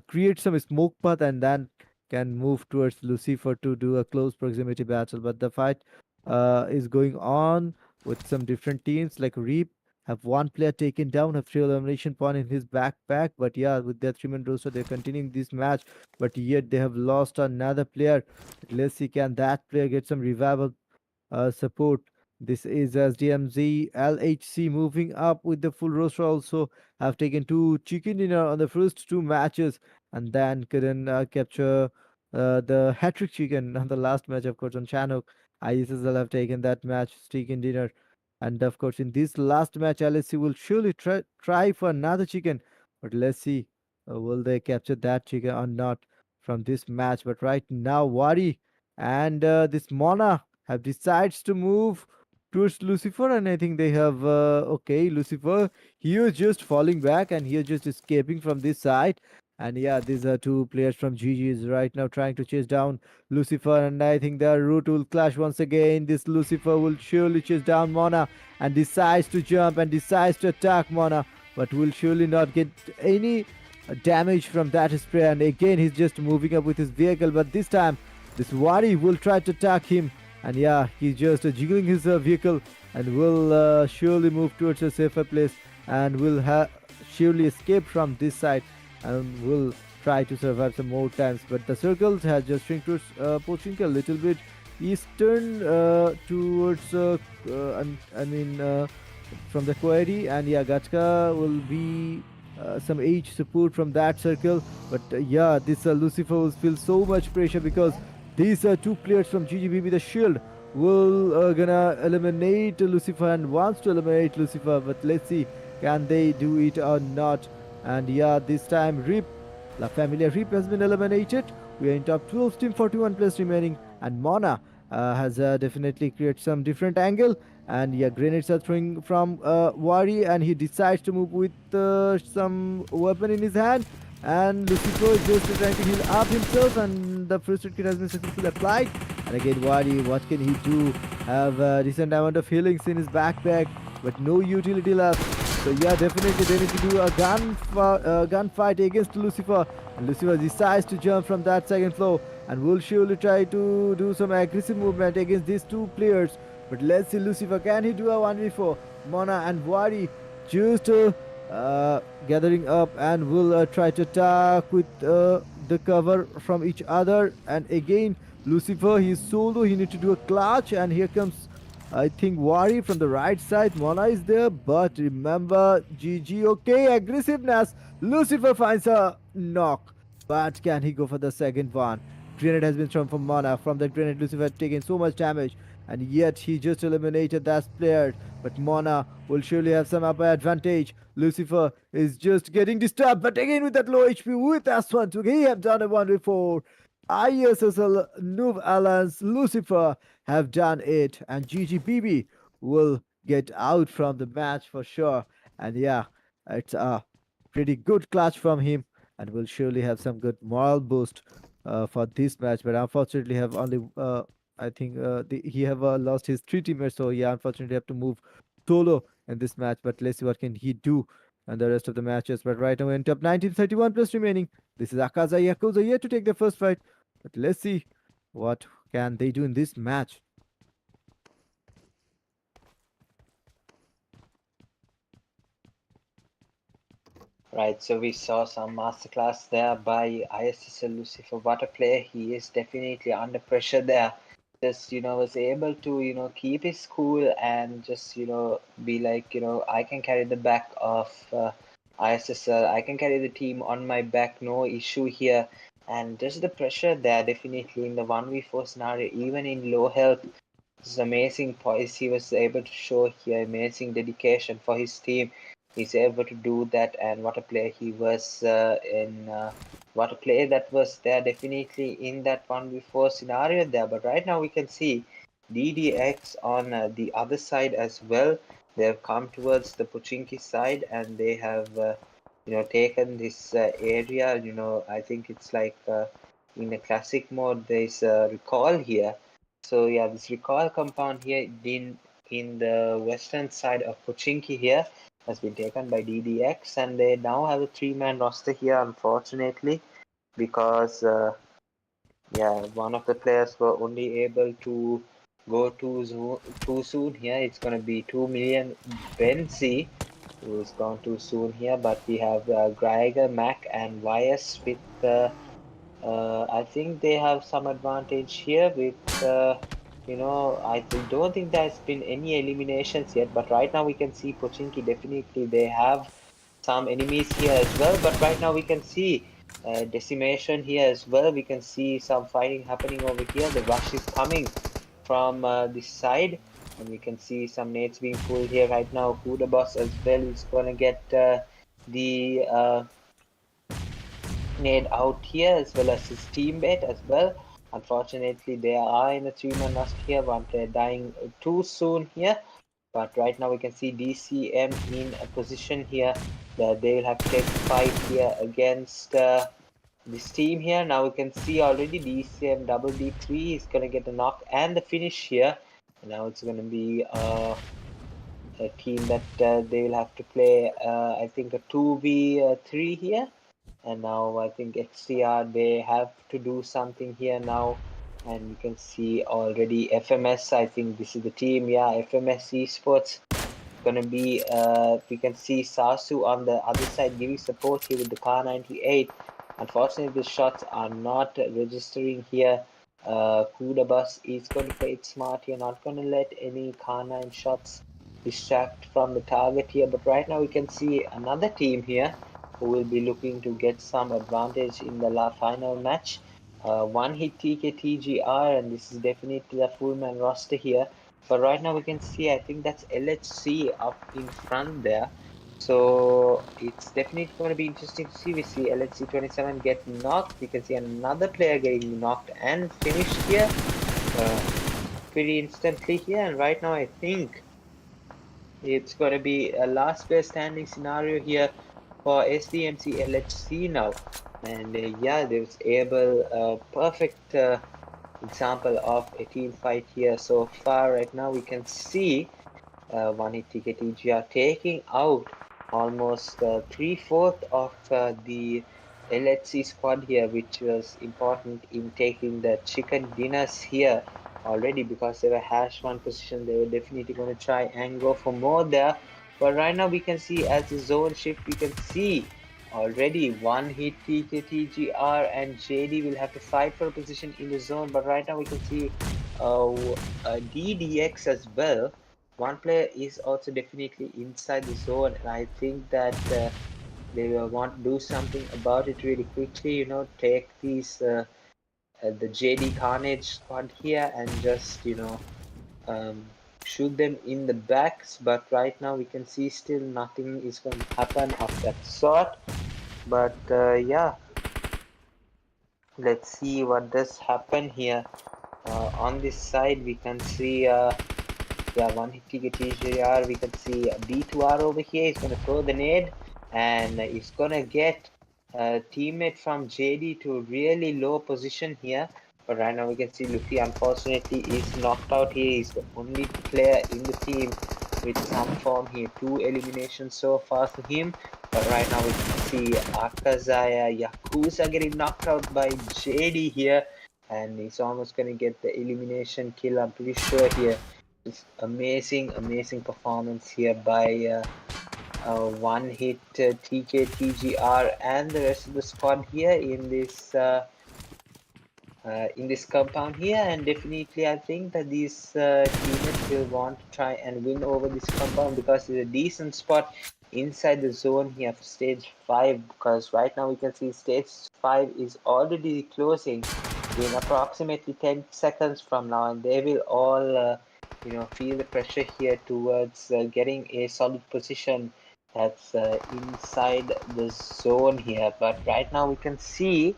create some smoke path, and then can move towards Lucifer to do a close proximity battle. But the fight is going on with some different teams like Reap have one player taken down, have 3 elimination point in his backpack. But yeah, with their 3-man roster, they're continuing this match. But yet they have lost another player. Let's see, can that player get some revival support? This is SDMZ LHC moving up with the full roster. Also have taken 2 chicken dinner on the first 2 matches, and then couldn't capture the hat-trick chicken on the last match, of course, on Chanook. ISSL have taken that match, chicken dinner. And of course, in this last match, LSC will surely try for another chicken. But let's see, will they capture that chicken or not from this match? But right now, Wari and this Mona have decides to move towards Lucifer, and I think they have okay, Lucifer. He was just falling back, and he is just escaping from this side. And yeah, these are 2 players from GG's right now trying to chase down Lucifer, and I think their route will clash once again. This Lucifer will surely chase down Mona and decides to jump and decides to attack Mona, but will surely not get any damage from that spray. And again, he's just moving up with his vehicle, but this time this Wari will try to attack him, and yeah, he's just jiggling his vehicle and will surely move towards a safer place and will surely escape from this side and will try to survive some more times. But the circles has just shrink towards Pochinki a little bit eastern towards I mean from the query, and yeah, Gachka will be some age support from that circle. But yeah, this Lucifer will feel so much pressure because these 2 players from GGBB the Shield will gonna eliminate Lucifer and wants to eliminate Lucifer. But let's see, can they do it or not? And yeah, this time Rip, La Familia Rip has been eliminated. We are in top 12, team 41 plus remaining, and Mona has definitely created some different angle. And yeah, grenades are throwing from Wari, and he decides to move with some weapon in his hand. And Lucifer is just trying to heal up himself, and the first aid kit has been successfully applied. And again, Wari, what can he do? Have a decent amount of healings in his backpack, but no utility left. So yeah, definitely they need to do a gunfight against Lucifer. And Lucifer decides to jump from that second floor and will surely try to do some aggressive movement against these two players. But let's see Lucifer, can he do a 1v4? Mona and Wari just gathering up and will try to attack with the cover from each other. And again, Lucifer, he's solo, he needs to do a clutch, and here comes I think Wari from the right side. Mona is there, but remember GG. Okay, aggressiveness. Lucifer finds a knock, but can he go for the second one? Grenade has been thrown from Mona. From that grenade, Lucifer had taken so much damage, and yet he just eliminated that player. But Mona will surely have some upper advantage. Lucifer is just getting disturbed, but again with that low HP with S1 2, he have done a one before. ISSL Noob Alliance Lucifer have done it, and GGBB will get out from the match for sure. And yeah, it's a pretty good clutch from him, and will surely have some good moral boost for this match. But unfortunately, have only I think he have lost his three teammates, so yeah, unfortunately have to move solo in this match. But let's see what can he do and the rest of the matches. But right now in top 1931 plus remaining. This is AKAZAYA YAKUZA here to take the first fight. But let's see what can they do in this match. Right, so we saw some masterclass there by ISSL Lucifer. What a player he is! Definitely under pressure there. Just was able to keep his cool and just be like I can carry the back of ISSL. I can carry the team on my back, no issue here. And just the pressure there, definitely in the 1v4 scenario, even in low health. This is amazing poise he was able to show here. Amazing dedication for his team. He's able to do that, and what a player he was in. What a player that was there, definitely in that 1v4 scenario there. But right now we can see DDX on the other side as well. They have come towards the Pochinki side, and they have taken this area. I think it's like in a classic mode. There's a recall here. So yeah, this recoil compound here in the western side of Pochinki here has been taken by DDX, and they now have a three-man roster here, unfortunately, because yeah, one of the players were only able to go too soon here. It's gonna be 2 million Benzi, who's gone too soon here, but we have Greiger, Mac, and YS with I think they have some advantage here with, I don't think there's been any eliminations yet, but right now we can see Pochinki definitely they have some enemies here as well. But right now we can see decimation here as well. We can see some fighting happening over here. The rush is coming from this side, and we can see some nades being pulled here right now. Huda Boss as well is gonna get the nade out here, as well as his teammate as well. Unfortunately, they are in a 3-man rush here, but they're dying too soon here. But right now we can see DCM in a position here that they will have to take a fight here against this team here. Now we can see already DCM double D3 is gonna get a knock and the finish here. And now it's gonna be a team that they will have to play, I think, a 2v3 here. And now I think XTR, they have to do something here now. And you can see already FMS, I think this is the team. Yeah, FMS esports gonna be, we can see Sasu on the other side giving support here with the Car 98. Unfortunately, the shots are not registering here. Kuda Bus is going to play it smart here, not going to let any Car 9 shots distract from the target here. But right now we can see another team here who will be looking to get some advantage in the final match. One hit TKTGR, and this is definitely a full man roster here. But right now we can see, I think that's LHC up in front there. So it's definitely going to be interesting to see. We see LHC 27 get knocked. We can see another player getting knocked and finished here. pretty instantly here. And right now, I think it's going to be a last player standing scenario here for SDMC LHC now. And yeah, they was able, perfect example of a team fight here so far. Right now, we can see one hit ticket EGR taking out almost three-fourths of the LHC squad here, which was important in taking the chicken dinners here already because they were hash one position. They were definitely going to try and go for more there. But right now we can see as the zone shift, we can see already one hit TKTGR and JD will have to fight for a position in the zone. But right now we can see DDX as well. One player is also definitely inside the zone, and I think that they will want to do something about it really quickly. Take these the JD Carnage squad here and just um, shoot them in the backs. But right now we can see still nothing is going to happen of that sort. But yeah, let's see what does happen here. On this side, we can see. Yeah, one hit TGR. We can see B2R over here. He's gonna throw the nade, and he's gonna get a teammate from JD to really low position here. But right now we can see Luffy unfortunately is knocked out here. He's the only player in the team with some form here. 2 eliminations so far for him. But right now we can see AKAZAYA YAKUZA getting knocked out by JD here. And he's almost gonna get the elimination kill, I'm pretty sure here. It's amazing performance here by one hit TKTGR and the rest of the squad here in this compound here. And definitely I think that these teammates will want to try and win over this compound because it's a decent spot inside the zone here for stage 5, because right now we can see stage 5 is already closing in approximately 10 seconds from now, and they will all feel the pressure here towards getting a solid position that's inside the zone here. But right now we can see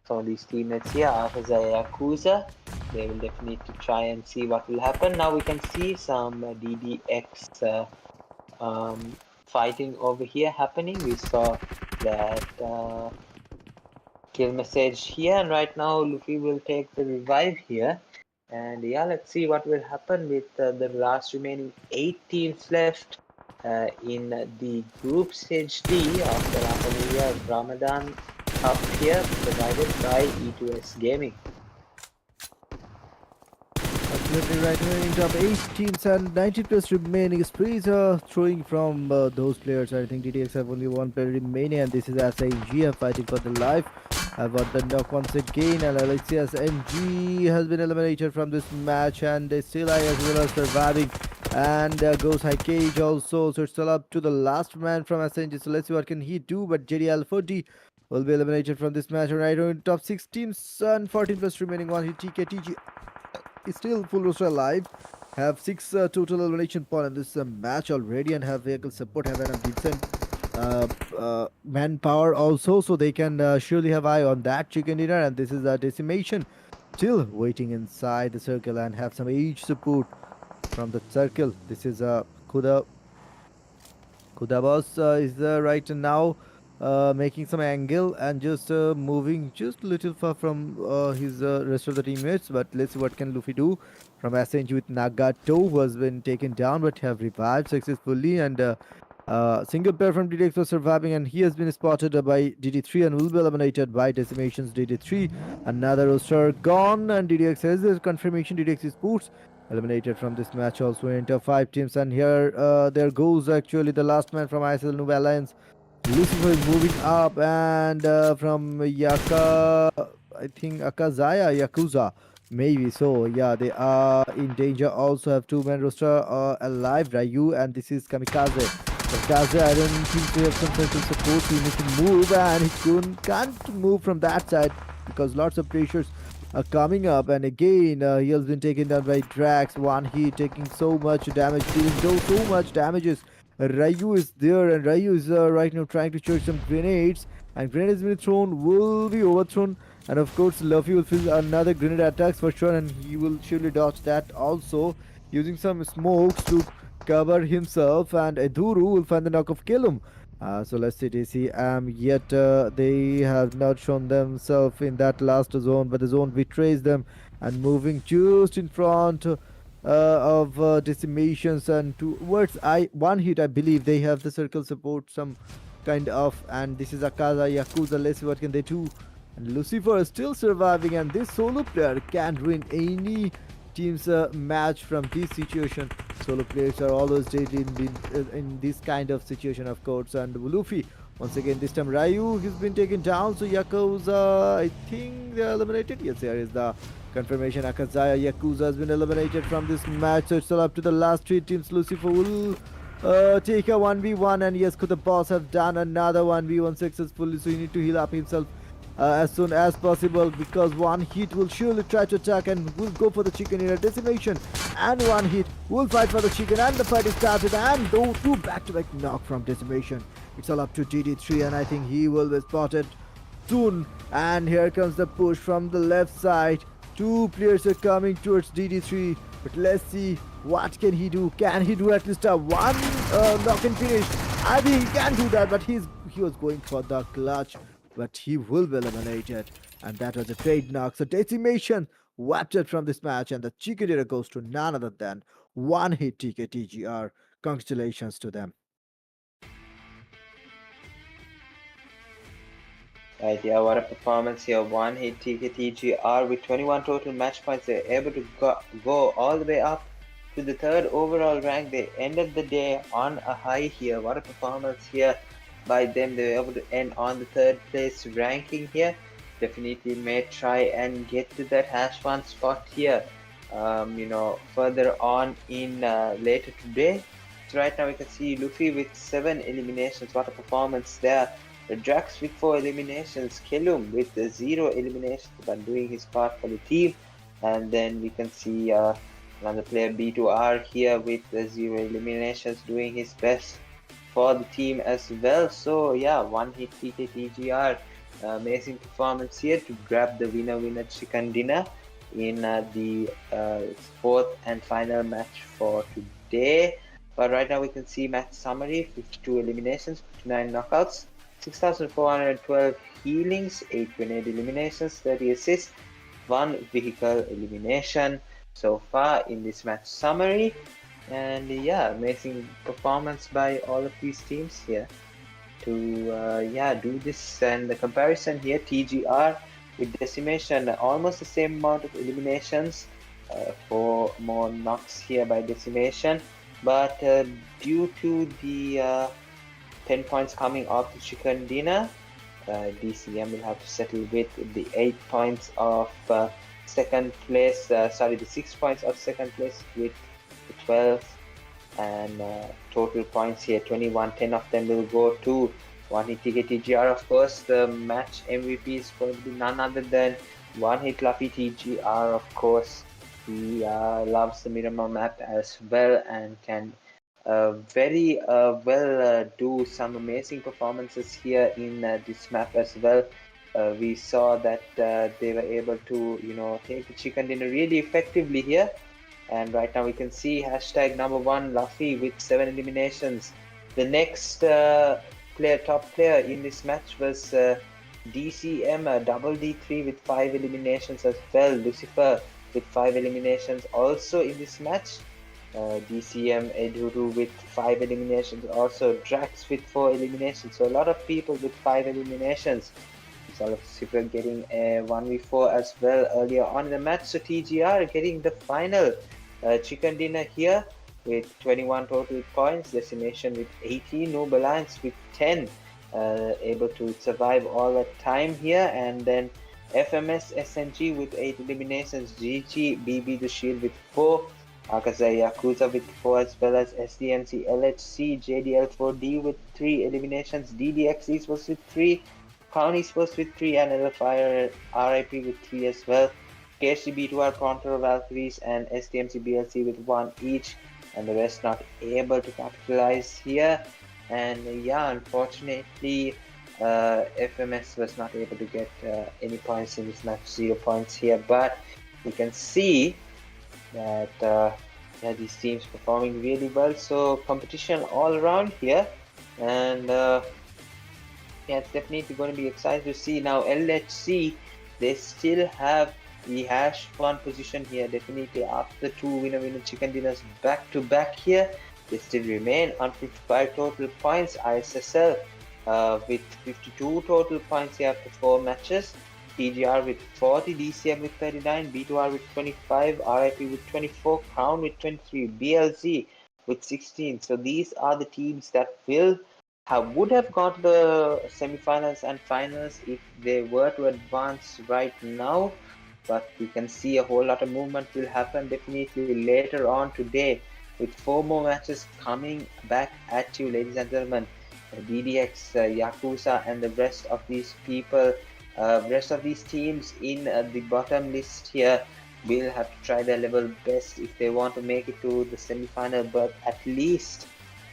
some of these teammates here, AKAZAYA YAKUZA. They will definitely try and see what will happen. Now we can see some DDX fighting over here happening. We saw that kill message here, and right now Luffy will take the revive here. And yeah, let's see what will happen with the last remaining 8 teams left in the group stage D of the La Familia Ramadan Cup here, provided by E2S Gaming. Absolutely right. Remaining top 8 teams and 90 plus remaining. Sprays are throwing from those players. I think DDX have only one player remaining, and this is SAG fighting for the life. I've got the knock once again, and Alexias NG has been eliminated from this match, and still I as well as surviving. And goes high cage also, so it's still up to the last man from SNG. So let's see what can he do. But JDL40 will be eliminated from this match. Right now in top 6 teams and 14 plus remaining. One hit TKTG is still full roster alive. Have 6 total elimination point in this match already, and have vehicle support, have a decent manpower also, so they can surely have eye on that chicken dinner. And this is a decimation still waiting inside the circle and have some age support from the circle. This is Kudabos is right now making some angle and just moving just a little far from his rest of the teammates. But let's see what can Luffy do from SNG with Nagato, who has been taken down but have revived successfully. And single player from DDX was surviving, and he has been spotted by DD3 and will be eliminated by Decimation's DD3. Another roster gone, and DDX has the confirmation. DDX Sports eliminated from this match also into 5 teams. And here there goes actually the last man from ISSL NOOB Alliance. Lucifer is moving up, and from I think AKAZAYA YAKUZA, maybe so. Yeah, they are in danger. Also have 2-man roster alive, Ryu, and this is Kamikaze. Kamikaze, I don't think to have some circle support. He needs to move, and he can't move from that side because lots of pressures are coming up. And again, he has been taken down by Drax. One hit, taking so much damage, dealing so much damages. Ryu is there, and Ryu is right now trying to charge some grenades, and grenades being thrown will be overthrown. And of course, Luffy will feel another grenade attacks for sure, and he will surely dodge that also, using some smokes to cover himself. And Eduru will find the knock of Kilum. So let's see, DC. Yet they have not shown themselves in that last zone, but the zone betrays them and moving just in front of decimations and towards I one hit. I believe they have the circle support, some kind of, and this is Akaza Yakuza. Let's see what can they do. And Lucifer is still surviving, and this solo player can win any team's match from this situation. Solo players are always deadly in this kind of situation, of course. And Luffy, once again, this time Ryu has been taken down. So Yakuza, I think they're eliminated. Yes, here is the confirmation. AKAZAYA Yakuza has been eliminated from this match. So it's all up to the last three teams. Lucifer will take a 1v1, and yes, could the boss have done another 1v1 successfully, so he need to heal up himself as soon as possible, because one hit will surely try to attack and will go for the chicken in a decimation, and one hit will fight for the chicken, and the fight is started, and though two back-to-back knock from decimation. It's all up to DD3, and I think he will be spotted soon. And here comes the push from the left side. Two players are coming towards DD3, but let's see what can he do. Can he do at least a one knock and finish? I think he can do that, but he was going for the clutch, but he will be eliminated. And that was a trade knock. So decimation wiped it from this match, and the chicken dinner goes to none other than one hit TKTGR. Congratulations to them. Right, yeah, what a performance here. One hit TKTGR with 21 total match points. They're able to go all the way up to the third overall rank. They ended the day on a high here. What a performance here by them. They were able to end on the third place ranking here. Definitely may try and get to that #1 spot here, further on in later today. So right now we can see Luffy with 7 eliminations. What a performance there. Drax with 4 eliminations, Kellum with 0 eliminations, but doing his part for the team. And then we can see another player, B2R, here with 0 eliminations, doing his best for the team as well. So yeah, one hit TKTGR. Amazing performance here to grab the winner chicken dinner in the 4th and final match for today. But right now we can see match summary: 52 eliminations, 59 knockouts, 6,412 healings, 8 grenade eliminations, 30 assists, 1 vehicle elimination so far in this match summary. And yeah, amazing performance by all of these teams here to do this. And the comparison here, TGR with decimation, almost the same amount of eliminations, 4 more knocks here by decimation, but due to the 10 points coming off the chicken dinner, DCM will have to settle with the 8 points of second place, the 6 points of second place with the 12, and total points here 21. 10 of them will go to one hit TKTGR. Of course, the match MVP is going to be none other than one hit Luffy TGR. Of course, he loves the Miramar map as well and can very well do some amazing performances here in this map as well. We saw that they were able to take the chicken dinner really effectively here. And right now we can see #1 Luffy with 7 eliminations. The next top player in this match was DCM double D3 with 5 eliminations as well. Lucifer with 5 eliminations also in this match. DCM Eduru with 5 eliminations, also Drax with 4 eliminations. So a lot of people with 5 eliminations. Super getting a 1v4 as well earlier on in the match. So TGR getting the final chicken dinner here with 21 total points, Decimation with 18, Noob Alliance with 10, able to survive all that time here, and then FMS SNG with 8 eliminations, GGxBB The Shield with 4, AKAZAYA YAKUZA with 4, as well as SDMZ LHC JDL4D with 3 eliminations, DDX ESPORTS with 3, Crown ESPORTS with 3, and LFire RIP with 3 as well. KSGB2R, PRONTORA, VALKYRIES, and SDMZ BLC with 1 each, and the rest not able to capitalize here. And yeah, unfortunately, FMS was not able to get any points in this match, 0 points here, but you can see that yeah, these teams performing really well. So competition all around here, and yeah, it's definitely going to be exciting to see. Now LHC, they still have the #1 position here. Definitely after two winner chicken dinners back to back here, they still remain on 55 total points. ISSL with 52 total points here after 4 matches. TGR with 40, DCM with 39, B2R with 25, RIP with 24, Crown with 23, BLZ with 16. So these are the teams that would have got the semifinals and finals if they were to advance right now. But we can see a whole lot of movement will happen definitely later on today with 4 more matches coming back at you, ladies and gentlemen. DDX, Yakuza, and the rest of these people, rest of these teams in the bottom list here will have to try their level best if they want to make it to the semi-final berth at least.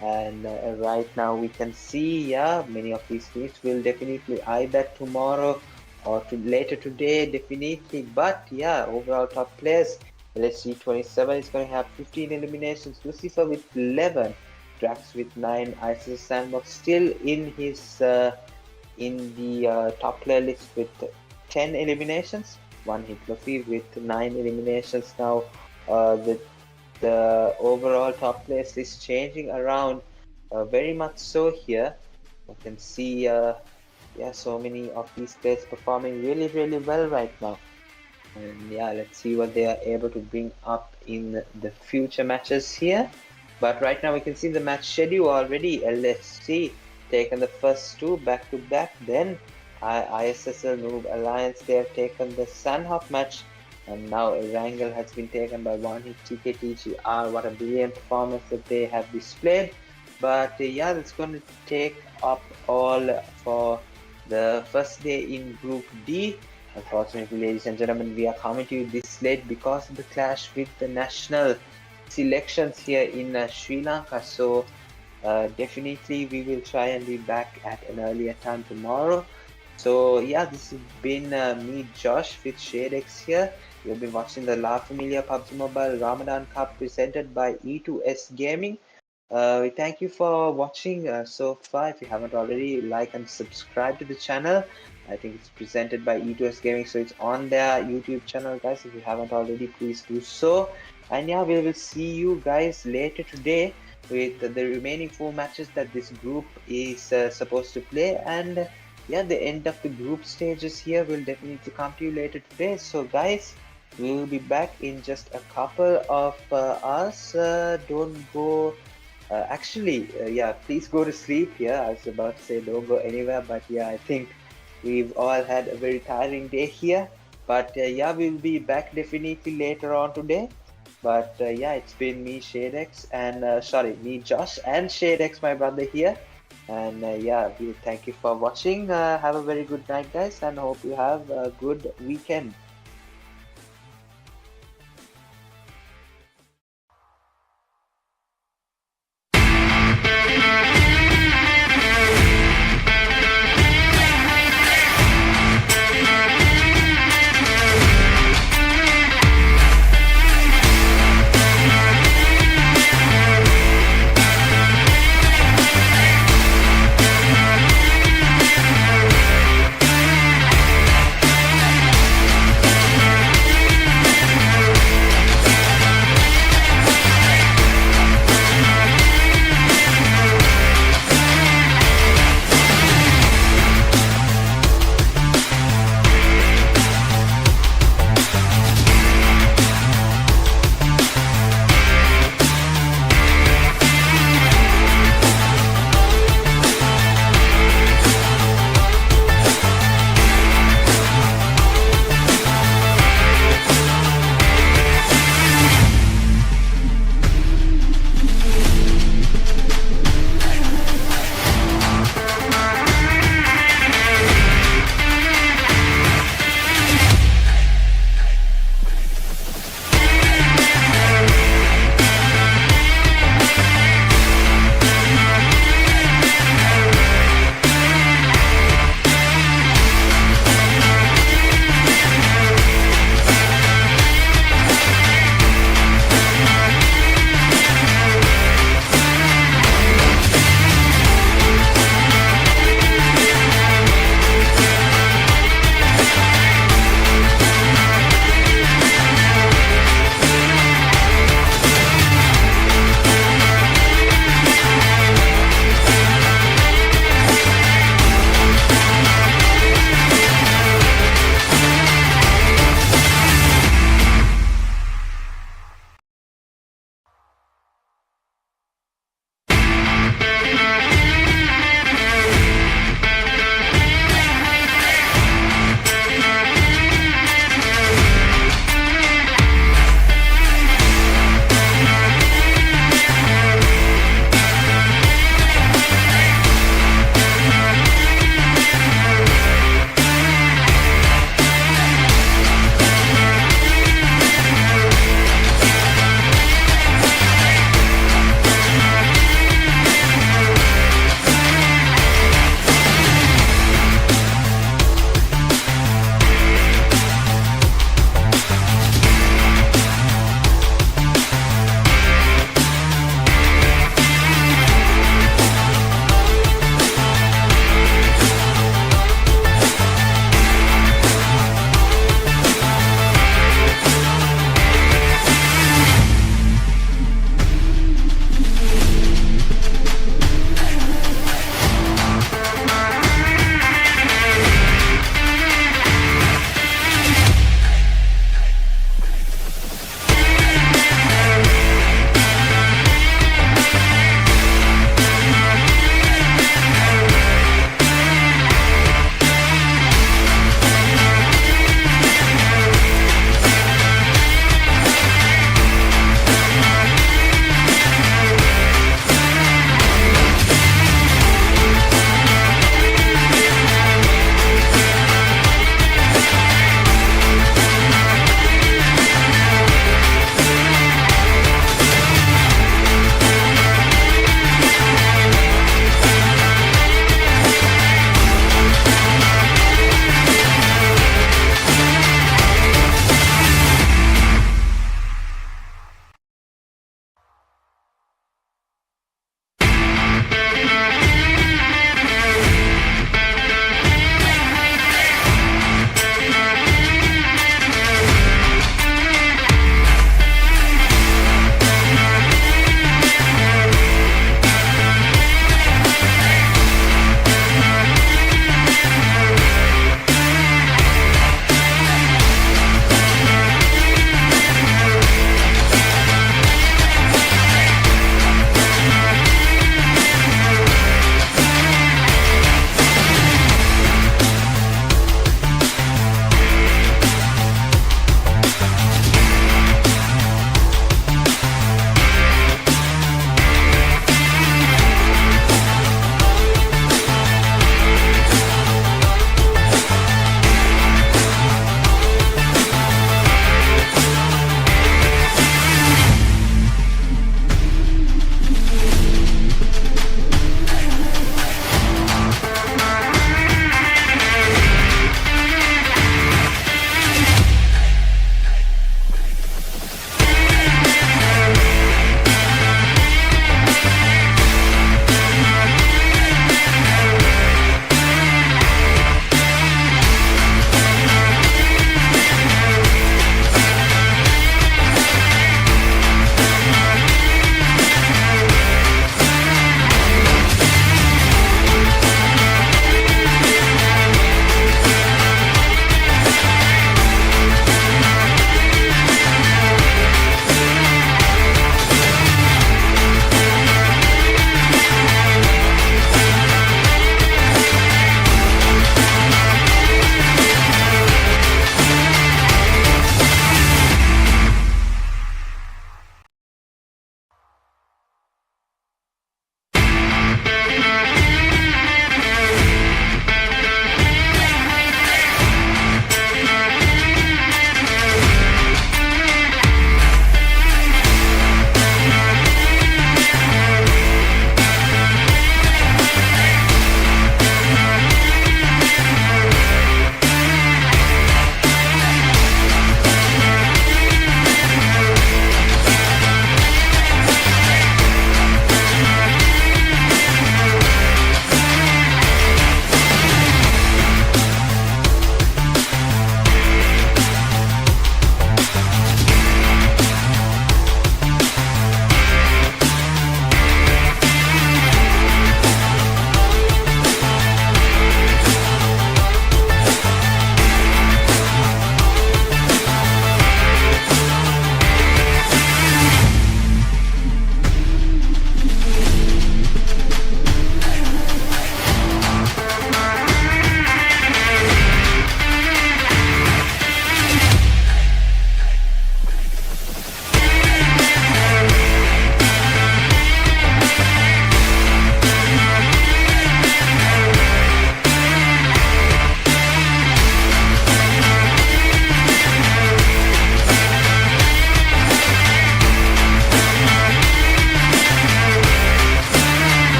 And right now we can see, yeah, many of these teams will definitely either tomorrow or later today, definitely. But yeah, overall top players, let's see, 27 is going to have 15 eliminations, Lucifer with 11, Drax with 9, ISIS Sandbox still in his in the top player list with 10 eliminations, one hit Luffy with 9 eliminations. Now the overall top place is changing around very much so here. You can see yeah, so many of these players performing really well right now. And yeah, let's see what they are able to bring up in the future matches here. But right now we can see the match schedule already. LSC taken the first two back to back. Then ISSL NOOB Alliance, they have taken the Sandhawk match. And now Wrangle has been taken by one hit TKTGR. What a brilliant performance that they have displayed. But yeah, that's going to take up all for the first day in Group D. Unfortunately, ladies and gentlemen, we are coming to you this late because of the clash with the national selections here in Sri Lanka. So definitely we will try and be back at an earlier time tomorrow. So yeah, this has been me, Josh, with ShadeX here. You've been watching the La Familia PUBG Mobile Ramadan Cup presented by E2S Gaming. We thank you for watching so far. If you haven't already, like and subscribe to the channel. I think it's presented by E2S Gaming, so it's on their YouTube channel, guys. If you haven't already, please do so. And yeah, we will see you guys later today with the remaining 4 matches that this group is supposed to play. And yeah, the end of the group stages here will definitely come to you later today. So guys, we will be back in just a couple of hours. Don't go actually, yeah, please go to sleep here. I was about to say don't go anywhere, but yeah, I think we've all had a very tiring day here. But yeah, we'll be back definitely later on today. But yeah, it's been me, ShadeX, and sorry, me, Josh, and ShadeX, my brother here. And yeah, we thank you for watching. Have a very good night, guys, and hope you have a good weekend.